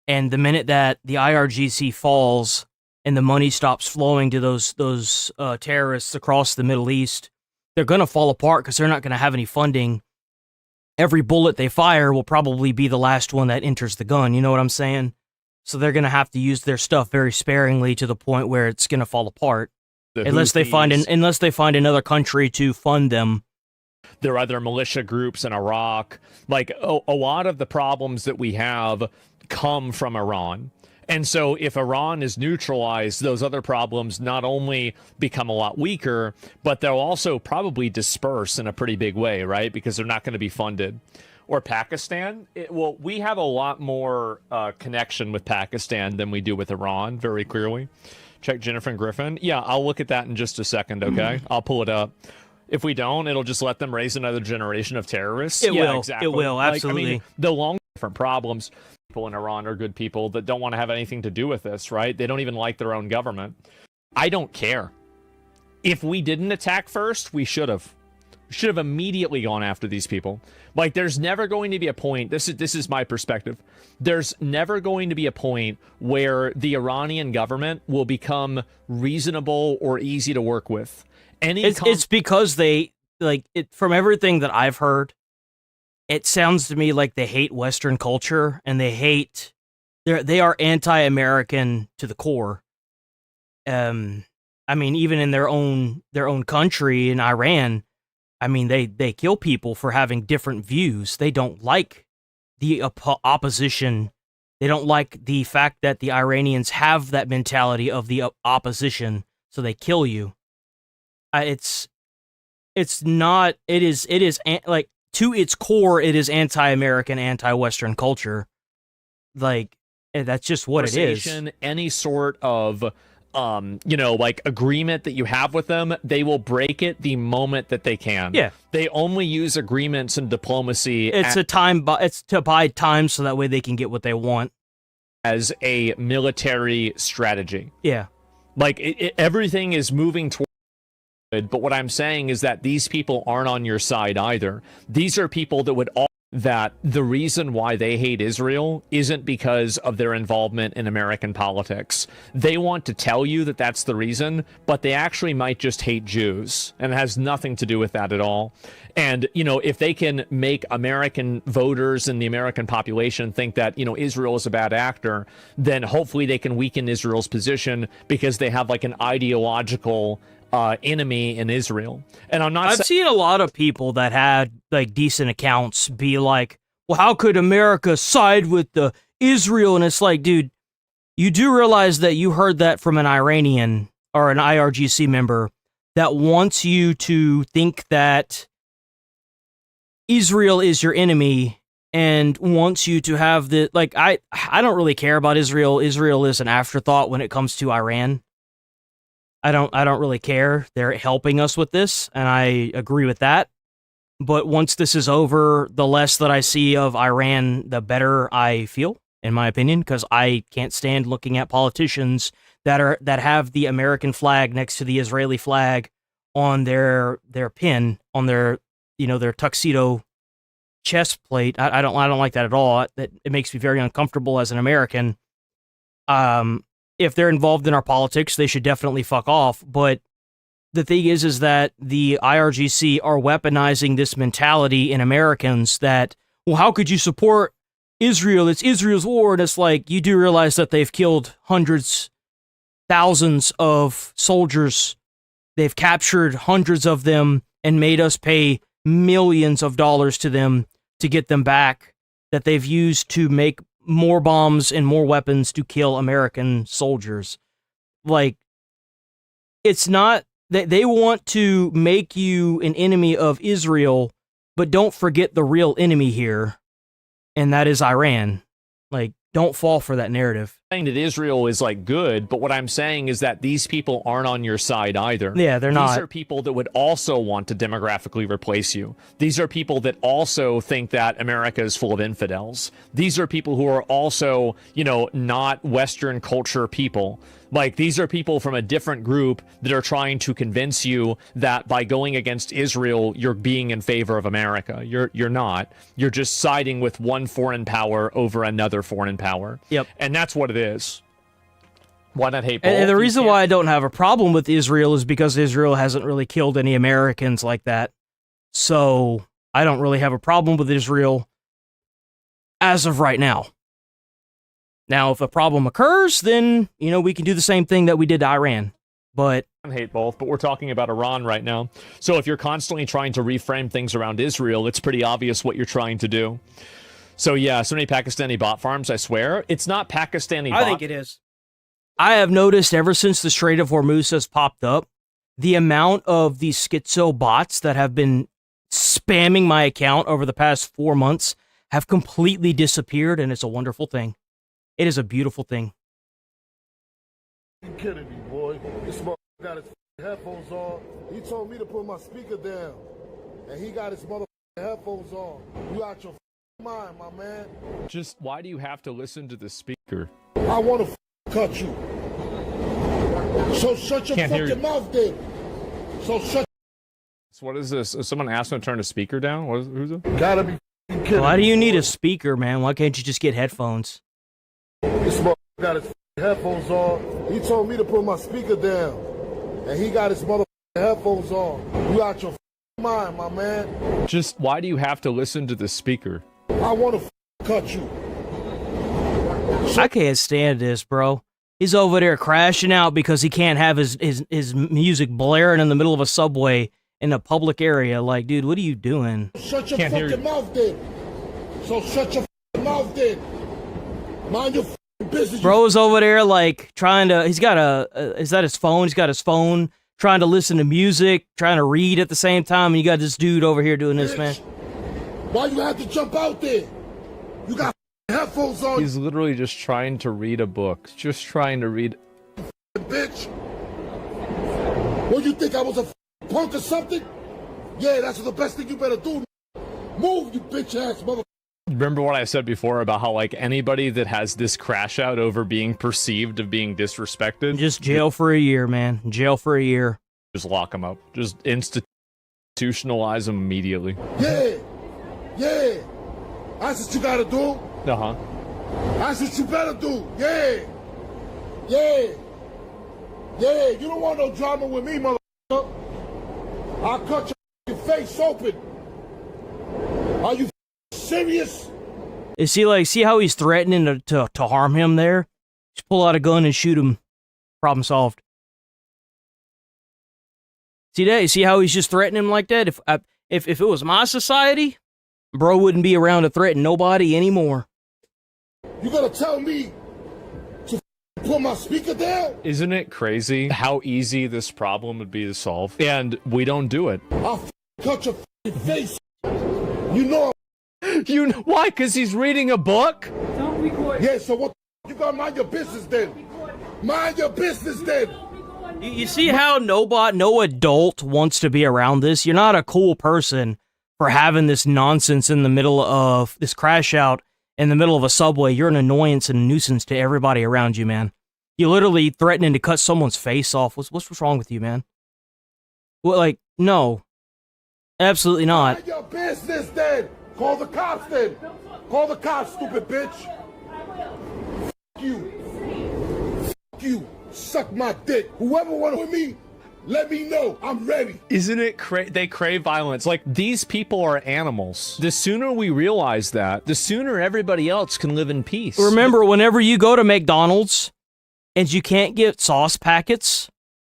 And the minute that the IRGC falls and the money stops flowing to those terrorists across the Middle East, they're going to fall apart because they're not going to have any funding. Every bullet they fire will probably be the last one that enters the gun. You know what I'm saying? So they're going to have to use their stuff very sparingly to the point where it's going to fall apart. Unless they find another country to fund them. There are other militia groups in Iraq. Like, a lot of the problems that we have come from Iran. And so if Iran is neutralized, those other problems not only become a lot weaker, but they'll also probably disperse in a pretty big way, right? Because they're not going to be funded. Or Pakistan. Well, we have a lot more connection with Pakistan than we do with Iran, very clearly. Check Jennifer and Griffin. Yeah, I'll look at that in just a second, okay? I'll pull it up. If we don't, it'll just let them raise another generation of terrorists. It will. Exactly. It will, absolutely. Like, I mean, the long different problems. People in Iran are good people that don't want to have anything to do with this, right? They don't even like their own government. I don't care. If we didn't attack first, we should have. We should have immediately gone after these people. Like, there's never going to be a point, this is my perspective, there's never going to be a point where the Iranian government will become reasonable or easy to work with. It's because they, like, from everything that I've heard, it sounds to me like they hate Western culture, and they are anti-American to the core. I mean, even in their own country in Iran, I mean, they kill people for having different views. They don't like the opposition. They don't like the fact that the Iranians have that mentality of the opposition, so they kill you. It is like, to its core, it is anti-American, anti-Western culture. Like, that's just what it is. Any sort of, like, agreement that you have with them, they will break it the moment that they can. Yeah. They only use agreements and diplomacy. It's to buy time so that way they can get what they want. As a military strategy. Yeah. Like, everything is moving toward. But what I'm saying is that these people aren't on your side either. These are people that would that the reason why they hate Israel isn't because of their involvement in American politics. They want to tell you that that's the reason, but they actually might just hate Jews, and it has nothing to do with that at all. And, if they can make American voters and the American population think that, Israel is a bad actor, then hopefully they can weaken Israel's position because they have, like, an ideological enemy in Israel. And I've seen a lot of people that had, like, decent accounts be like, well, how could America side with the Israel? And it's like, dude, you do realize that you heard that from an Iranian or an IRGC member that wants you to think that Israel is your enemy and wants you to have the, like, I don't really care about Israel. Israel is an afterthought when it comes to Iran. I don't really care. They're helping us with this, and I agree with that. But once this is over, the less that I see of Iran, the better I feel, in my opinion, because I can't stand looking at politicians that have the American flag next to the Israeli flag on their pin, on their their tuxedo chest plate. I don't like that at all. It makes me very uncomfortable as an American. If they're involved in our politics, they should definitely fuck off. But the thing is that the IRGC are weaponizing this mentality in Americans that, well, how could you support Israel? It's Israel's war. And it's like, you do realize that they've killed hundreds, thousands of soldiers. They've captured hundreds of them and made us pay millions of dollars to them to get them back, that they've used to make more bombs and more weapons to kill American soldiers. Like, it's not that they want to make you an enemy of Israel But don't forget the real enemy here, and that is Iran. Like, don't fall for that narrative. Saying that Israel is like good, but what I'm saying is that these people aren't on your side either. Yeah, they're not. These are people that would also want to demographically replace you. These are people that also think that America is full of infidels. These are people who are also, you know, not Western culture people. Like, these are people from a different group that are trying to convince you that by going against Israel, you're being in favor of America. You're not. You're just siding with one foreign power over another foreign power. Yep. And that's what it is. Why not hate both? And the reason why I don't have a problem with Israel is because Israel hasn't really killed any Americans like that. So I don't really have a problem with Israel as of right now. Now, if a problem occurs, then, you know, we can do the same thing that we did to Iran. But I hate both, but we're talking about Iran right now. So if you're constantly trying to reframe things around Israel, it's pretty obvious what you're trying to do. So yeah, so many Pakistani bot farms, I swear. It's not Pakistani bot. I think it is. I have noticed ever since the Strait of Hormuz has popped up, the amount of these schizo bots that have been spamming my account over the past 4 months have completely disappeared, and it's a wonderful thing. It is a beautiful thing. You kidding me, boy? This motherfucker got his headphones on. He told me to put my speaker down, and he got his motherfucking headphones on. You out your mind, my man. Just why do you have to listen to the speaker? I want to cut you. So shut your fucking mouth, then. So shut. So what is this? Is someone asked him to turn the speaker down? Who's it? Gotta be kidding. Why do you need a speaker, man? Why can't you just get headphones? This motherfucker got his headphones on. He told me to put my speaker down, and he got his motherfucking headphones on. You out your mind, my man. Just why do you have to listen to the speaker? I want to cut you. I can't stand this, bro. He's over there crashing out because he can't have his music blaring in the middle of a subway in a public area. Like, dude, what are you doing? Shut your fucking mouth, then. So shut your mouth, then. Mind your business. Bro's over there, like, trying to, he's got is that his phone? He's got his phone, trying to listen to music, trying to read at the same time, and you got this dude over here doing this, man. Why you have to jump out there? You got headphones on. He's literally just trying to read a book. Just trying to read. Bitch. What, you think I was a punk or something? Yeah, that's the best thing you better do. Move, you bitch ass mother. Remember what I said before about how, like, anybody that has this crash out over being perceived of being disrespected, just jail for a year, man. Jail for a year. Just lock them up. Just institutionalize them immediately. Yeah. Yeah. That's what you gotta do. Uh-huh. That's what you better do. Yeah. Yeah. Yeah. You don't want no drama with me, motherfucker. I'll cut your face open. Are you serious? Is he like, see how he's threatening to harm him there? Just pull out a gun and shoot him. Problem solved. See that? See how he's just threatening him like that? If it was my society, bro wouldn't be around to threaten nobody anymore. You gonna tell me to put my speaker down? Isn't it crazy how easy this problem would be to solve? And we don't do it. I'll cut your face. You know. You know why? Because he's reading a book? Don't record. Yeah, so what? You gotta mind your business then. Mind your business then. You see how no adult wants to be around this? You're not a cool person for having this nonsense in the middle of this crash out in the middle of a subway. You're an annoyance and a nuisance to everybody around you, man. You're literally threatening to cut someone's face off. What's wrong with you, man? Well, like, no. Absolutely not. Mind your business then. Call the cops then. Call the cops, stupid bitch. F you. F you. Suck my dick. Whoever wants with me, let me know. I'm ready. Isn't it they crave violence? Like, these people are animals. The sooner we realize that, the sooner everybody else can live in peace. Remember, whenever you go to McDonald's and you can't get sauce packets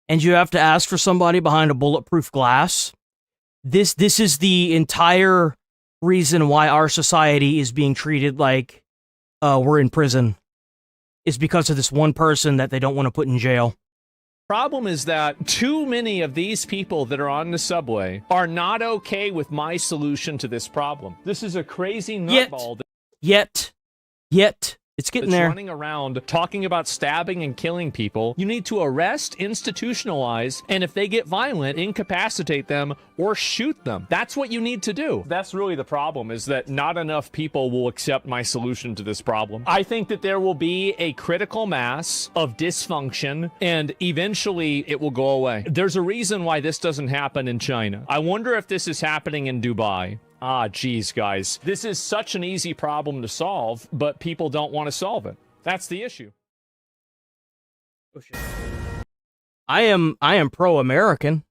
and you have to ask for somebody behind a bulletproof glass, this is the entire reason why our society is being treated like we're in prison. Is because of this one person that they don't want to put in jail. Problem is that too many of these people that are on the subway are not okay with my solution to this problem. This is a crazy nutball. Yet, it's getting there. Running around talking about stabbing and killing people. You need to arrest, institutionalize, and if they get violent, incapacitate them or shoot them. That's what you need to do. That's really the problem, is that not enough people will accept my solution to this problem. I think that there will be a critical mass of dysfunction, and eventually it will go away. There's a reason why this doesn't happen in China. I wonder if this is happening in Dubai. Ah, geez, guys. This is such an easy problem to solve, but people don't want to solve it. That's the issue. Oh, shit. I am pro-American.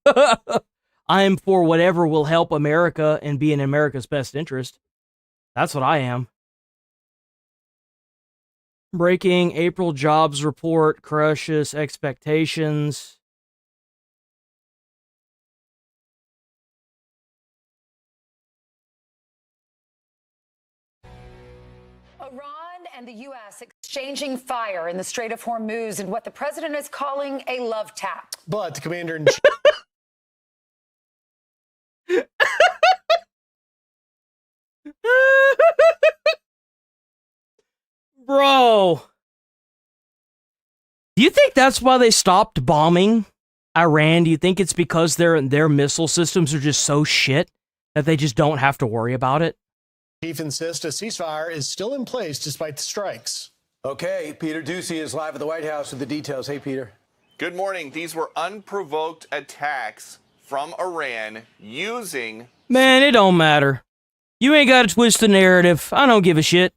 I am for whatever will help America and be in America's best interest. That's what I am. Breaking April jobs report crushes expectations. Iran and the U.S. exchanging fire in the Strait of Hormuz in what the president is calling a love tap. But the commander-in-chief... Bro. Do you think that's why they stopped bombing Iran? Do you think it's because their missile systems are just so shit that they just don't have to worry about it? Chief insists a ceasefire is still in place despite the strikes. Okay, Peter Ducey is live at the White House with the details. Hey, Peter. Good morning. These were unprovoked attacks from Iran using... Man, it don't matter. You ain't got to twist the narrative. I don't give a shit.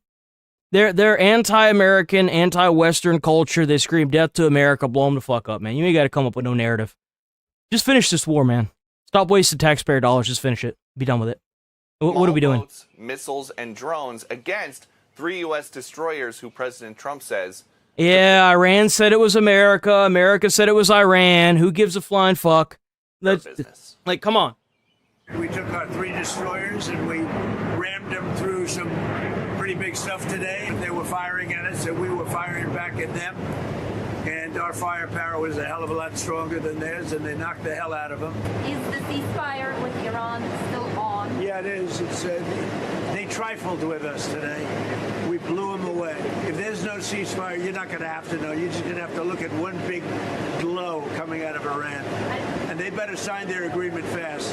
They're anti-American, anti-Western culture. They scream death to America. Blow them the fuck up, man. You ain't got to come up with no narrative. Just finish this war, man. Stop wasting taxpayer dollars. Just finish it. Be done with it. What are we doing? Boats, missiles, and drones against 3 U.S. destroyers who President Trump says... Yeah, Iran said it was America. America said it was Iran. Who gives a flying fuck? Business. Like, come on. We took our 3 destroyers and we rammed them through some pretty big stuff today. They were firing at us and we were firing back at them. And our firepower was a hell of a lot stronger than theirs, and they knocked the hell out of them. Is the ceasefire with Iran still on? Yeah, it is. They trifled with us today. We blew them away. If there's no ceasefire, you're not going to have to know. You're just going to have to look at one big glow coming out of Iran. And they better sign their agreement fast.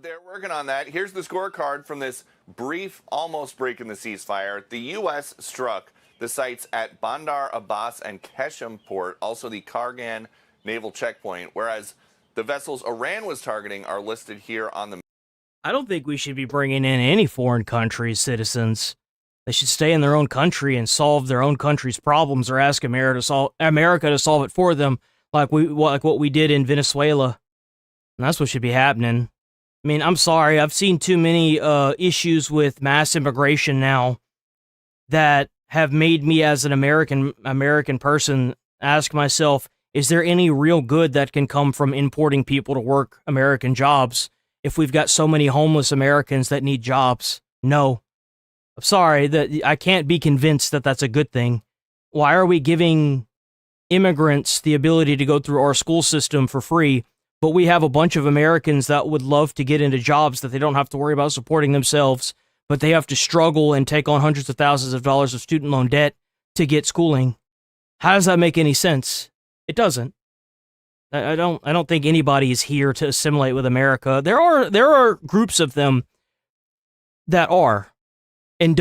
They're working on that. Here's the scorecard from this brief, almost break in the ceasefire. The U.S. struck the sites at Bandar Abbas and Keshem port, also the Kargan naval checkpoint, whereas the vessels Iran was targeting are listed here on the... I don't think we should be bringing in any foreign countries' citizens. They should stay in their own country and solve their own country's problems, or ask America to solve it for them, like what we did in Venezuela. And that's what should be happening. I mean, I'm sorry, I've seen too many issues with mass immigration now that have made me, as an American person, ask myself, is there any real good that can come from importing people to work American jobs if we've got so many homeless Americans that need jobs? No. I'm sorry, that I can't be convinced that that's a good thing. Why are we giving immigrants the ability to go through our school system for free, but we have a bunch of Americans that would love to get into jobs that they don't have to worry about supporting themselves, but they have to struggle and take on hundreds of thousands of dollars of student loan debt to get schooling? How does that make any sense? It doesn't. I don't think anybody is here to assimilate with America. There are groups of them that are. And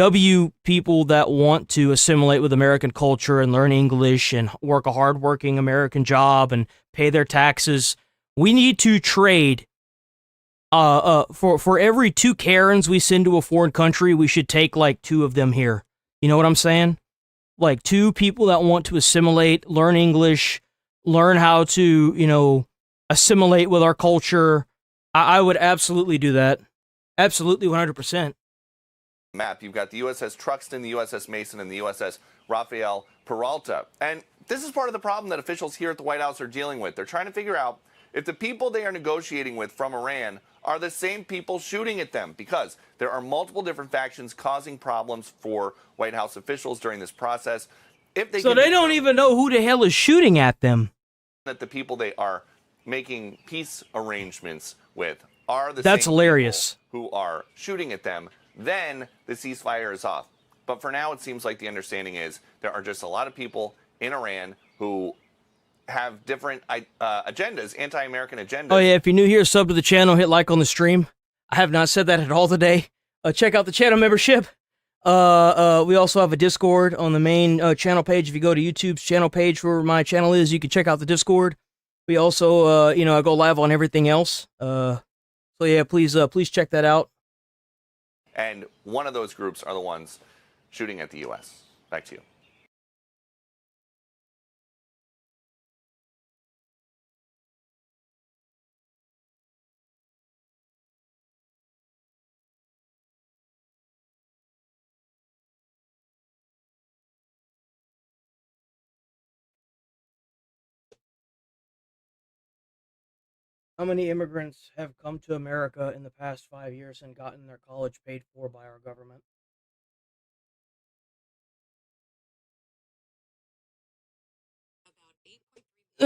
people that want to assimilate with American culture and learn English and work a hardworking American job and pay their taxes. We need to trade. For every 2 Karens we send to a foreign country, we should take like 2 of them here. You know what I'm saying? Like 2 people that want to assimilate, learn English, learn how to, assimilate with our culture. I would absolutely do that. Absolutely, 100%. Map, you've got the USS Truxtun, the USS Mason, and the USS Rafael Peralta. And this is part of the problem that officials here at the White House are dealing with. They're trying to figure out if the people they are negotiating with from Iran are the same people shooting at them, because there are multiple different factions causing problems for White House officials during this process. if they So can they don't even know who the hell is shooting at them. that the people they are making peace arrangements with are the That's same hilarious. people who are shooting at them, then the ceasefire is off. But for now, it seems like the understanding is there are just a lot of people in Iran who have different agendas, anti-American agendas. Oh yeah, if you're new here, sub to the channel, hit like on the stream. I have not said that at all today. Check out the channel membership. We also have a Discord on the main channel page. If you go to YouTube's channel page where my channel is, you can check out the Discord. We also, I go live on everything else. So yeah, please check that out. And one of those groups are the ones shooting at the U.S. Back to you. How many immigrants have come to America in the past 5 years and gotten their college paid for by our government?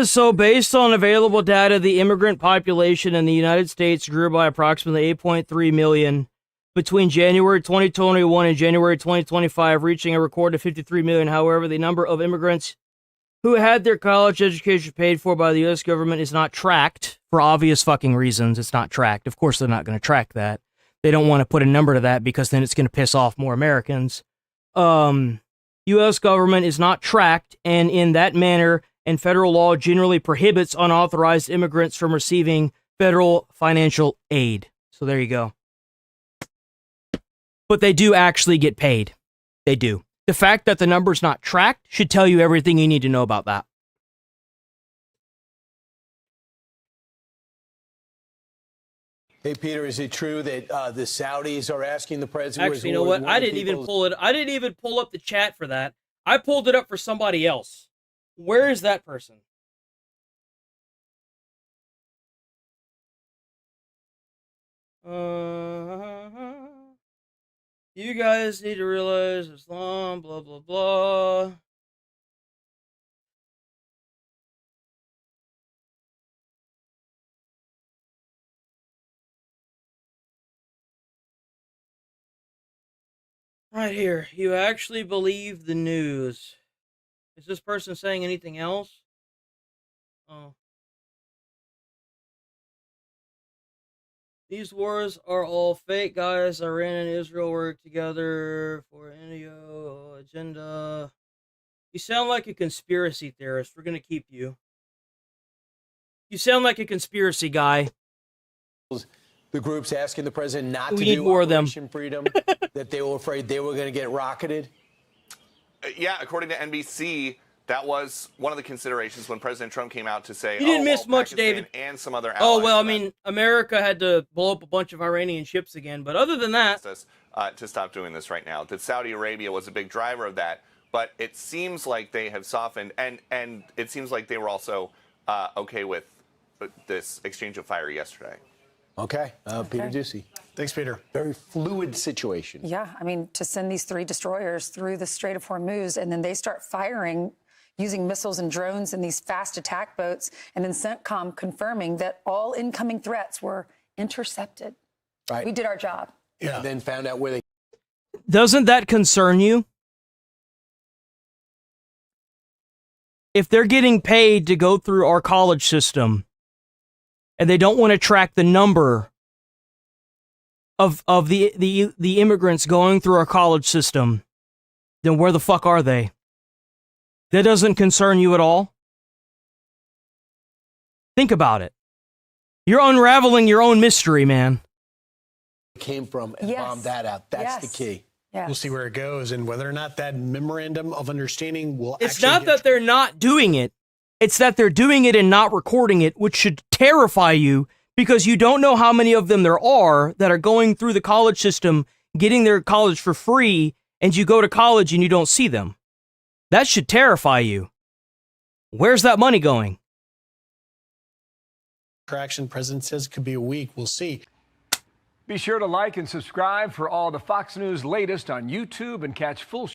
So, based on available data, the immigrant population in the United States grew by approximately 8.3 million between January 2021 and January 2025, reaching a record of 53 million. However, the number of immigrants who had their college education paid for by the U.S. government is not tracked for obvious fucking reasons. It's not tracked. Of course, they're not going to track that. They don't want to put a number to that because then it's going to piss off more Americans. U.S. government is not tracked, and in that manner, and federal law generally prohibits unauthorized immigrants from receiving federal financial aid. So there you go. But they do actually get paid. They do. The fact that the number's not tracked should tell you everything you need to know about that. Hey, Peter, is it true that the Saudis are asking the president? Actually, you know what? I didn't even pull it. I didn't even pull up the chat for that. I pulled it up for somebody else. Where is that person? You guys need to realize Islam, blah, blah, blah. Right here. You actually believe the news. Is this person saying anything else? Oh. These wars are all fake, guys. Iran and Israel work together for an agenda. You sound like a conspiracy theorist. We're going to keep you. You sound like a conspiracy guy. The group's asking the president not We to need do more of them. Operation Freedom, that they were afraid they were going to get rocketed. Yeah, according to NBC, that was one of the considerations when President Trump came out to say, You didn't miss much, Pakistan David. And some other allies. Oh, well, I mean, America had to blow up a bunch of Iranian ships again, but other than that... To stop doing this right now. That Saudi Arabia was a big driver of that, but it seems like they have softened, and it seems like they were also okay with this exchange of fire yesterday. Okay, Peter Ducey. Thanks, Peter. Very fluid situation. Yeah, I mean, to send these 3 destroyers through the Strait of Hormuz, and then they start firing using missiles and drones and these fast attack boats, and then CENTCOM confirming that all incoming threats were intercepted. Right. We did our job. Yeah. And then found out where they... Doesn't that concern you? If they're getting paid to go through our college system, and they don't want to track the number of the immigrants going through our college system, then where the fuck are they? That doesn't concern you at all? Think about it. You're unraveling your own mystery, man. Came from and bombed that out. That's the key. Yes. We'll see where it goes and whether or not that memorandum of understanding will It's actually not that they're not doing it. It's that they're doing it and not recording it, which should terrify you because you don't know how many of them there are that are going through the college system, getting their college for free, and you go to college and you don't see them. That should terrify you. Where's that money going? Traction, president says could be a week. We'll see. Be sure to like and subscribe for all the Fox News latest on YouTube and catch full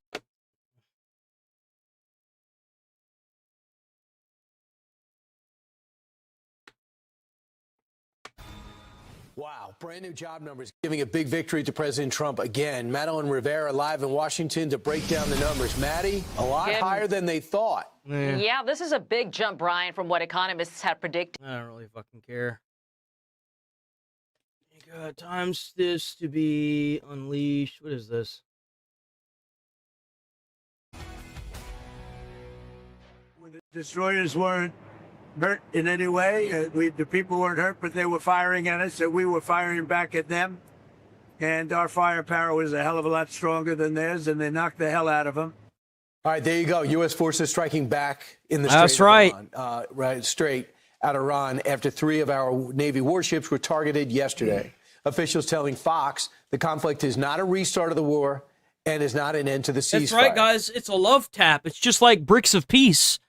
Wow, brand new job numbers giving a big victory to President Trump again. Madeline Rivera live in Washington to break down the numbers. Maddie, a lot higher than they thought. Yeah, this is a big jump, Brian, from what economists had predicted. I don't really fucking care. You got times this to be unleashed. What is this? When the destroyers weren't hurt in any way, the people weren't hurt, but they were firing at us, and we were firing back at them. And our firepower was a hell of a lot stronger than theirs, and they knocked the hell out of them. All right, there you go. U.S. forces striking back in the That's Strait right. of Iran, right straight at Iran after 3 of our Navy warships were targeted yesterday. Officials telling Fox the conflict is not a restart of the war and is not an end to the ceasefire. That's right, guys. It's a love tap. It's just like bricks of peace.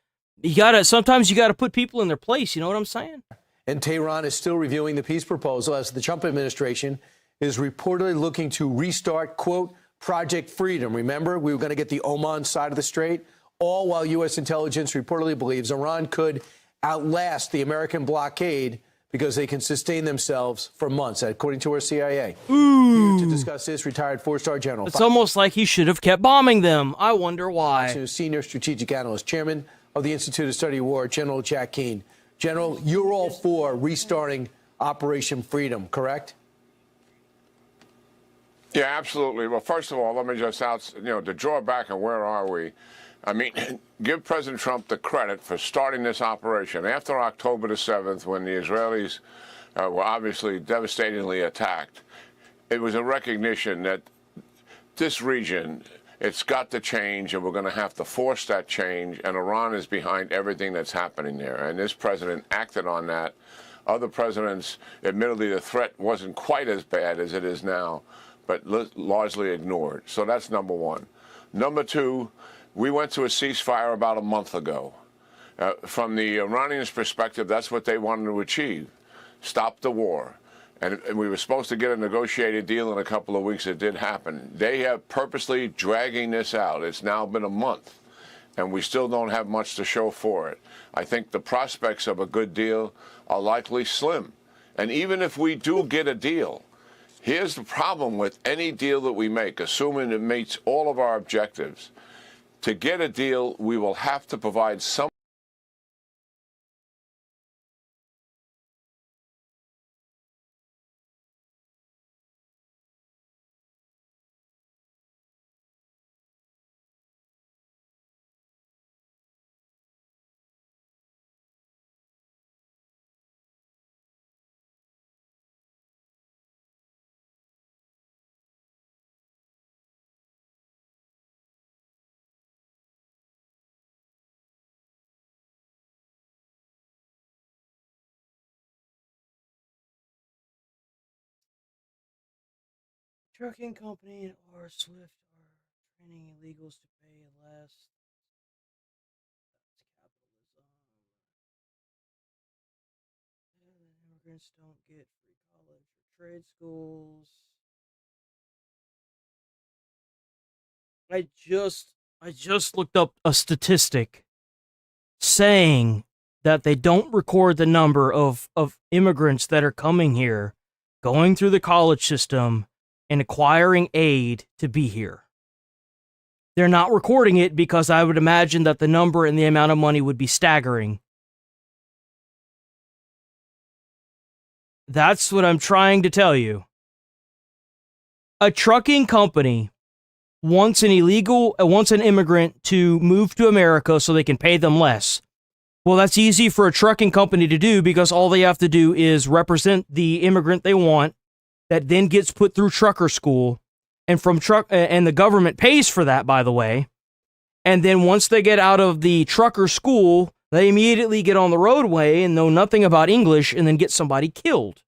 Sometimes you gotta put people in their place. You know what I'm saying? And Tehran is still reviewing the peace proposal as the Trump administration is reportedly looking to restart, quote, Project Freedom. Remember, we were going to get the Oman side of the strait, all while U.S. intelligence reportedly believes Iran could outlast the American blockade because they can sustain themselves for months, according to our CIA. Ooh. Here to discuss this, retired 4-star general. It's almost like he should have kept bombing them. I wonder why. Senior strategic analyst, chairman of the Institute of Study of War, General Jack Keane. General, you're all for restarting Operation Freedom, correct? Yeah, absolutely. Well, first of all, let me just to draw back on where are we. I mean, give President Trump the credit for starting this operation after October the 7th, when the Israelis were obviously devastatingly attacked. It was a recognition that this region, it's got to change, and we're going to have to force that change, and Iran is behind everything that's happening there. And this president acted on that. Other presidents, admittedly, the threat wasn't quite as bad as it is now, but largely ignored. So that's number one. Number two, we went to a ceasefire about a month ago. From the Iranians' perspective, that's what they wanted to achieve, stop the war. And we were supposed to get a negotiated deal in a couple of weeks. It did happen. They have purposely dragging this out. It's now been a month, and we still don't have much to show for it. I think the prospects of a good deal are likely slim. And even if we do get a deal, here's the problem with any deal that we make, assuming it meets all of our objectives. To get a deal, we will have to provide some Trucking company or Swift are training illegals to pay less. That's capitalism. Immigrants don't get free college or trade schools. I just looked up a statistic saying that they don't record the number of immigrants that are coming here, going through the college system, and acquiring aid to be here. They're not recording it because I would imagine that the number and the amount of money would be staggering. That's what I'm trying to tell you. A trucking company wants an immigrant to move to America so they can pay them less. Well, that's easy for a trucking company to do because all they have to do is represent the immigrant they want, that then gets put through trucker school, and and the government pays for that, by the way. And then once they get out of the trucker school, they immediately get on the roadway and know nothing about English and then get somebody killed.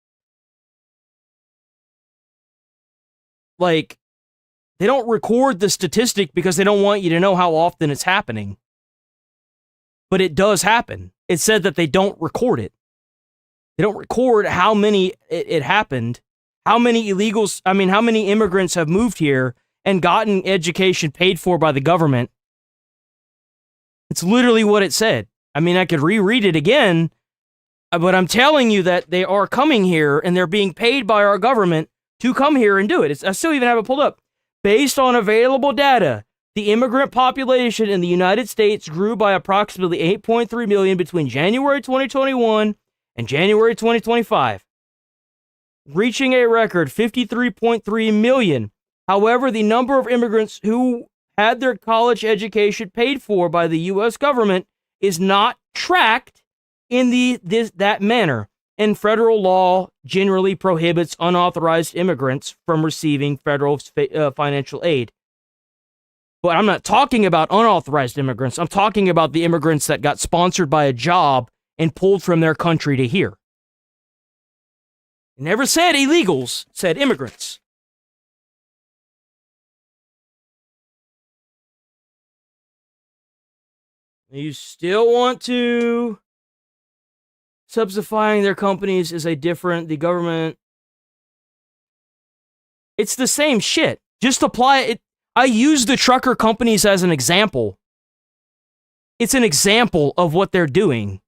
Like, they don't record the statistic because they don't want you to know how often it's happening. But it does happen. It said that they don't record it. They don't record how many it happened. How many how many immigrants have moved here and gotten education paid for by the government? It's literally what it said. I mean, I could reread it again, But I'm telling you that they are coming here and they're being paid by our government to come here and do it. I still even have it pulled up. Based on available data, the immigrant population in the United States grew by approximately 8.3 million between January 2021 and January 2025, reaching a record 53.3 million. However, the number of immigrants who had their college education paid for by the U.S. government is not tracked in that manner, and federal law generally prohibits unauthorized immigrants from receiving federal financial aid. But I'm not talking about unauthorized immigrants. I'm talking about the immigrants that got sponsored by a job and pulled from their country to here. It never said illegals, it said immigrants. You still want to... Subsidizing their companies is the government. It's the same shit. Just apply it. I use the trucker companies as an example. It's an example of what they're doing.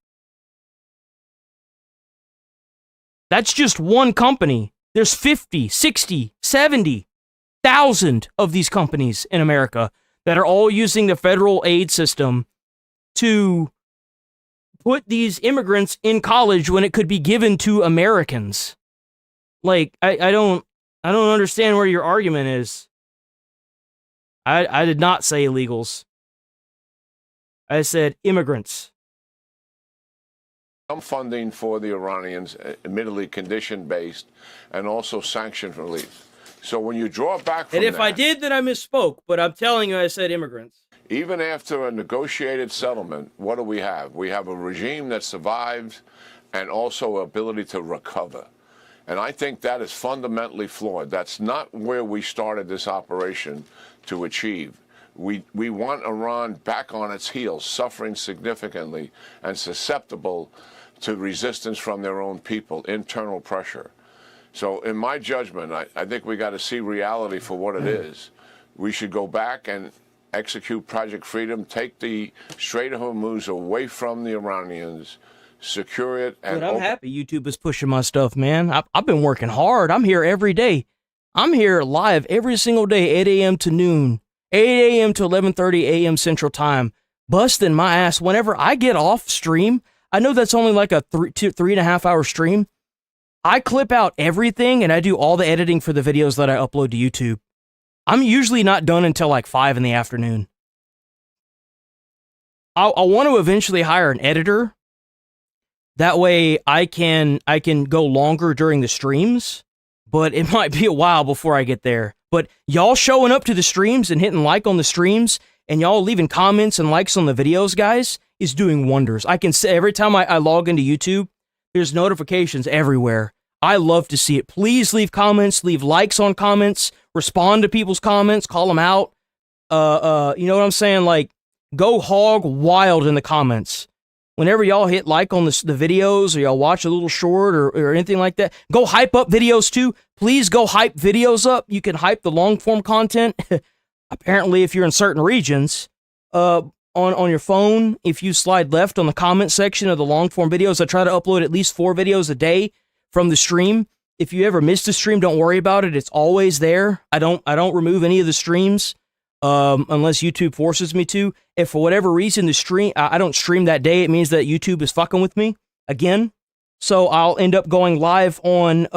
That's just one company. There's 50, 60, 70,000 of these companies in America that are all using the federal aid system to put these immigrants in college when it could be given to Americans. Like, I don't understand where your argument is. I did not say illegals. I said immigrants. Some funding for the Iranians, admittedly condition-based, and also sanction relief. So when you draw back from And if that, I did, then I misspoke, but I'm telling you I said immigrants. even after a negotiated settlement, what do we have? We have a regime that survives and also ability to recover. And I think that is fundamentally flawed. That's not where we started this operation to achieve. We want Iran back on its heels, suffering significantly and susceptible to resistance from their own people, internal pressure. So in my judgment, I think we got to see reality for what it is. We should go back and execute Project Freedom, take the Strait of Hormuz away from the Iranians, secure it. And Dude, I'm happy YouTube is pushing my stuff, man. I've been working hard. I'm here every day. I'm here live every single day, 8 a.m. to noon, 8 a.m. to 11:30 a.m. Central Time, busting my ass. Whenever I get off stream, I know that's only like a 3.5 hour stream. I clip out everything and I do all the editing for the videos that I upload to YouTube. I'm usually not done until like 5 in the afternoon. I want to eventually hire an editor. That way I can go longer during the streams, but it might be a while before I get there. But y'all showing up to the streams and hitting like on the streams and y'all leaving comments and likes on the videos, guys, is doing wonders. I can say every time I log into YouTube, there's notifications everywhere. I love to see it. Please leave comments, leave likes on comments, respond to people's comments, call them out. You know what I'm saying? Like, go hog wild in the comments. Whenever y'all hit like on the videos or y'all watch a little short or anything like that, go hype up videos too. Please go hype videos up. You can hype the long form content. Apparently, if you're in certain regions, on your phone, if you slide left on the comment section of the long form videos, I try to upload at least 4 videos a day from the stream. If you ever missed a stream, don't worry about it. It's always there. I don't remove any of the streams unless YouTube forces me to. If for whatever reason the stream I don't stream that day, it means that YouTube is fucking with me again. So I'll end up going live on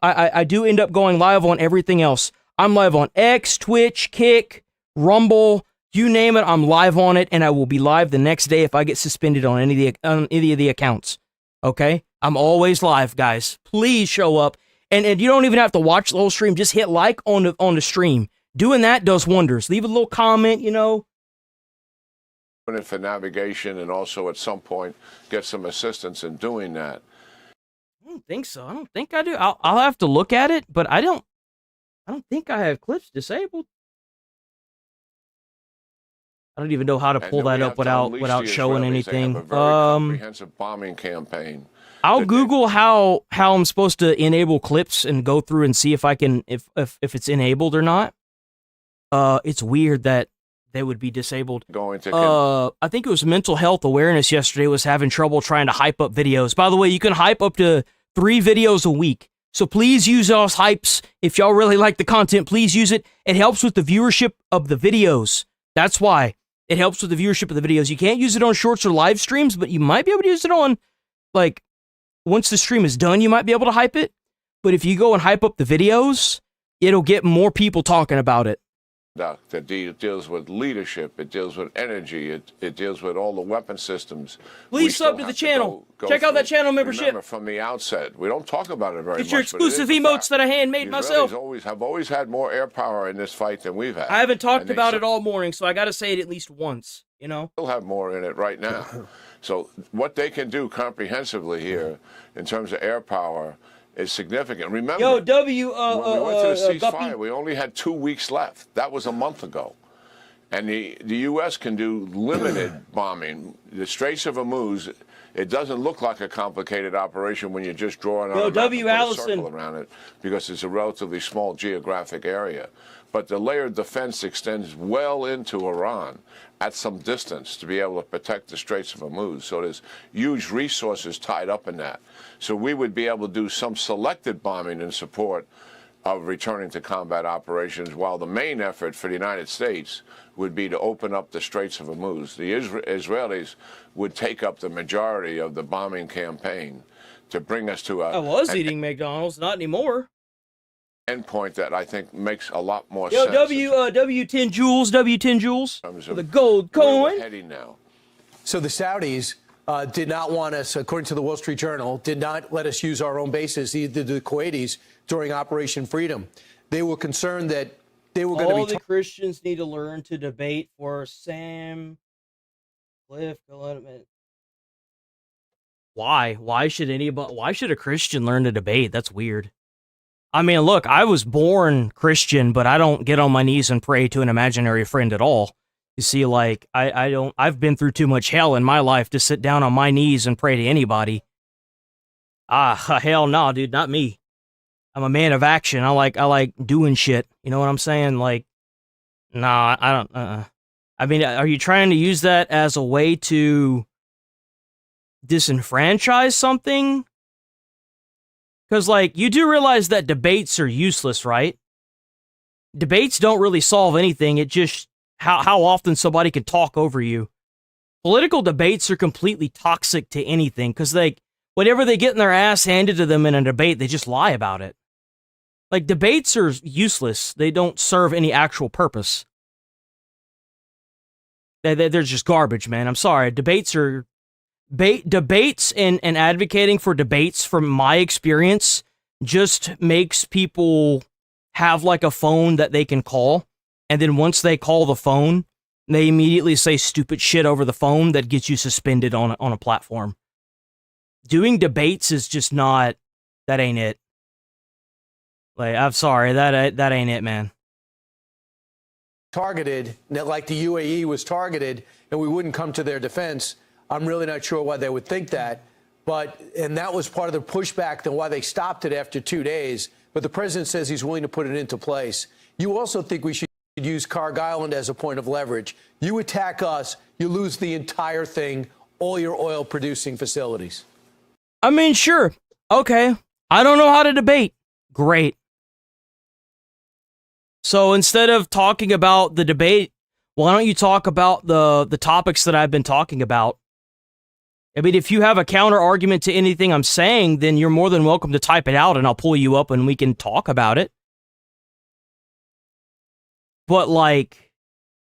I do end up going live on everything else. I'm live on X, Twitch, Kick, Rumble, you name it, I'm live on it, and I will be live the next day if I get suspended on any of the accounts. Okay? I'm always live, guys. Please show up. And you don't even have to watch the whole stream. Just hit like on the stream. Doing that does wonders. Leave a little comment, you know. For navigation and also at some point get some assistance in doing that. I don't think so. I don't think I do. I'll have to look at it, but I don't think I have clips disabled. I don't even know how to pull that up without showing anything. They have a very comprehensive bombing campaign. I'll Google how I'm supposed to enable clips and go through and see if I can if it's enabled or not. It's weird that they would be disabled. Going to I think it was mental health awareness yesterday was having trouble trying to hype up videos. By the way, you can hype up to 3 videos a week. So please use those hypes. If y'all really like the content, please use it. It helps with the viewership of the videos. That's why. It helps with the viewership of the videos. You can't use it on shorts or live streams, but you might be able to use it on, like, once the stream is done, you might be able to hype it. But if you go and hype up the videos, it'll get more people talking about it. That deals with leadership, it deals with energy, it deals with all the weapon systems. Please sub to the channel. Check out that channel membership. Remember, from the outset, we don't talk about it very much. Get your exclusive emotes that I handmade myself. Have always had more air power in this fight than we've had. I haven't talked about it all morning, so I got to say it at least once, you know? They'll have more in it right now. So what they can do comprehensively here in terms of air power is significant. Remember, Yo, when we went to the ceasefire, we only had 2 weeks left. That was a month ago. And the U.S. can do limited bombing. The Straits of Hormuz, it doesn't look like a complicated operation when you're just drawing on a map and put a circle around it, because it's a relatively small geographic area. But the layered defense extends well into Iran at some distance to be able to protect the Straits of Hormuz. So there's huge resources tied up in that. So we would be able to do some selected bombing in support of returning to combat operations, while the main effort for the United States would be to open up the Straits of Hormuz. The Israelis would take up the majority of the bombing campaign to bring us to I was eating McDonald's, not anymore. Endpoint that I think makes a lot more Yo, sense. W10 joules, for the gold coin. Heading now. So the Saudis did not want us, according to the Wall Street Journal, did not let us use our own bases, either the Kuwaitis, during Operation Freedom. They were concerned that they were going to be... All the Christians need to learn to debate for Sam Cliff. Why? Why should a Christian learn to debate? That's weird. I mean, look, I was born Christian, but I don't get on my knees and pray to an imaginary friend at all. You see, like, I've been through too much hell in my life to sit down on my knees and pray to anybody. Hell no, dude, not me. I'm a man of action. I like doing shit. You know what I'm saying? Like, nah, I don't, I mean, are you trying to use that as a way to disenfranchise something? Because, like, you do realize that debates are useless, right? Debates don't really solve anything. It just, how often somebody can talk over you. Political debates are completely toxic to anything, because, like, whenever they get in their ass handed to them in a debate, they just lie about it. Like, debates are useless. They don't serve any actual purpose. They're just garbage, man. I'm sorry. Debates are... Debates and advocating for debates, from my experience, just makes people have like a phone that they can call, and then once they call the phone, they immediately say stupid shit over the phone that gets you suspended on a platform. Doing debates is just not, that ain't it. Like, I'm sorry, that ain't it, man. Targeted, like the UAE was targeted, and we wouldn't come to their defense. I'm really not sure why they would think that, and that was part of the pushback and why they stopped it after 2 days. But the president says he's willing to put it into place. You also think we should use Carg Island as a point of leverage. You attack us, you lose the entire thing, all your oil-producing facilities. I mean, sure. Okay. I don't know how to debate. Great. So instead of talking about the debate, why don't you talk about the topics that I've been talking about? I mean, if you have a counter argument to anything I'm saying, then you're more than welcome to type it out and I'll pull you up and we can talk about it. But, like,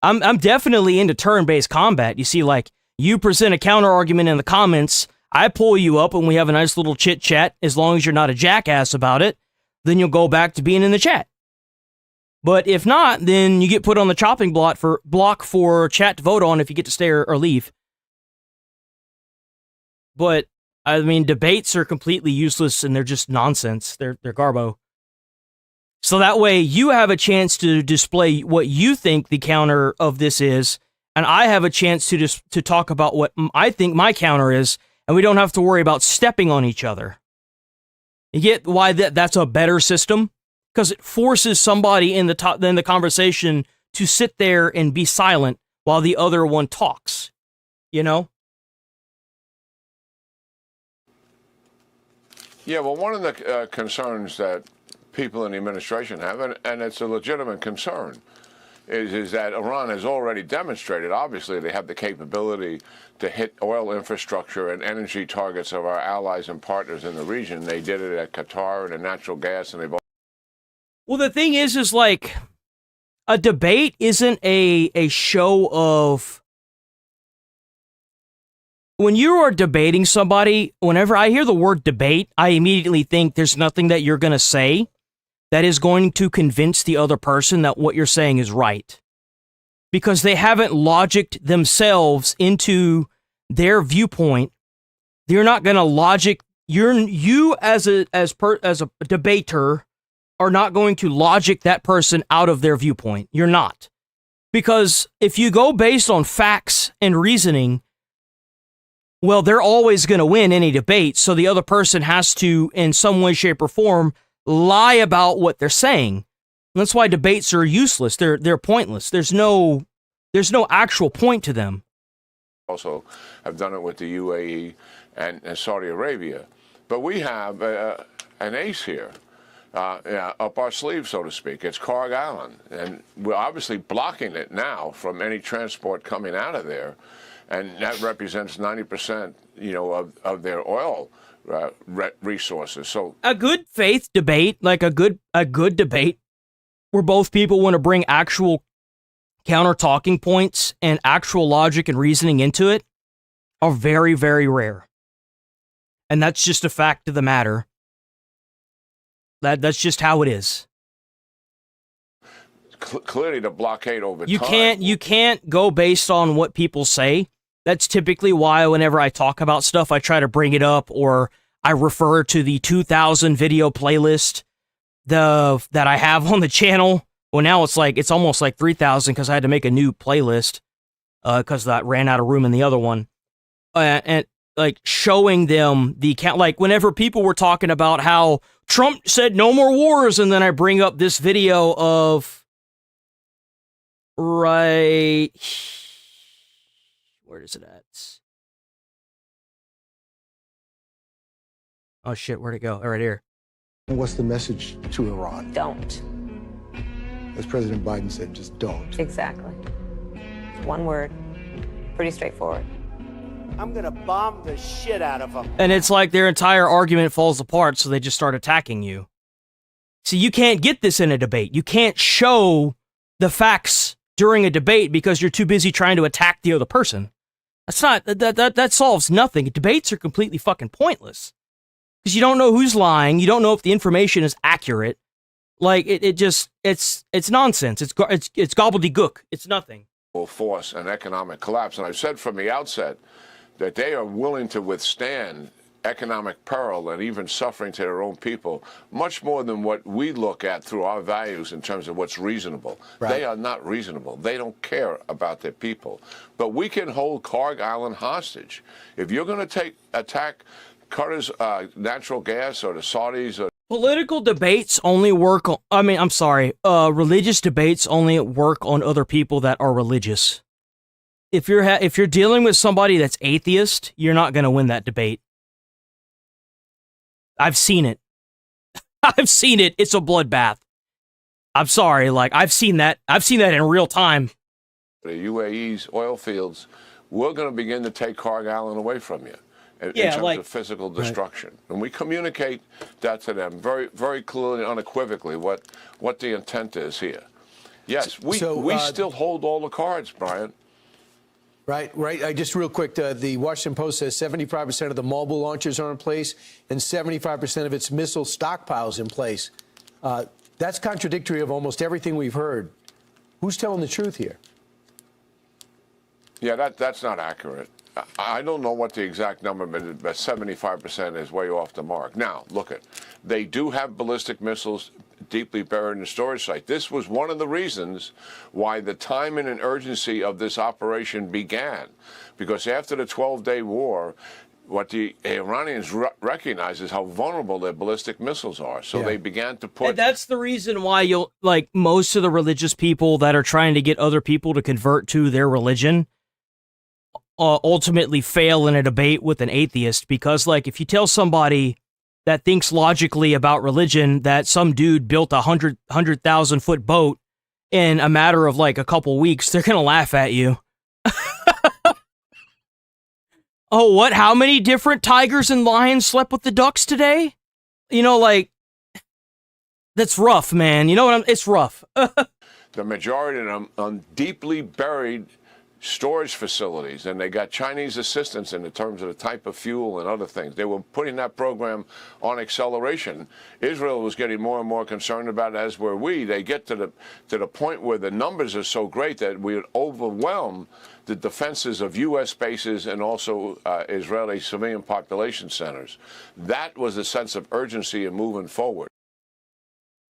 I'm definitely into turn-based combat. You see, like, you present a counter argument in the comments, I pull you up and we have a nice little chit-chat. As long as you're not a jackass about it, then you'll go back to being in the chat. But if not, then you get put on the chopping block for chat to vote on if you get to stay or leave. But, I mean, debates are completely useless and they're just nonsense. They're garbo. So that way, you have a chance to display what you think the counter of this is, and I have a chance to talk about what I think my counter is, and we don't have to worry about stepping on each other. You get why that's a better system? Because it forces somebody in the conversation to sit there and be silent while the other one talks, you know? Yeah, well, one of the concerns that people in the administration have, and it's a legitimate concern, is that Iran has already demonstrated, obviously, they have the capability to hit oil infrastructure and energy targets of our allies and partners in the region. They did it at Qatar and in natural gas, and they've... Well, the thing is like, a debate isn't a show of... When you are debating somebody, whenever I hear the word debate, I immediately think there's nothing that you're going to say that is going to convince the other person that what you're saying is right. Because they haven't logicked themselves into their viewpoint. They're not going to logic... You as a debater are not going to logic that person out of their viewpoint. You're not. Because if you go based on facts and reasoning, well, they're always going to win any debate, so the other person has to, in some way, shape, or form, lie about what they're saying. And that's why debates are useless. They're pointless. There's no actual point to them. Also have done it with the UAE and Saudi Arabia. But we have an ace here. Up our sleeve, so to speak. It's Carg Island, and we're obviously blocking it now from any transport coming out of there, and that represents 90%, of their oil resources. So a good faith debate, like a good debate, where both people want to bring actual counter talking points and actual logic and reasoning into it, are very, very rare, and that's just a fact of the matter. That's just how it is. Clearly, the blockade over time. You can't go based on what people say. That's typically why whenever I talk about stuff, I try to bring it up, or I refer to the 2000 video playlist that I have on the channel. Well, now it's almost like 3,000 because I had to make a new playlist because I ran out of room in the other one. And like showing them the account, like whenever people were talking about how Trump said no more wars, and then I bring up this video of where is it at? Oh shit, where'd it go? Right here. What's the message to Iran? Don't. As President Biden said, just don't. Exactly. One word. Pretty straightforward. I'm gonna bomb the shit out of them. And it's like their entire argument falls apart, so they just start attacking you. See, you can't get this in a debate. You can't show the facts during a debate because you're too busy trying to attack the other person. That's not, that solves nothing. Debates are completely fucking pointless. Because you don't know who's lying, you don't know if the information is accurate. Like, it's nonsense. It's gobbledygook. It's nothing. Will force an economic collapse. And I've said from the outset that they are willing to withstand economic peril and even suffering to their own people much more than what we look at through our values in terms of what's reasonable. Right. They are not reasonable. They don't care about their people. But we can hold Carg Island hostage. If you're going to attack Qatar's natural gas, or the Saudis, or political debates only work on, religious debates only work on other people that are religious. If you're dealing with somebody that's atheist, you're not going to win that debate. I've seen it. I've seen it. It's a bloodbath. I'm sorry, like I've seen that in real time. The UAE's oil fields, we're going to begin to take Carg Island away from you. In terms of physical destruction. Right. And we communicate that to them very, very clearly, unequivocally, what the intent is here. Yes, we still hold all the cards, Brian. Right. Just real quick, the Washington Post says 75% of the mobile launchers are in place and 75% of its missile stockpiles in place. That's contradictory of almost everything we've heard. Who's telling the truth here? Yeah, that's not accurate. I don't know what the exact number, but 75% is way off the mark. Now, look they do have ballistic missiles deeply buried in the storage site. This was one of the reasons why the timing and urgency of this operation began. Because after the 12-day war, what the Iranians recognize is how vulnerable their ballistic missiles are. So they began to put... And that's the reason why you'll, like, most of the religious people that are trying to get other people to convert to their religion ultimately fail in a debate with an atheist. Because, like, if you tell somebody that thinks logically about religion that some dude built a 100,000 foot boat in a matter of, like, a couple weeks, they're gonna laugh at you. Oh, what? How many different tigers and lions slept with the ducks today? You know, like, that's rough, man. You know what it's rough. The majority of them on deeply buried storage facilities, and they got Chinese assistance in terms of the type of fuel and other things. They were putting that program on acceleration. Israel was getting more and more concerned about it, as were we. They get to the point where the numbers are so great that we would overwhelm the defenses of U.S. bases and also Israeli civilian population centers. That was a sense of urgency in moving forward.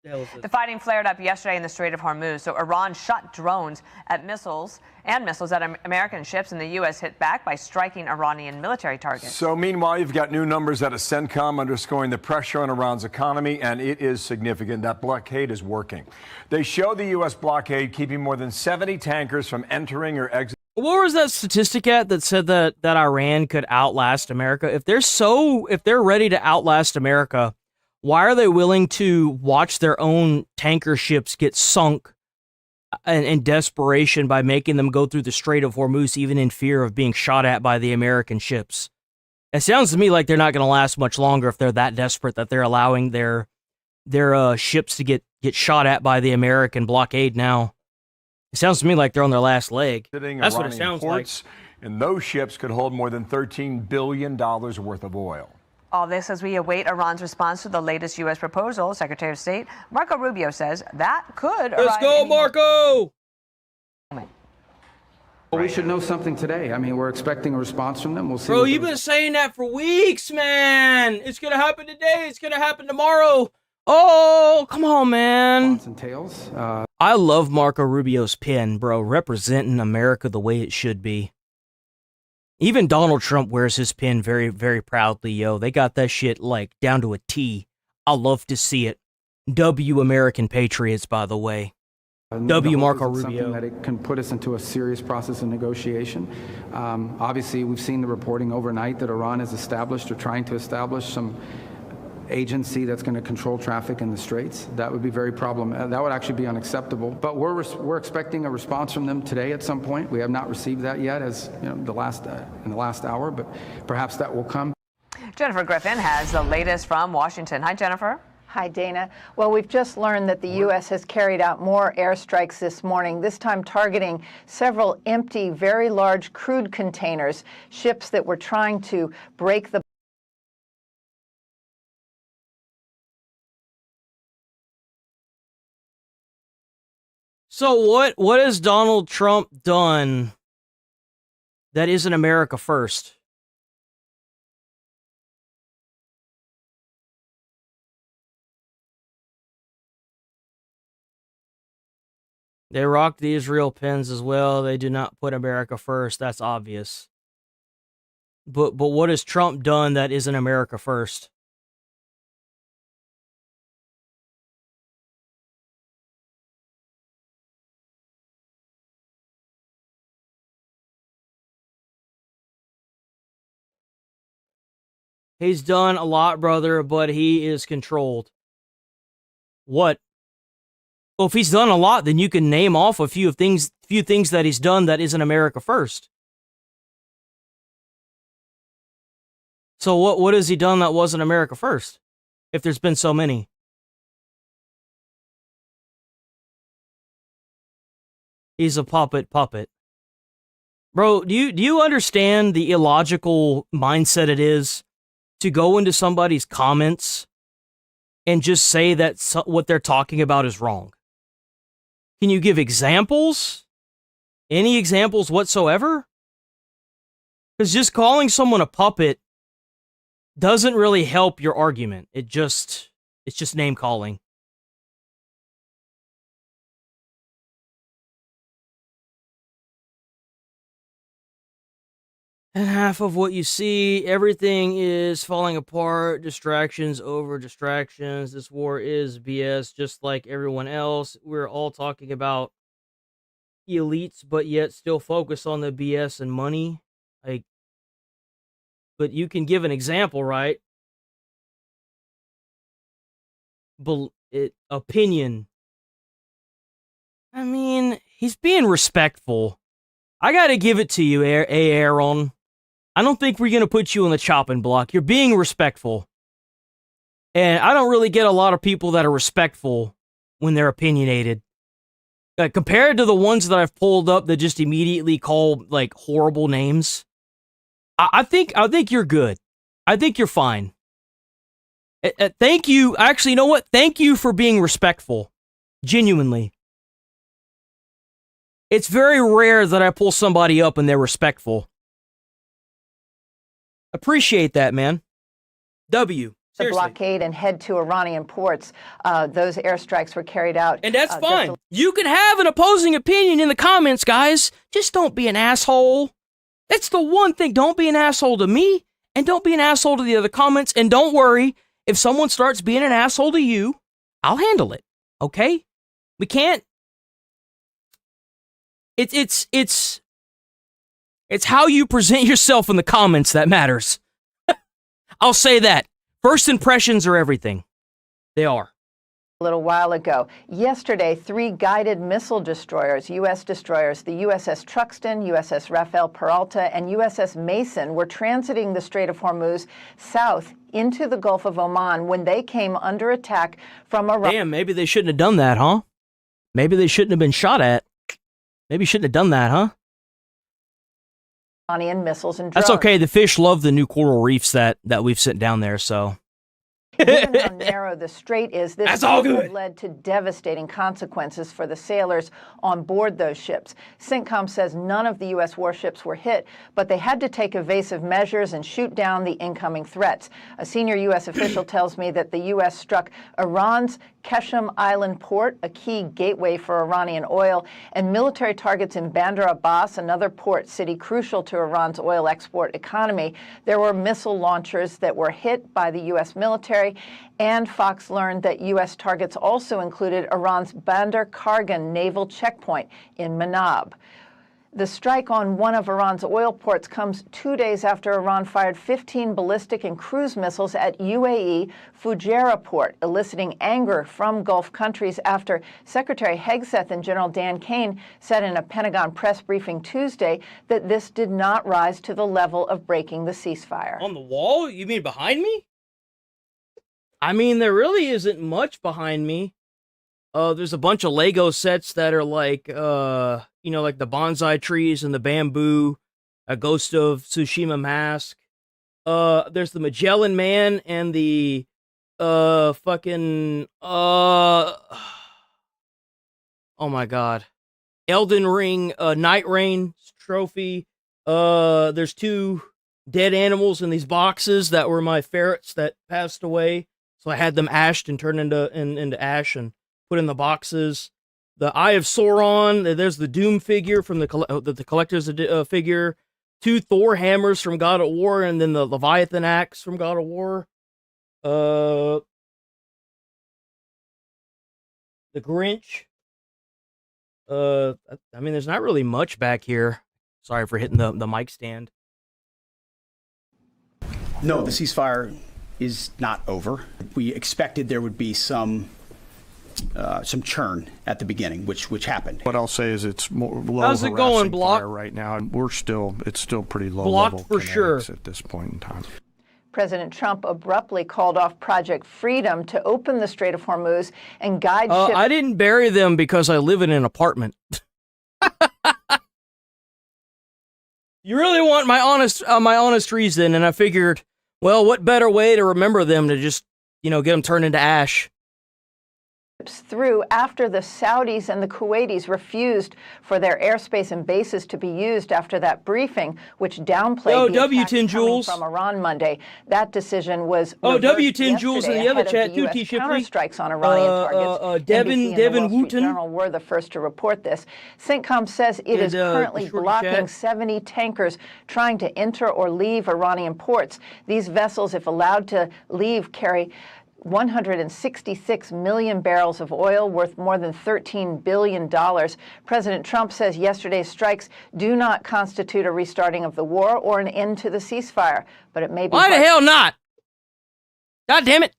The fighting flared up yesterday in the Strait of Hormuz. So Iran shot drones at missiles at American ships, and the U.S. hit back by striking Iranian military targets. So meanwhile, you've got new numbers out of CENTCOM underscoring the pressure on Iran's economy, and it is significant. That blockade is working. They show the U.S. blockade keeping more than 70 tankers from entering or exiting. What was that statistic at that said that Iran could outlast America? If they're ready to outlast America, why are they willing to watch their own tanker ships get sunk in desperation by making them go through the Strait of Hormuz, even in fear of being shot at by the American ships? It sounds to me like they're not going to last much longer if they're that desperate that they're allowing their ships to get shot at by the American blockade now. It sounds to me like they're on their last leg. That's what it sounds like. And those ships could hold more than $13 billion worth of oil. All this as we await Iran's response to the latest U.S. proposal. Secretary of State Marco Rubio says that could Let's go, Marco! Well, we should know something today. I mean, we're expecting a response from them. We'll see. Bro, you've been saying that for weeks, man. It's going to happen today. It's going to happen tomorrow. Oh, come on, man. Entails. I love Marco Rubio's pen, bro, representing America the way it should be. Even Donald Trump wears his pen very, very proudly, yo. They got that shit, like, down to a T. I love to see it. W American Patriots, by the way. W Marco Rubio. Something that it can put us into a serious process of negotiation. Obviously, we've seen the reporting overnight that Iran has established or trying to establish some agency that's going to control traffic in the straits. That would be very problematic. That would actually be unacceptable. But we're expecting a response from them today at some point. We have not received that yet, as you know, in the last hour, but perhaps that will come. Jennifer Griffin has the latest from Washington. Hi, Jennifer. Hi, Dana. Well, we've just learned that the U.S. has carried out more airstrikes this morning, this time targeting several empty, very large crude containers, ships that were trying to break the So what has Donald Trump done that isn't America first? They rock the Israel pins as well. They do not put America first. That's obvious. But what has Trump done that isn't America first? He's done a lot, brother, but he is controlled. What? Well, if he's done a lot, then you can name off a few things that he's done that isn't America first. So what has he done that wasn't America first? If there's been so many. He's a puppet. Bro, do you understand the illogical mindset it is to go into somebody's comments and just say that what they're talking about is wrong? Can you give examples? Any examples whatsoever? Because just calling someone a puppet doesn't really help your argument. It's just name calling. And half of what you see, everything is falling apart, distractions over distractions. This war is BS, just like everyone else. We're all talking about elites, but yet still focus on the BS and money. Like, but you can give an example, right? Opinion. I mean, he's being respectful. I gotta give it to you, Aaron. I don't think we're gonna put you on the chopping block. You're being respectful. And I don't really get a lot of people that are respectful when they're opinionated. Compared to the ones that I've pulled up that just immediately call, like, horrible names. I think you're good. I think you're fine. Thank you. Actually, you know what? Thank you for being respectful. Genuinely. It's very rare that I pull somebody up and they're respectful. Appreciate that, man. W. The blockade and head to Iranian ports. Those airstrikes were carried out. And that's fine. You can have an opposing opinion in the comments, guys. Just don't be an asshole. That's the one thing. Don't be an asshole to me, and don't be an asshole to the other comments. And don't worry, if someone starts being an asshole to you, I'll handle it. Okay? We can't. It's how you present yourself in the comments that matters. I'll say that. First impressions are everything. They are. A little while ago. Yesterday, 3 guided missile destroyers, U.S. destroyers, the USS Truxtun, USS Rafael Peralta, and USS Mason, were transiting the Strait of Hormuz south into the Gulf of Oman when they came under attack from Iran. Damn, maybe they shouldn't have done that, huh? Maybe they shouldn't have been shot at. Maybe you shouldn't have done that, huh? Iranian missiles and drones. That's okay. The fish love the new coral reefs that we've sent down there, so. Given how narrow the strait is, this could have led to devastating consequences for the sailors on board those ships. CENTCOM says none of the U.S. warships were hit, but they had to take evasive measures and shoot down the incoming threats. A senior U.S. official tells me that the U.S. struck Iran's Qeshm Island port, a key gateway for Iranian oil, and military targets in Bandar Abbas, another port city crucial to Iran's oil export economy. There were missile launchers that were hit by the U.S. military, and Fox learned that U.S. targets also included Iran's Bandar Kargan naval checkpoint in Manab. The strike on one of Iran's oil ports comes 2 days after Iran fired 15 ballistic and cruise missiles at UAE Fujairah port, eliciting anger from Gulf countries after Secretary Hegseth and General Dan Kane said in a Pentagon press briefing Tuesday that this did not rise to the level of breaking the ceasefire. On the wall? You mean behind me? I mean, there really isn't much behind me. There's a bunch of Lego sets that are like, like the bonsai trees and the bamboo, a Ghost of Tsushima mask. There's the Magellan Man and the, oh my God. Elden Ring, Night Rain trophy. There's 2 dead animals in these boxes that were my ferrets that passed away. So I had them ashed and turned into ash and put in the boxes. The Eye of Sauron. There's the Doom figure from the collector's figure. 2 Thor hammers from God of War, and then the Leviathan axe from God of War. The Grinch. I mean, there's not really much back here. Sorry for hitting the mic stand. No, the ceasefire is not over. We expected there would be some churn at the beginning, which happened. What I'll say is it's more low. How's it going, Block? Fire right now, and it's still pretty low Blocked level for sure at this point in time. President Trump abruptly called off Project Freedom to open the Strait of Hormuz and guide ships. I didn't bury them because I live in an apartment. You really want my honest reason, and I figured, well, what better way to remember them to just, get them turned into ash? through after the Saudis and the Kuwaitis refused for their airspace and bases to be used after that briefing, which downplayed the attacks coming from Iran Monday. That decision was W10 Jules in the other chat too, T. counterstrikes on Iranian targets. NBC and the Wall Street Journal were the first to report this. CENTCOM says it is currently blocking 70 tankers trying to enter or leave Iranian ports. These vessels, if allowed to leave, carry 166 million barrels of oil worth more than $13 billion. President Trump says yesterday's strikes do not constitute a restarting of the war or an end to the ceasefire, but it may be— Why the hell not? God damn it.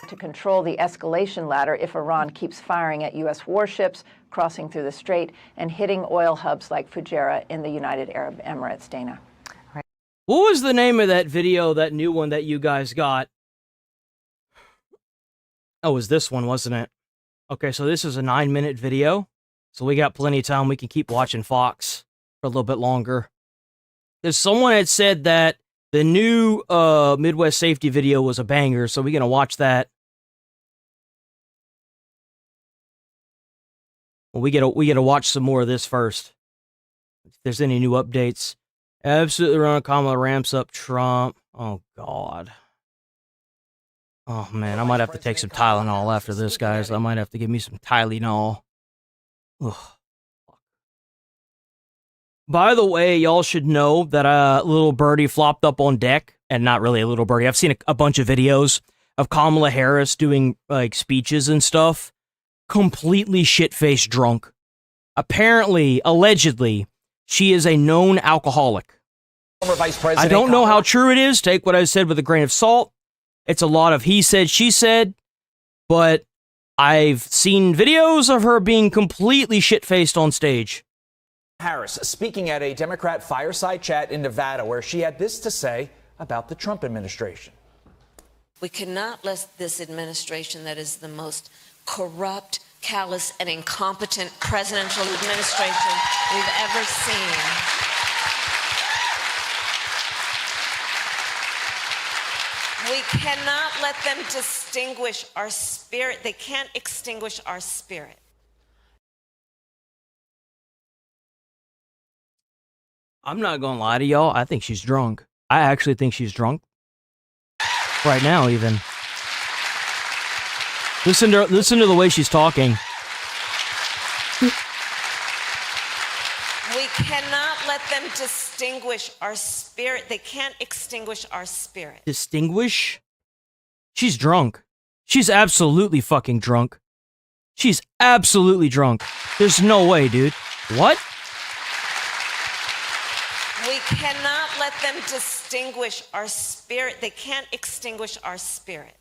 to control the escalation ladder if Iran keeps firing at U.S. warships, crossing through the strait, and hitting oil hubs like Fujairah in the United Arab Emirates. Dana. What was the name of that video, that new one that you guys got? Oh, it was this one, wasn't it? Okay, so this is a 9-minute video. So we got plenty of time. We can keep watching Fox for a little bit longer. Because someone had said that the new Midwest safety video was a banger, so we're going to watch that. Well, we gotta watch some more of this first. If there's any new updates. Absolutely wrong. Kamala ramps up Trump. Oh, God. Oh, man, I might have to take some Tylenol after this, guys. I might have to give me some Tylenol. Ugh. By the way, y'all should know that a little birdie flopped up on deck, and not really a little birdie. I've seen a bunch of videos of Kamala Harris doing, like, speeches and stuff. Completely shit-faced drunk. Apparently, allegedly, she is a known alcoholic. Former Vice President I don't know how true it is. Take what I said with a grain of salt. It's a lot of he said, she said, but I've seen videos of her being completely shit-faced on stage. Harris speaking at a Democrat fireside chat in Nevada, where she had this to say about the Trump administration. We cannot let this administration, that is the most corrupt, callous, and incompetent presidential administration we've ever seen. We cannot let them distinguish our spirit. They can't extinguish our spirit. I'm not gonna lie to y'all. I think she's drunk. I actually think she's drunk. Right now, even. Listen to the way she's talking. We cannot let them distinguish our spirit. They can't extinguish our spirit. Distinguish? She's drunk. She's absolutely fucking drunk. She's absolutely drunk. There's no way, dude. What? We cannot let them distinguish our spirit. They can't extinguish our spirit.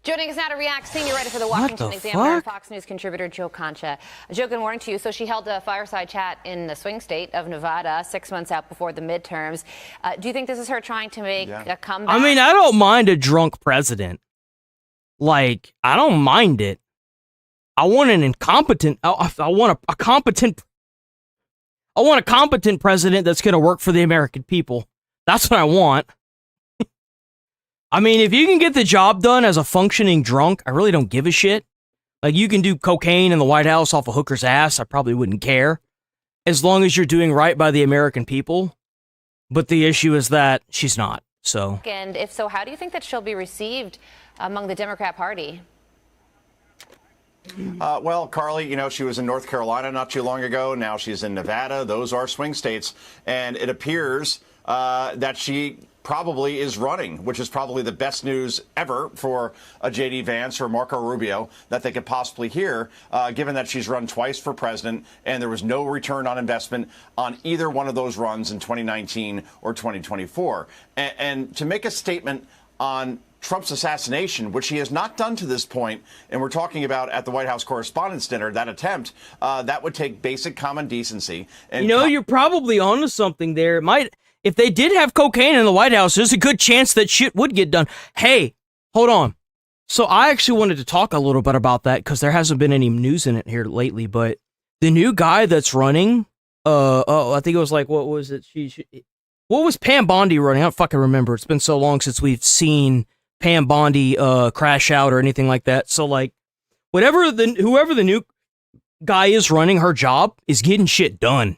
Joining us now to react, senior writer for the Washington Examiner and Fox News contributor Joe Concha. Joe, good morning to you. So she held a fireside chat in the swing state of Nevada 6 months out before the midterms. Do you think this is her trying to make a comeback? I mean, I don't mind a drunk president. Like, I don't mind it. I want an incompetent. I want a competent. I want a competent president that's going to work for the American people. That's what I want. I mean, if you can get the job done as a functioning drunk, I really don't give a shit. Like, you can do cocaine in the White House off a hooker's ass, I probably wouldn't care. As long as you're doing right by the American people. But the issue is that she's not, so. And if so, how do you think that she'll be received among the Democrat Party? Well, Carly, you know, she was in North Carolina not too long ago. Now she's in Nevada. Those are swing states. And it appears that she probably is running, which is probably the best news ever for a J.D. Vance or Marco Rubio that they could possibly hear, given that she's run twice for president and there was no return on investment on either one of those runs in 2019 or 2024. And to make a statement on Trump's assassination, which he has not done to this point, and we're talking about at the White House Correspondents' Dinner, that attempt, that would take basic common decency. And you know, you're probably onto something there. It might... If they did have cocaine in the White House, there's a good chance that shit would get done. Hey, hold on. So I actually wanted to talk a little bit about that because there hasn't been any news in it here lately, but the new guy that's running, I think it was like, what was it? What was Pam Bondi running? I don't fucking remember. It's been so long since we've seen Pam Bondi crash out or anything like that. So, like, whoever the new guy is running her job is getting shit done.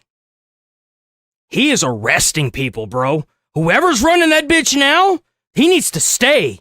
He is arresting people, bro. Whoever's running that bitch now, he needs to stay.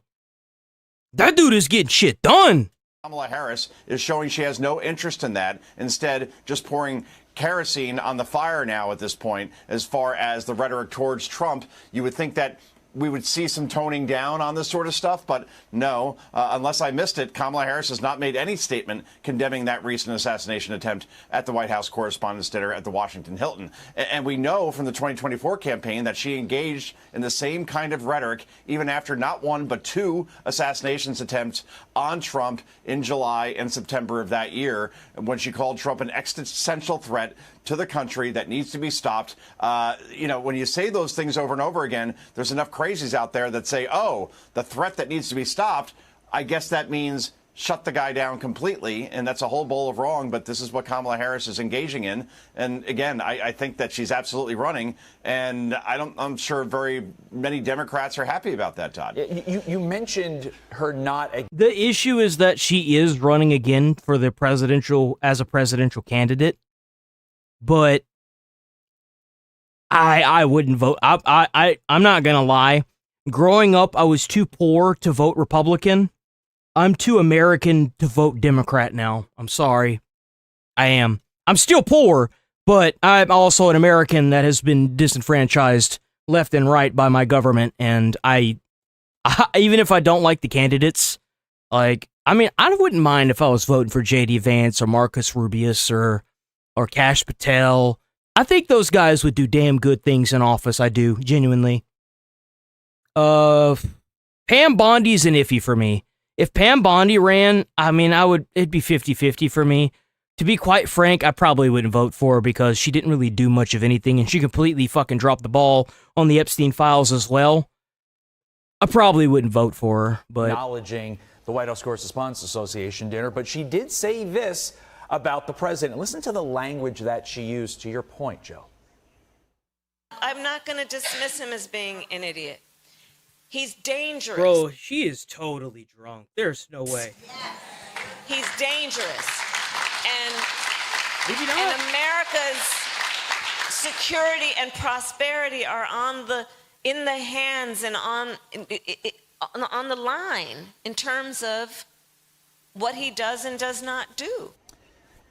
That dude is getting shit done. Kamala Harris is showing she has no interest in that, instead just pouring kerosene on the fire now at this point as far as the rhetoric towards Trump. You would think that we would see some toning down on this sort of stuff, but no, unless I missed it, Kamala Harris has not made any statement condemning that recent assassination attempt at the White House Correspondents' Dinner at the Washington Hilton. And we know from the 2024 campaign that she engaged in the same kind of rhetoric even after not one but two assassinations attempts on Trump in July and September of that year, when she called Trump an existential threat to the country that needs to be stopped. When you say those things over and over again, there's enough crazies out there that say, oh, the threat that needs to be stopped, I guess that means shut the guy down completely, and that's a whole bowl of wrong, but this is what Kamala Harris is engaging in. And again, I think that she's absolutely running, and I'm sure very many Democrats are happy about that, Todd. You mentioned her not... The issue is that she is running again for the as a presidential candidate. But I wouldn't vote. I'm not gonna lie. Growing up, I was too poor to vote Republican. I'm too American to vote Democrat now. I'm sorry. I am. I'm still poor, but I'm also an American that has been disenfranchised left and right by my government. And I even if I don't like the candidates, I wouldn't mind if I was voting for J.D. Vance or Marcus Rubius or Kash Patel. I think those guys would do damn good things in office. I do, genuinely. Pam Bondi's an iffy for me. If Pam Bondi ran, it'd be 50-50 for me. To be quite frank, I probably wouldn't vote for her because she didn't really do much of anything, and she completely fucking dropped the ball on the Epstein files as well. I probably wouldn't vote for her, but... Acknowledging the White House Correspondents Association dinner, but she did say this about the president. Listen to the language that she used, to your point, Joe. I'm not going to dismiss him as being an idiot. He's dangerous. Bro, she is totally drunk. There's no way. He's dangerous. And America's security and prosperity are in the hands and on the line in terms of what he does and does not do.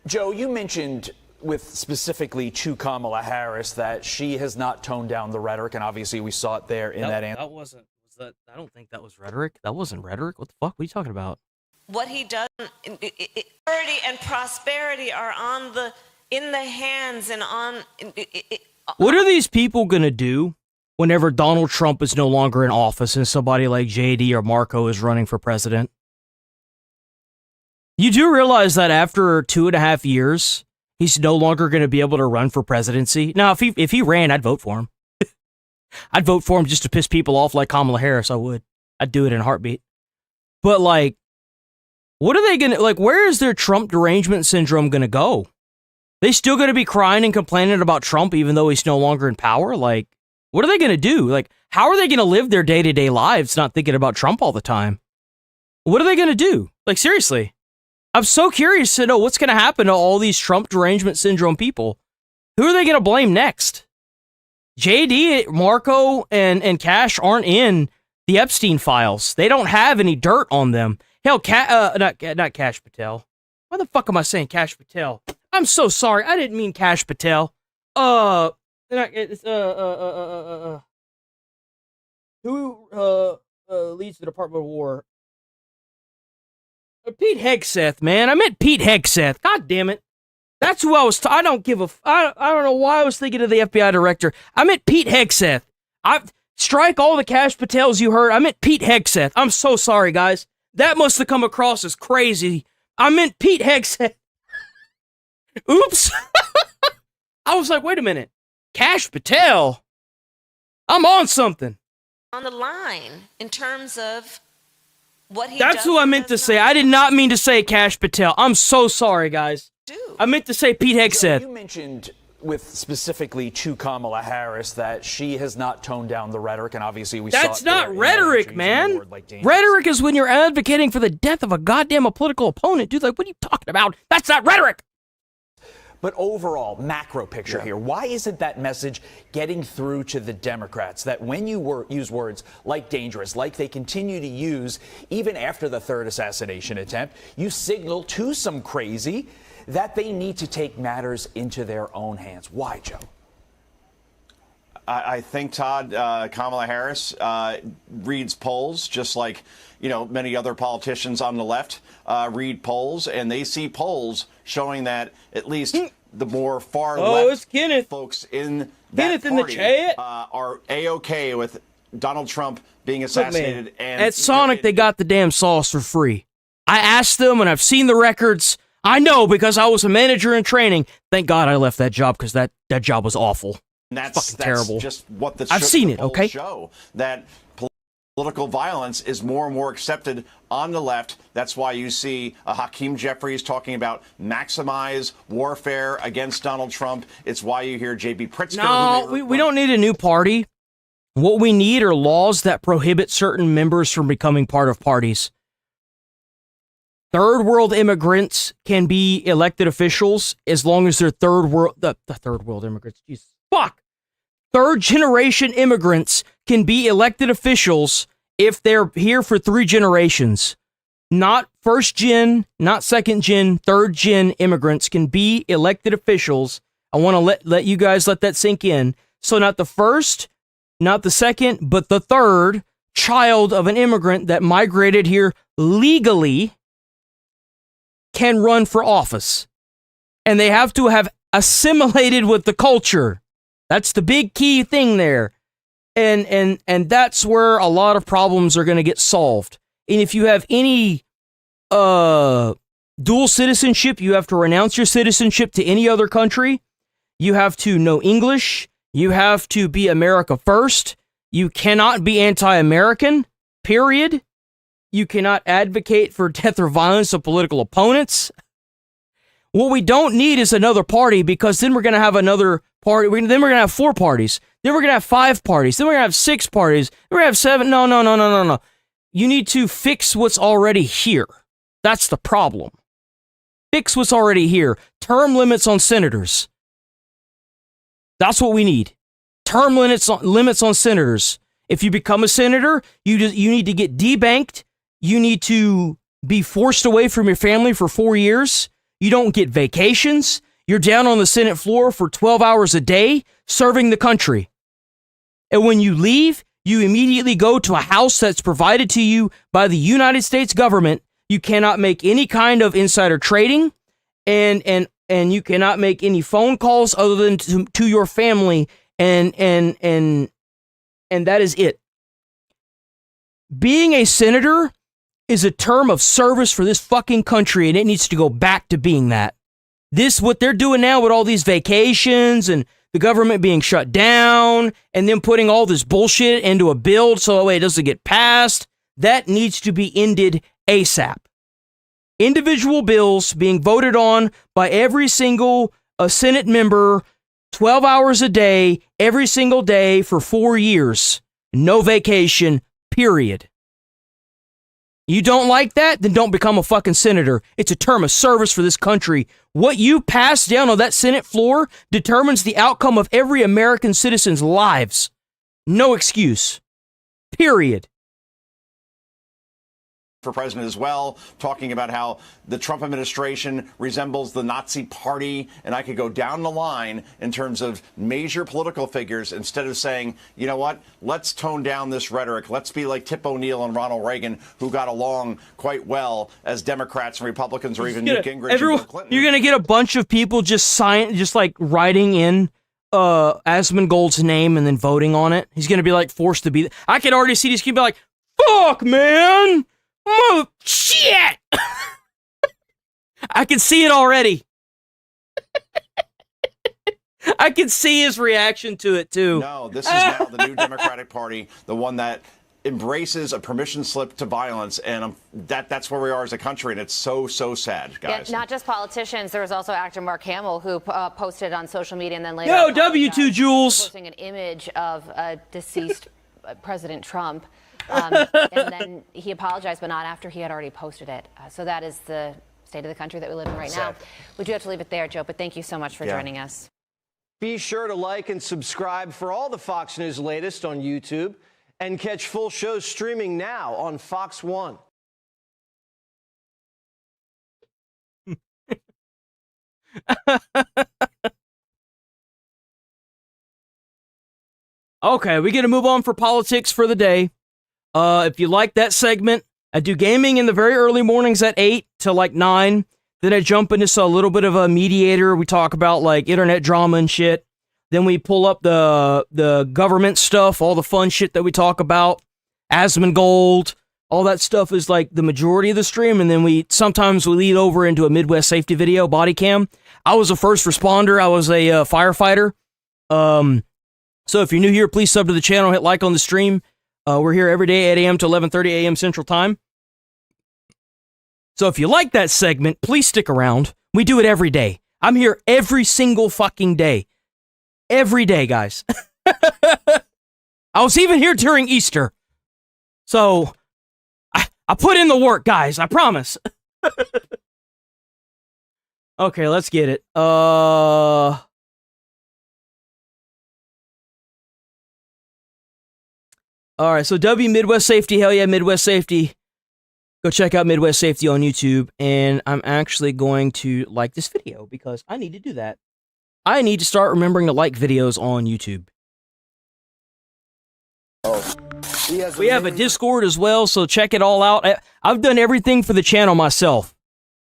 Joe, you mentioned specifically to Kamala Harris that she has not toned down the rhetoric, and obviously we saw it there in that answer. I don't think that was rhetoric. That wasn't rhetoric. What the fuck? What are you talking about? What he does, security and prosperity are in the hands and on. What are these people gonna do whenever Donald Trump is no longer in office and somebody like JD or Marco is running for president? You do realize that after 2.5 years, he's no longer going to be able to run for presidency. Now, if he ran, I'd vote for him. I'd vote for him just to piss people off like Kamala Harris. I would. I'd do it in a heartbeat. But what are they going to, where is their Trump derangement syndrome going to go? They still going to be crying and complaining about Trump even though he's no longer in power? What are they going to do? How are they going to live their day-to-day lives not thinking about Trump all the time? What are they going to do? Seriously. I'm so curious to know what's going to happen to all these Trump derangement syndrome people. Who are they going to blame next? JD, Marco, and Kash aren't in the Epstein files. They don't have any dirt on them. Hell, not Kash Patel. Why the fuck am I saying Kash Patel? I'm so sorry. I didn't mean Kash Patel. Who leads the Department of War? Pete Hegseth, man. I meant Pete Hegseth. God damn it. That's who I was... I don't know why I was thinking of the FBI director. I meant Pete Hegseth. Strike all the Kash Patels you heard. I meant Pete Hegseth. I'm so sorry, guys. That must have come across as crazy. I meant Pete Hegseth. Oops. I was like, wait a minute. Kash Patel? I'm on something. On the line in terms of... That's who I meant to say. I did not mean to say Kash Patel. I'm so sorry, guys. I meant to say Pete Hegseth. You mentioned with specifically to Kamala Harris that she has not toned down the rhetoric, and obviously we saw That's not rhetoric, man. Rhetoric is when you're advocating for the death of a goddamn political opponent. Dude, like, what are you talking about? That's not rhetoric. But overall, macro picture here, why isn't that message getting through to the Democrats that when you use words like dangerous, like they continue to use even after the third assassination attempt, you signal to some crazy that they need to take matters into their own hands? Why, Joe? I think, Todd, Kamala Harris reads polls just like, many other politicians on the left read polls, and they see polls showing that at least the more far left folks in that party are A-OK with Donald Trump being assassinated. Look, man, at Sonic, they got the damn sauce for free. I asked them, and I've seen the records. I know because I was a manager in training. Thank God I left that job because that job was awful. And that's terrible. Just what the I've seen it. polls Okay, show that political violence is more and more accepted on the left. That's why you see Hakeem Jeffries talking about maximize warfare against Donald Trump. It's why you hear J.B. Pritzker. No, we don't need a new party. What we need are laws that prohibit certain members from becoming part of parties. Third world immigrants can be elected officials as long as they're third world immigrants. Jesus. Fuck. Third generation immigrants can be elected officials if they're here for 3 generations. Not first gen, not second gen, third gen immigrants can be elected officials. I want to let you guys let that sink in. So not the first, not the second, but the third child of an immigrant that migrated here legally can run for office. And they have to have assimilated with the culture. That's the big key thing there. And that's where a lot of problems are going to get solved. And if you have any dual citizenship, you have to renounce your citizenship to any other country. You have to know English. You have to be America first. You cannot be anti-American, period. You cannot advocate for death or violence of political opponents. What we don't need is another party, because then we're going to have another party. Then we're going to have 4 parties. Then we're going to have 5 parties. Then we're going to have 6 parties. Then we're going to have 7. No. You need to fix what's already here. That's the problem. Fix what's already here. Term limits on senators. That's what we need. Term limits on senators. If you become a senator, you need to get debanked. You need to be forced away from your family for 4 years. You don't get vacations. You're down on the Senate floor for 12 hours a day serving the country. And when you leave, you immediately go to a house that's provided to you by the United States government. You cannot make any kind of insider trading, and you cannot make any phone calls other than to your family, and that is it. Being a senator is a term of service for this fucking country, and it needs to go back to being that. What they're doing now with all these vacations and the government being shut down and then putting all this bullshit into a bill so it doesn't get passed, that needs to be ended ASAP. Individual bills being voted on by every single Senate member 12 hours a day, every single day for 4 years. No vacation, period. You don't like that? Then don't become a fucking senator. It's a term of service for this country. What you pass down on that Senate floor determines the outcome of every American citizen's lives. No excuse. Period. For president as well, talking about how the Trump administration resembles the Nazi Party, and I could go down the line in terms of major political figures, instead of saying, you know what, let's tone down this rhetoric. Let's be like Tip O'Neill and Ronald Reagan, who got along quite well as Democrats and Republicans, or even Newt Gingrich and Bill Clinton. You're going to get a bunch of people just writing in Asmongold's name and then voting on it. He's going to be like forced to be. I can already see these people like, fuck, man. Oh, shit! I can see it already. I can see his reaction to it, too. No, this is now the new Democratic Party, the one that embraces a permission slip to violence, and that's where we are as a country, and it's so sad, guys. Yeah, not just politicians. There was also actor Mark Hamill who posted on social media and then later. Yo, W2 Jules. Posting an image of deceased President Trump, and then he apologized, but not after he had already posted it. So that is the state of the country that we live in right now. We do have to leave it there, Joe. But thank you so much for joining us. Be sure to like and subscribe for all the Fox News latest on YouTube. And catch full shows streaming now on Fox One. Okay, we get to move on for politics for the day. If you like that segment, I do gaming in the very early mornings at 8 to like 9. Then I jump into a little bit of a mediator. We talk about like internet drama and shit. Then we pull up the government stuff, all the fun shit that we talk about, Asmongold, all that stuff is like the majority of the stream, and then sometimes we lead over into a Midwest safety video, body cam. I was a first responder, I was a firefighter. So if you're new here, please sub to the channel, hit like on the stream. We're here every day, 8 a.m. to 11:30 a.m. Central Time. So if you like that segment, please stick around. We do it every day. I'm here every single fucking day. Every day, guys. I was even here during Easter. So, I put in the work, guys. I promise. Okay, let's get it. Alright, so W Midwest Safety. Hell yeah, Midwest Safety. Go check out Midwest Safety on YouTube. And I'm actually going to like this video because I need to do that. I need to start remembering to like videos on YouTube. We have a Discord as well, so check it all out. I've done everything for the channel myself.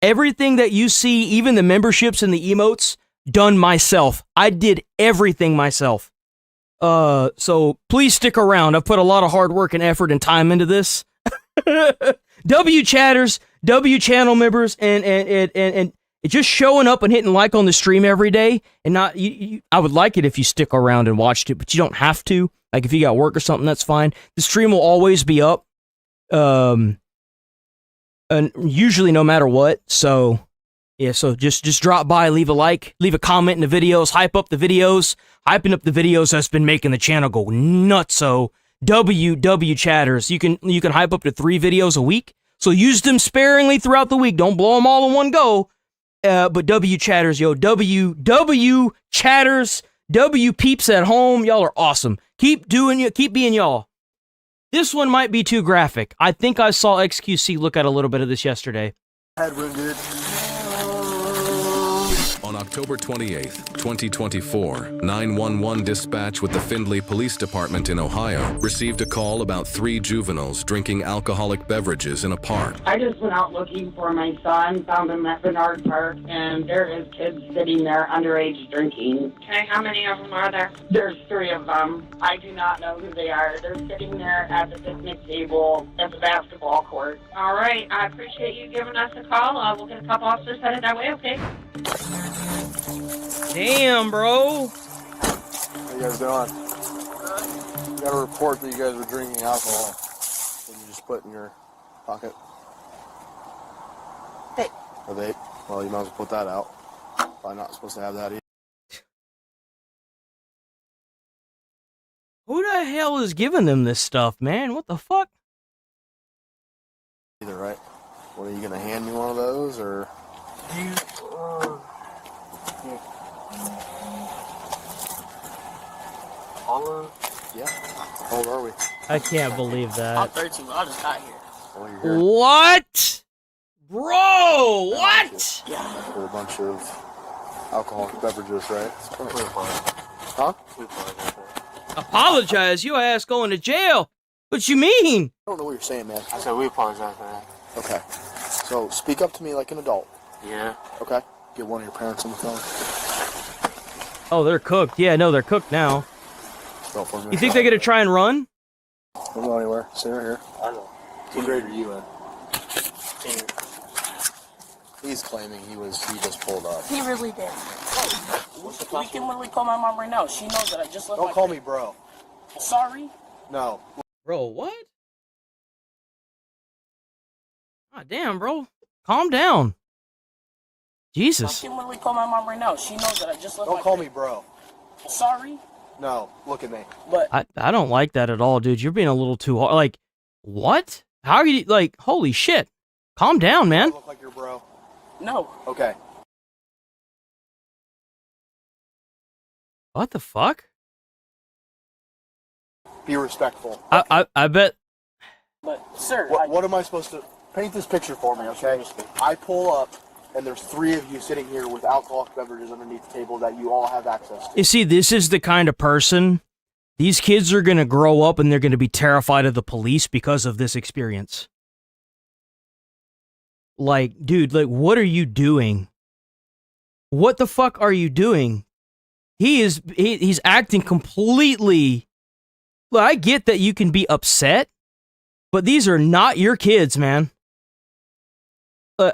Everything that you see, even the memberships and the emotes, done myself. I did everything myself. So please stick around. I've put a lot of hard work and effort and time into this. W chatters, W channel members, and just showing up and hitting like on the stream every day, and not. I would like it if you stick around and watched it, but you don't have to. Like if you got work or something, that's fine. The stream will always be up, and usually no matter what. So yeah, so just drop by, leave a like, leave a comment in the videos, hype up the videos. Hyping up the videos has been making the channel go nuts. So W chatters, you can hype up to 3 videos a week. So use them sparingly throughout the week. Don't blow them all in one go. But W chatters, yo, W chatters, W peeps at home, y'all are awesome. Keep being y'all. This one might be too graphic. I think I saw XQC look at a little bit of this yesterday. Head wounded. On October 28th, 2024, 911 dispatch with the Findlay Police Department in Ohio received a call about 3 juveniles drinking alcoholic beverages in a park. I just went out looking for my son, found him at Bernard Park, and there is kids sitting there underage drinking. Okay, how many of them are there? There's 3 of them. I do not know who they are. They're sitting there at the picnic table at the basketball court. All right, I appreciate you giving us a call. We'll get a couple officers headed that way, okay? Damn, bro. How you guys doing? You got a report that you guys were drinking alcohol that you just put in your pocket. Vape. A vape? Well, you might as well put that out. Probably not supposed to have that either. Who the hell is giving them this stuff, man? What the fuck? Either, right? What, are you going to hand me one of those, or? Yeah. How old are we? I can't believe I'm that. 13, but I just got here. Well, you're here. What? Bro, what? Yeah. With a bunch of alcoholic beverages, right? Huh? Apologize? Your ass going to jail. What you mean? I don't know what you're saying, man. I said we apologize for that. Okay. So, speak up to me like an adult. Yeah. Okay? Get one of your parents on the phone. Oh, they're cooked. Yeah, no, they're cooked now. Spell for me. You think they're gonna try and run? Don't go anywhere. Stay right here. I know. What grade are you in? Senior. He's claiming he just pulled up. He really did. We can literally call my mom right now. She knows that I just left. Don't call me bro. Sorry. No. Bro, what? God damn, bro. Calm down. Jesus. I can literally call my mom right now. She knows that I just left. Don't call me bro. Sorry. No, look at me. But I don't like that at all, dude. You're being a little too hard. Like, what? How are you, like, holy shit. Calm down, man. I look like your bro. No. Okay. What the fuck? Be respectful. I bet. But, sir. What am I supposed to... Paint this picture for me, okay? I pull up, and there's 3 of you sitting here with alcoholic beverages underneath the table that you all have access to. You see, this is the kind of person, these kids are going to grow up and they're going to be terrified of the police because of this experience. Like, dude, like, what are you doing? What the fuck are you doing? He's acting completely... Look, I get that you can be upset, but these are not your kids, man.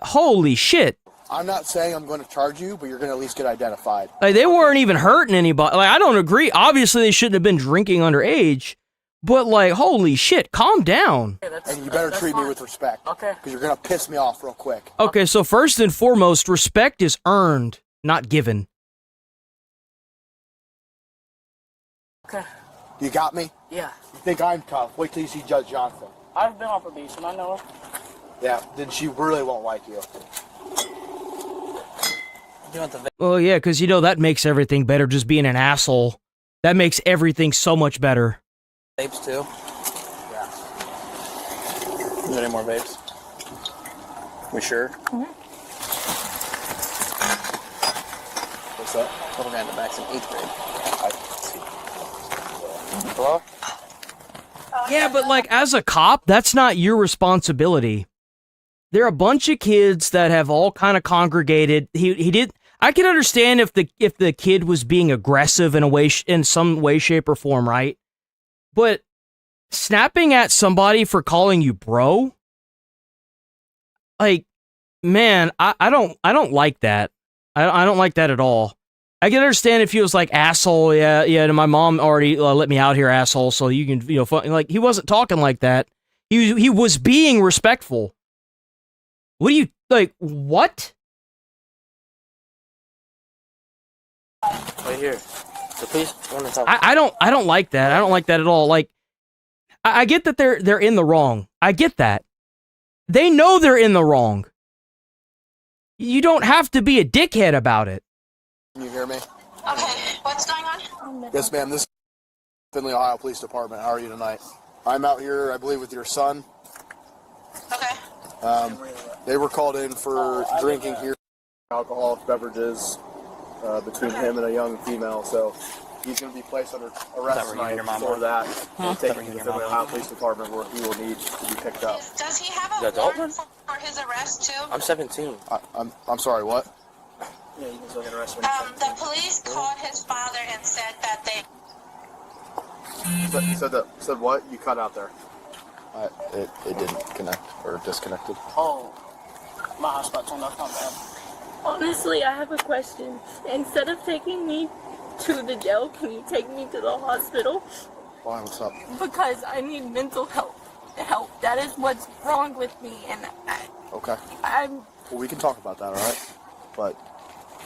Holy shit. I'm not saying I'm going to charge you, but you're going to at least get identified. Like, they weren't even hurting anybody. Like, I don't agree. Obviously, they shouldn't have been drinking underage, but, like, holy shit, calm down. And you better treat me with respect. Okay. Because you're going to piss me off real quick. Okay, so first and foremost, respect is earned, not given. Okay. You got me? Yeah. You think I'm tough? Wait till you see Judge Johnson. I've been on probation. I know her. Yeah, then she really won't like you. You want the Well, yeah, because, you know, that makes everything better, just being an asshole. That makes everything so much better. vapes too? Yeah. Is there any more vapes? We sure? Mm-hmm. What's that? Little guy in the back's in 8th grade. Hello? Yeah, but, like, as a cop, that's not your responsibility. There are a bunch of kids that have all kind of congregated. He did. I can understand if the kid was being aggressive in some way, shape, or form, right? But snapping at somebody for calling you bro, like, man, I don't like that. I don't like that at all. I can understand if he was like, asshole, yeah, and my mom already let me out here, asshole, so you can, you know, like, he wasn't talking like that. He was being respectful. What do you, like, what? Right here. So please, want to talk. I don't like that. I don't like that at all. Like, I get that they're in the wrong. I get that. They know they're in the wrong. You don't have to be a dickhead about it. Can you hear me? Okay, what's going on? Yes, ma'am. This is Findlay, Ohio Police Department. How are you tonight? I'm out here, I believe, with your son. Okay. They were called in for drinking here, alcoholic beverages between him and a young female. So he's going to be placed under arrest tonight for that. And taken to the Findlay, Ohio Police Department, where he will need to be picked up. Does he have a warrant for his arrest too? I'm 17. I'm sorry. What? Yeah, you can still get arrested. The police called his father and said that they. Said what? You cut out there. It didn't connect or disconnected. Oh, my hotspot turned off. Not bad. Honestly, I have a question. Instead of taking me to the jail, can you take me to the hospital? Why? What's up? Because I need mental help. That is what's wrong with me, and Okay. I'm. Well, we can talk about that, all right? But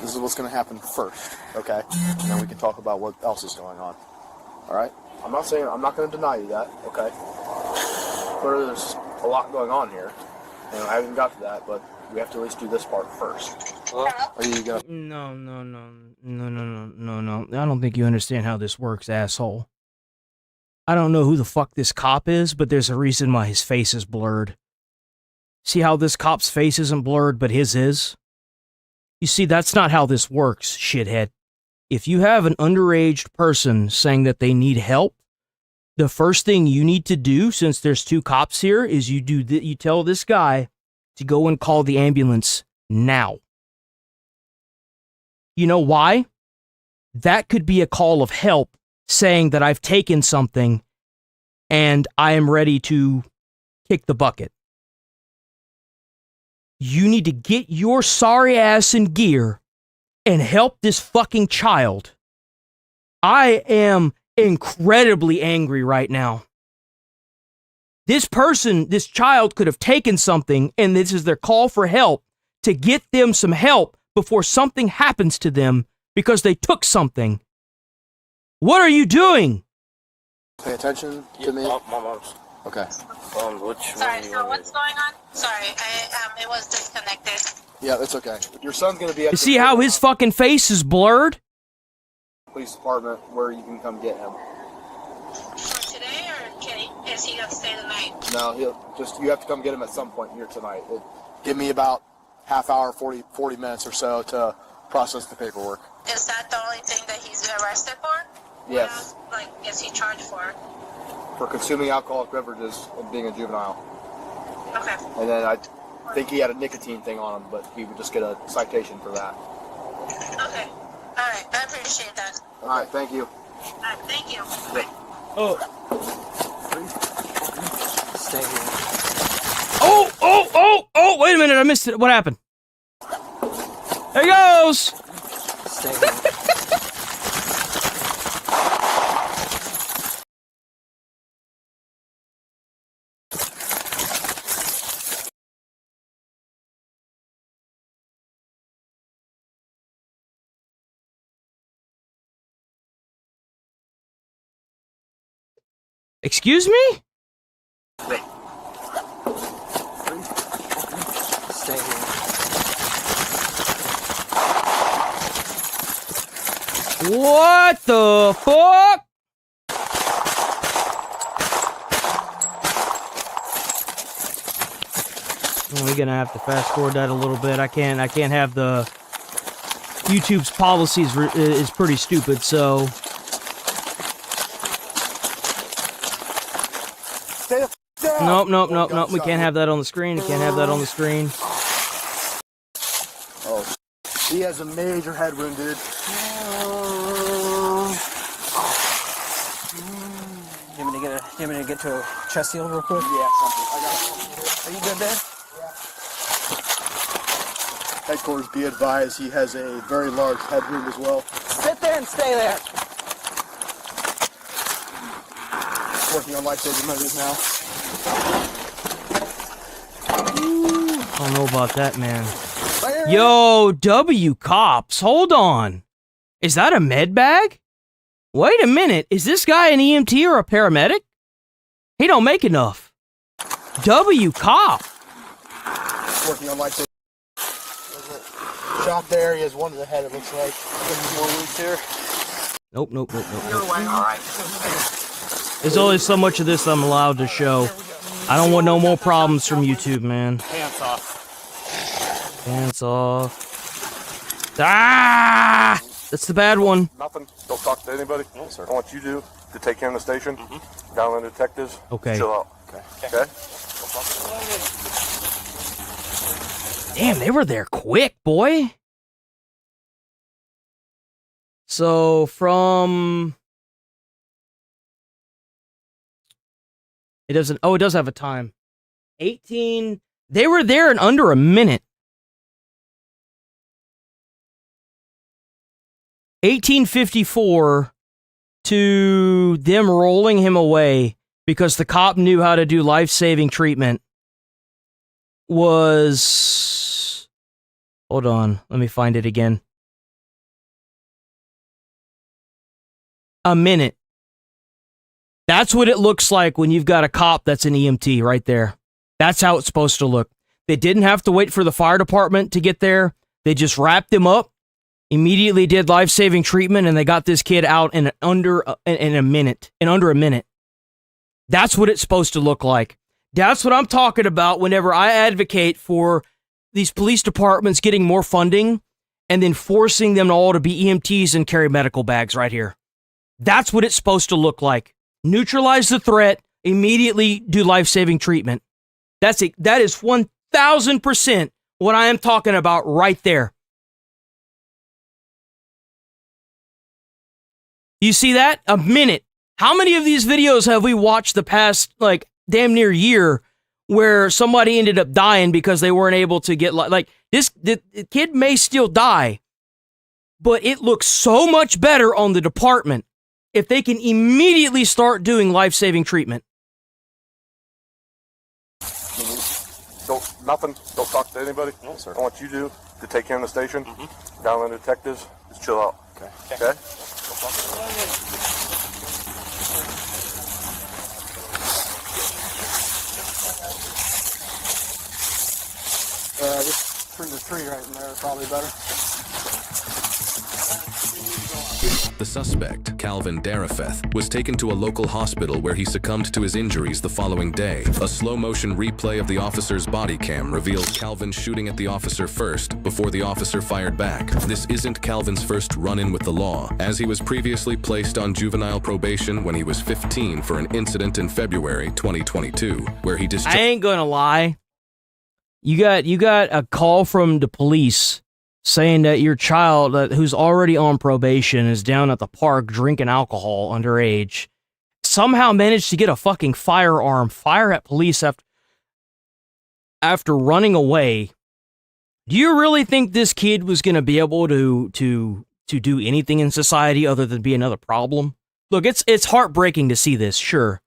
this is what's going to happen first, okay? And then we can talk about what else is going on. All right? I'm not going to deny you that, okay? Clearly there's a lot going on here. And I haven't got to that, but we have to at least do this part first. Are you going to... No. I don't think you understand how this works, asshole. I don't know who the fuck this cop is, but there's a reason why his face is blurred. See how this cop's face isn't blurred, but his is? You see, that's not how this works, shithead. If you have an underage person saying that they need help, the first thing you need to do, since there's 2 cops here, is you tell this guy to go and call the ambulance now. You know why? That could be a call of help saying that I've taken something and I am ready to kick the bucket. You need to get your sorry ass in gear and help this fucking child. I am incredibly angry right now. This child could have taken something, and this is their call for help, to get them some help before something happens to them because they took something. What are you doing? Pay attention to me. My mom's. Okay. Sorry, so what's going on? Sorry, it was disconnected. Yeah, it's okay. Your son's gonna be at You see how his fucking face is blurred? police department where you can come get him. For today, or is he gonna stay the night? No, you have to come get him at some point here tonight. Give me about half hour, 40 minutes or so to process the paperwork. Is that the only thing that he's arrested for? Yes. What else, is he charged for? For consuming alcoholic beverages and being a juvenile. Okay. And then I think he had a nicotine thing on him, but he would just get a citation for that. Okay. All right. I appreciate that. All right. Thank you. All right. Thank you. Oh. Stay here. Oh, wait a minute, I missed it. What happened? There he goes! Stay here. Excuse me? Stay here. What the fuck? We're gonna have to fast forward that a little bit. I can't have the YouTube's policies is pretty stupid, so Stay the down. Nope. We can't have that on the screen. We can't have that on the screen. Oh, he has a major head wound, dude. You want me to get to a chest heal real quick? Yeah, something. I got it. Are you good there? Headquarters, be advised, he has a very large head wound as well. Sit there and stay there. Working on life-saving measures now. I don't know about that, man. Yo, W cops, hold on. Is that a med bag? Wait a minute, is this guy an EMT or a paramedic? He don't make enough. W cop. Working on life-saving. Shot there, he has one to the head, it looks like. More wounds here. Nope. You're one, all right. There's only so much of this I'm allowed to show. I don't want no more problems from YouTube, man. Pants off. Pants off. Ah! That's the bad one. Nothing. Don't talk to anybody. No, sir. I want you to take him to the station. Down the detectives. Okay. Chill out. Okay. Damn, they were there quick, boy. So from it doesn't. Oh, it does have a time. 18. They were there in under a minute. 1854 to them rolling him away because the cop knew how to do life-saving treatment was... Hold on, let me find it again. A minute. That's what it looks like when you've got a cop that's an EMT right there. That's how it's supposed to look. They didn't have to wait for the fire department to get there. They just wrapped him up, immediately did life-saving treatment, and they got this kid out in under a minute. That's what it's supposed to look like. That's what I'm talking about whenever I advocate for these police departments getting more funding and then forcing them all to be EMTs and carry medical bags right here. That's what it's supposed to look like. Neutralize the threat, immediately do life-saving treatment. That is 1,000% what I am talking about right there. You see that? A minute. How many of these videos have we watched the past, damn near year where somebody ended up dying because they weren't able to get, the kid may still die, but it looks so much better on the department if they can immediately start doing life-saving treatment. nothing. Don't talk to anybody. No, sir. I want you to take him to the station. Down the detectives. Just chill out. Okay. Okay? Just through the tree right in there, probably better. The suspect, Calvin Darafeth, was taken to a local hospital where he succumbed to his injuries the following day. A slow-motion replay of the officer's body cam reveals Calvin shooting at the officer first before the officer fired back. This isn't Calvin's first run-in with the law, as he was previously placed on juvenile probation when he was 15 for an incident in February 2022, where he discharged... I ain't gonna lie. You got a call from the police saying that your child who's already on probation is down at the park drinking alcohol underage, somehow managed to get a fucking firearm, fire at police after running away. Do you really think this kid was going to be able to do anything in society other than be another problem? Look, it's heartbreaking to see this, sure.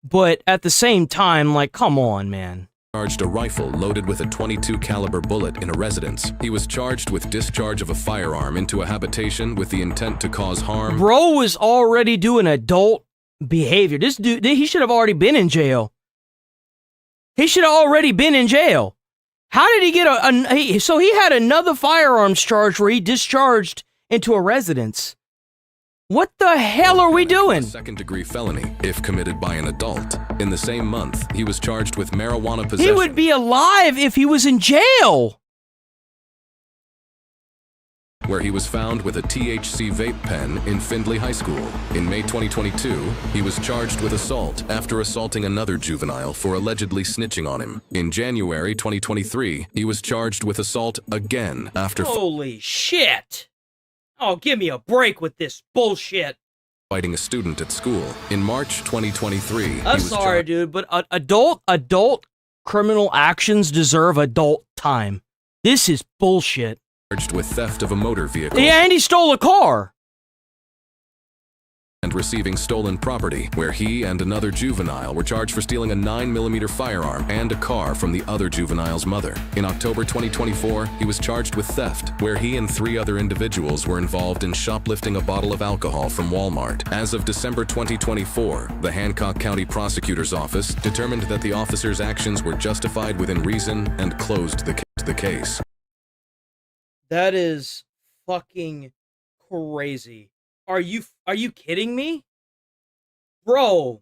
But at the same time, like, come on, man. Charged a rifle loaded with a .22 caliber bullet in a residence. He was charged with discharge of a firearm into a habitation with the intent to cause harm. Bro was already doing adult behavior. This dude, he should have already been in jail. He should have already been in jail. How did he get so he had another firearms charge where he discharged into a residence. What the hell are we doing? A second-degree felony, if committed by an adult. In the same month, he was charged with marijuana possession. He would be alive if he was in jail. Where he was found with a THC vape pen in Findlay High School. In May 2022, he was charged with assault after assaulting another juvenile for allegedly snitching on him. In January 2023, he was charged with assault again after... Holy shit! Oh, give me a break with this bullshit. Fighting a student at school. In March 2023, I'm sorry, dude, but adult criminal actions deserve adult time. This is bullshit. Charged with theft of a motor vehicle. Yeah, and he stole a car. And receiving stolen property, where he and another juvenile were charged for stealing a 9mm firearm and a car from the other juvenile's mother. In October 2024, he was charged with theft, where he and 3 other individuals were involved in shoplifting a bottle of alcohol from Walmart. As of December 2024, the Hancock County Prosecutor's Office determined that the officer's actions were justified within reason and closed the case. That is fucking crazy. Are you kidding me? Bro,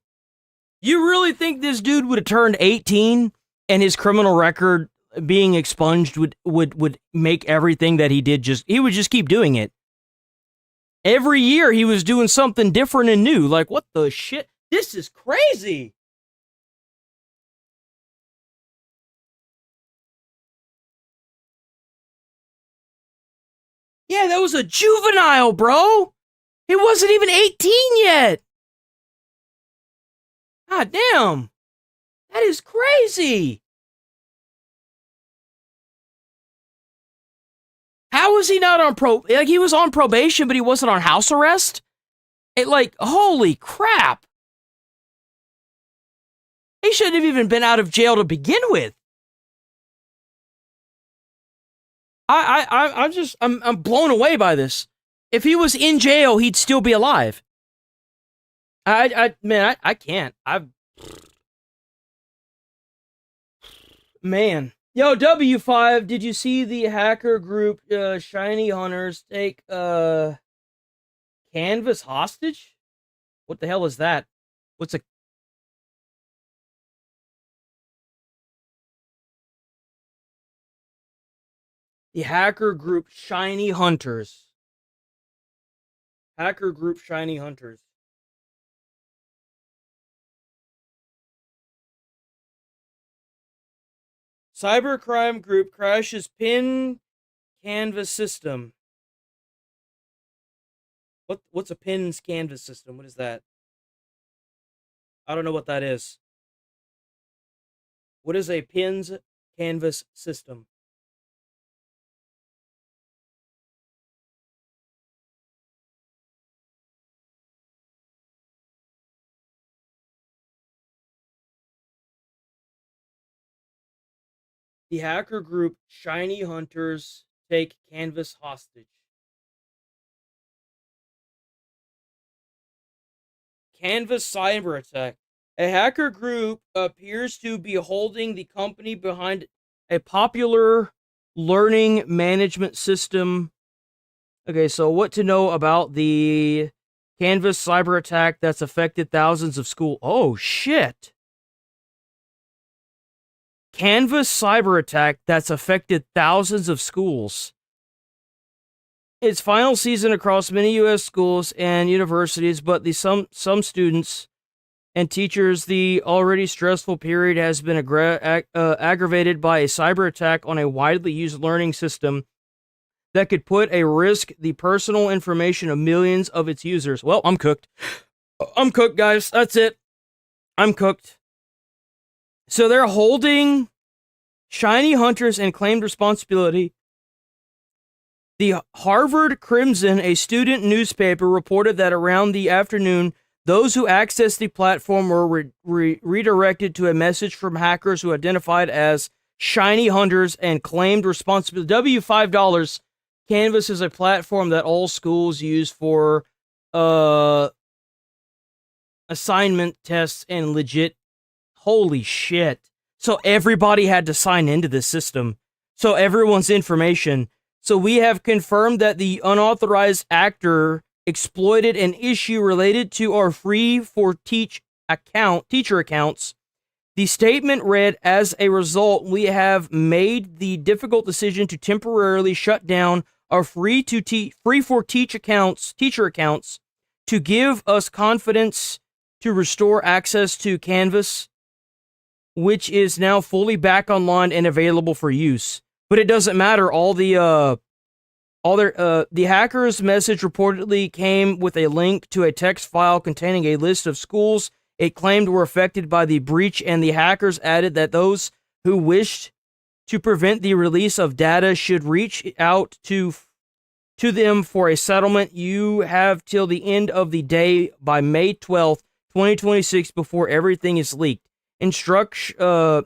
you really think this dude would have turned 18 and his criminal record being expunged would make everything that he did he would just keep doing it? Every year he was doing something different and new. Like, what the shit? This is crazy. Yeah, that was a juvenile, bro. He wasn't even 18 yet. God damn. That is crazy. How was he not on like, he was on probation, but he wasn't on house arrest? Holy crap. He shouldn't have even been out of jail to begin with. I'm blown away by this. If he was in jail, he'd still be alive. Man, I can't. Man. Yo, W5, did you see the hacker group Shiny Hunters take Canvas hostage? What the hell is that? What's a... The hacker group Shiny Hunters. Hacker group Shiny Hunters. Cybercrime group crashes pin canvas system. What's a pins canvas system? What is that? I don't know what that is. What is a pins canvas system? The hacker group Shiny Hunters take Canvas hostage. Canvas cyber attack. A hacker group appears to be holding the company behind a popular learning management system. Okay, so what to know about the Canvas cyber attack that's affected thousands of schools? Oh, shit. Canvas cyber attack that's affected thousands of schools. Its final season across many U.S. schools and universities, but some students and teachers, the already stressful period has been aggravated by a cyber attack on a widely used learning system that could put at risk the personal information of millions of its users. Well, I'm cooked. I'm cooked, guys. That's it. I'm cooked. So they're holding Shiny Hunters and claimed responsibility. The Harvard Crimson, a student newspaper, reported that around the afternoon, those who accessed the platform were redirected to a message from hackers who identified as Shiny Hunters and claimed responsibility. $5. Canvas is a platform that all schools use for assignment tests and legit. Holy shit. So everybody had to sign into this system. So everyone's information. So we have confirmed that the unauthorized actor exploited an issue related to our free for teacher accounts. The statement read, as a result, we have made the difficult decision to temporarily shut down our free for teacher accounts to give us confidence to restore access to Canvas, which is now fully back online and available for use. But it doesn't matter. The hacker's message reportedly came with a link to a text file containing a list of schools it claimed were affected by the breach, and the hackers added that those who wished to prevent the release of data should reach out to them for a settlement. You have till the end of the day by May 12th, 2026 before everything is leaked. Instructure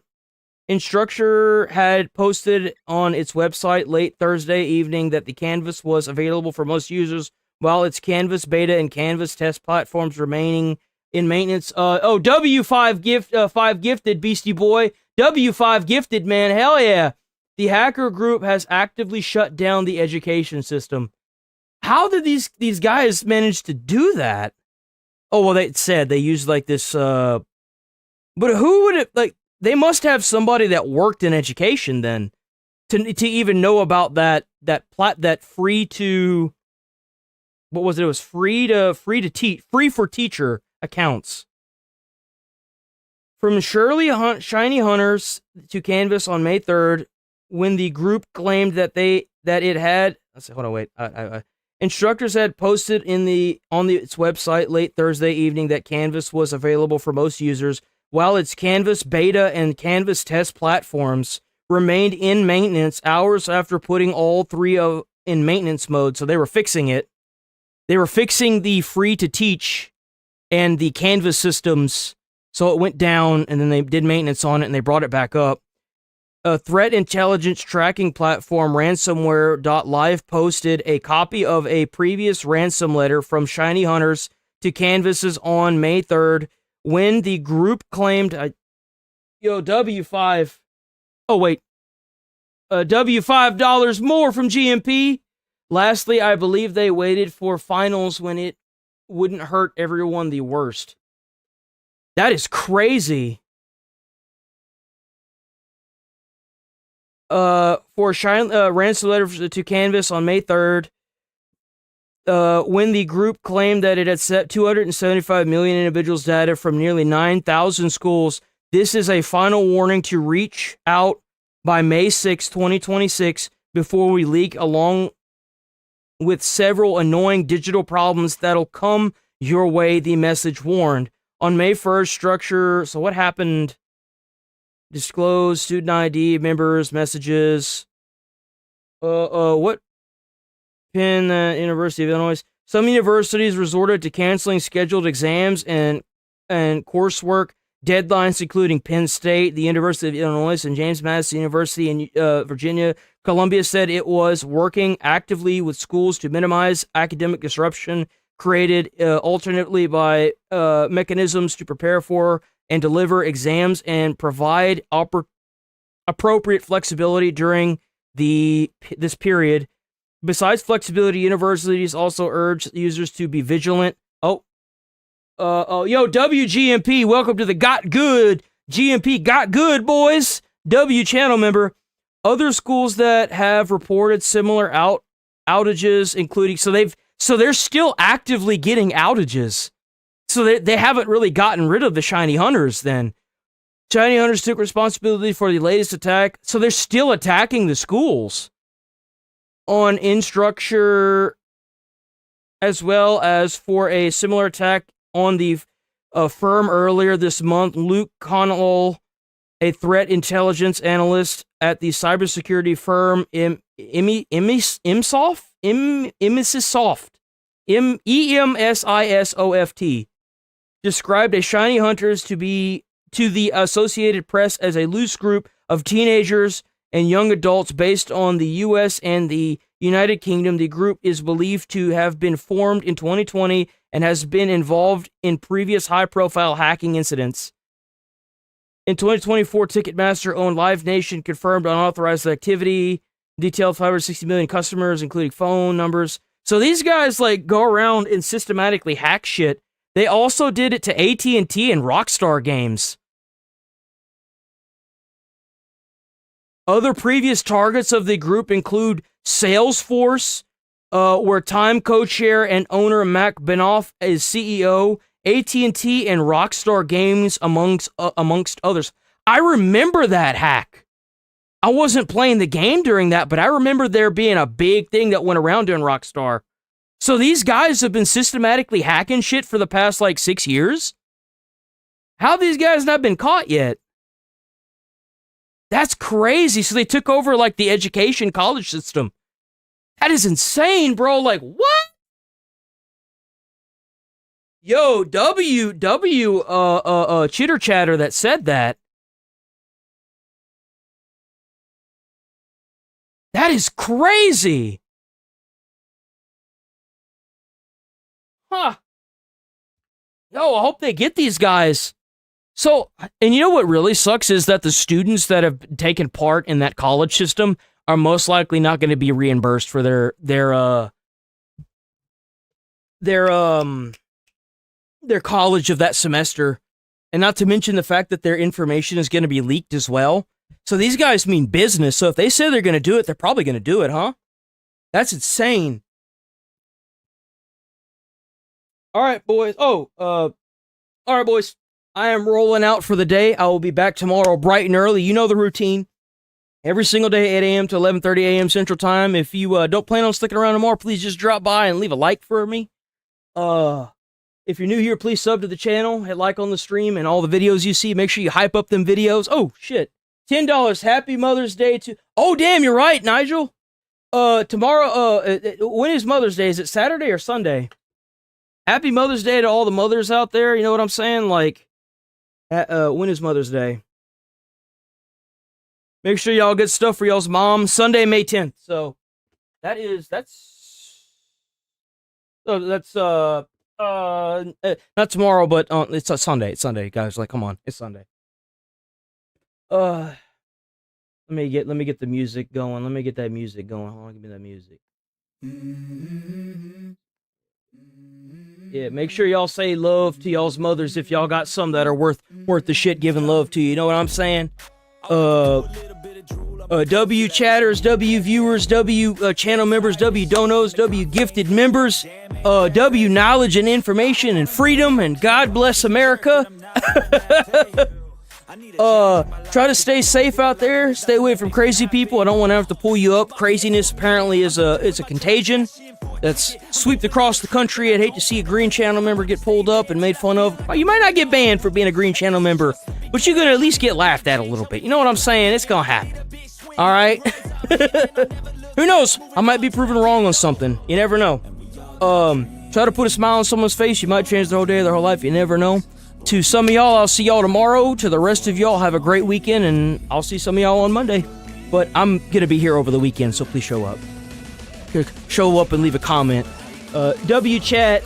had posted on its website late Thursday evening that the Canvas was available for most users, while its Canvas beta and Canvas test platforms remaining in maintenance. W5 5 gifted, Beastie Boy. W5 gifted, man. Hell yeah. The hacker group has actively shut down the education system. How did these guys manage to do that? Oh, well, they said they used like this, but who would it, like, they must have somebody that worked in education then to even know about that free to, what was it? It was free for teacher accounts. From Shiny Hunters to Canvas on May 3rd, when the group claimed that it had, instructors had posted on its website late Thursday evening that Canvas was available for most users, while its Canvas beta and Canvas test platforms remained in maintenance hours after putting all three in maintenance mode. So they were fixing it. They were fixing the free to teach and the Canvas systems. So it went down, and then they did maintenance on it, and they brought it back up. A threat intelligence tracking platform, ransomware.live, posted a copy of a previous ransom letter from Shiny Hunters to Canvases on May 3rd, when the group claimed, W5, $5 more from GMP. Lastly, I believe they waited for finals when it wouldn't hurt everyone the worst. That is crazy. For ransom letter to Canvas on May 3rd, when the group claimed that it had set 275 million individuals' data from nearly 9,000 schools. This is a final warning to reach out by May 6, 2026, before we leak, along with several annoying digital problems that'll come your way, the message warned. On May 1st, structure, so what happened? Disclose student ID, members, messages. What? Penn University of Illinois. Some universities resorted to canceling scheduled exams and coursework deadlines, including Penn State, the University of Illinois, and James Madison University in Virginia. Columbia said it was working actively with schools to minimize academic disruption created alternately by mechanisms to prepare for and deliver exams and provide appropriate flexibility during this period. Besides flexibility, universities also urge users to be vigilant. Yo, WGMP, welcome to the Got Good. GMP Got Good, boys. W channel member. Other schools that have reported similar outages, including, so they're still actively getting outages. So they haven't really gotten rid of the shiny hunters then. Shiny hunters took responsibility for the latest attack, so they're still attacking the schools on Instructure, as well as for a similar attack on the firm earlier this month. Luke Connell, a threat intelligence analyst at the cybersecurity firm EMSISoft, described a shiny hunters to the Associated Press as a loose group of teenagers and young adults based on the U.S. and the United Kingdom. The group is believed to have been formed in 2020 and has been involved in previous high-profile hacking incidents. In 2024, Ticketmaster-owned Live Nation confirmed unauthorized activity, detailed 560 million customers, including phone numbers. So these guys go around and systematically hack shit. They also did it to AT&T and Rockstar Games. Other previous targets of the group include Salesforce, where Time co-chair and owner Mac Benoff is CEO, AT&T and Rockstar Games, amongst others. I remember that hack. I wasn't playing the game during that, but I remember there being a big thing that went around during Rockstar. So these guys have been systematically hacking shit for the past 6 years? How have these guys not been caught yet? That's crazy. So they took over the education college system. That is insane, bro. What? Yo, chitter chatter that said that. That is crazy. Huh. Yo, I hope they get these guys. So, and you know what really sucks is that the students that have taken part in that college system are most likely not going to be reimbursed for their college of that semester. And not to mention the fact that their information is going to be leaked as well. So these guys mean business. So if they say they're going to do it, they're probably going to do it, huh? That's insane. All right, boys. All right, boys. I am rolling out for the day. I will be back tomorrow bright and early. You know the routine. Every single day, 8 a.m. to 11:30 a.m. Central Time. If you don't plan on sticking around tomorrow, please just drop by and leave a like for me. If you're new here, please sub to the channel, hit like on the stream, and all the videos you see, make sure you hype up them videos. Oh, shit. $10. Happy Mother's Day to... Oh, damn, you're right, Nigel. Tomorrow, when is Mother's Day? Is it Saturday or Sunday? Happy Mother's Day to all the mothers out there. You know what I'm saying? When is Mother's Day? Make sure y'all get stuff for y'all's mom. Sunday, May 10th. So, that's not tomorrow, but it's a Sunday. It's Sunday, guys. Come on, it's Sunday. Let me get the music going. Let me get that music going. Hold on, give me that music. Yeah, make sure y'all say love to y'all's mothers if y'all got some that are worth the shit giving love to. You know what I'm saying? W chatters, W viewers, W channel members, W donos, W gifted members, W knowledge and information and freedom, and God bless America. Try to stay safe out there. Stay away from crazy people. I don't want to have to pull you up. Craziness apparently is a contagion that's swept across the country. I'd hate to see a Green Channel member get pulled up and made fun of. You might not get banned for being a Green Channel member, but you're gonna at least get laughed at a little bit. You know what I'm saying? It's gonna happen. All right. Who knows? I might be proven wrong on something. You never know. Try to put a smile on someone's face. You might change their whole day, their whole life. You never know. To some of y'all, I'll see y'all tomorrow. To the rest of y'all, have a great weekend, and I'll see some of y'all on Monday. But I'm going to be here over the weekend, so please show up. Show up and leave a comment. W-chat.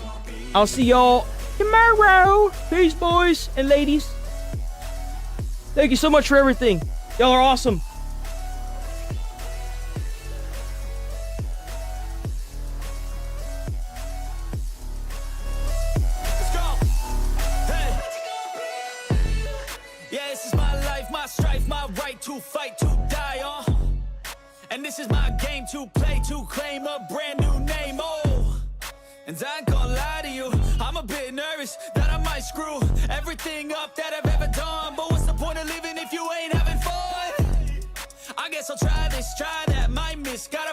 I'll see y'all tomorrow. Peace, boys and ladies. Thank you so much for everything. Y'all are awesome. Strife, my right to fight, to die on. And this is my game to play, to claim a brand new name, oh. And I ain't gonna lie to you, I'm a bit nervous that I might screw everything up that I've ever done. But what's the point of living if you ain't having fun? I guess I'll try this, try that, might miss, gotta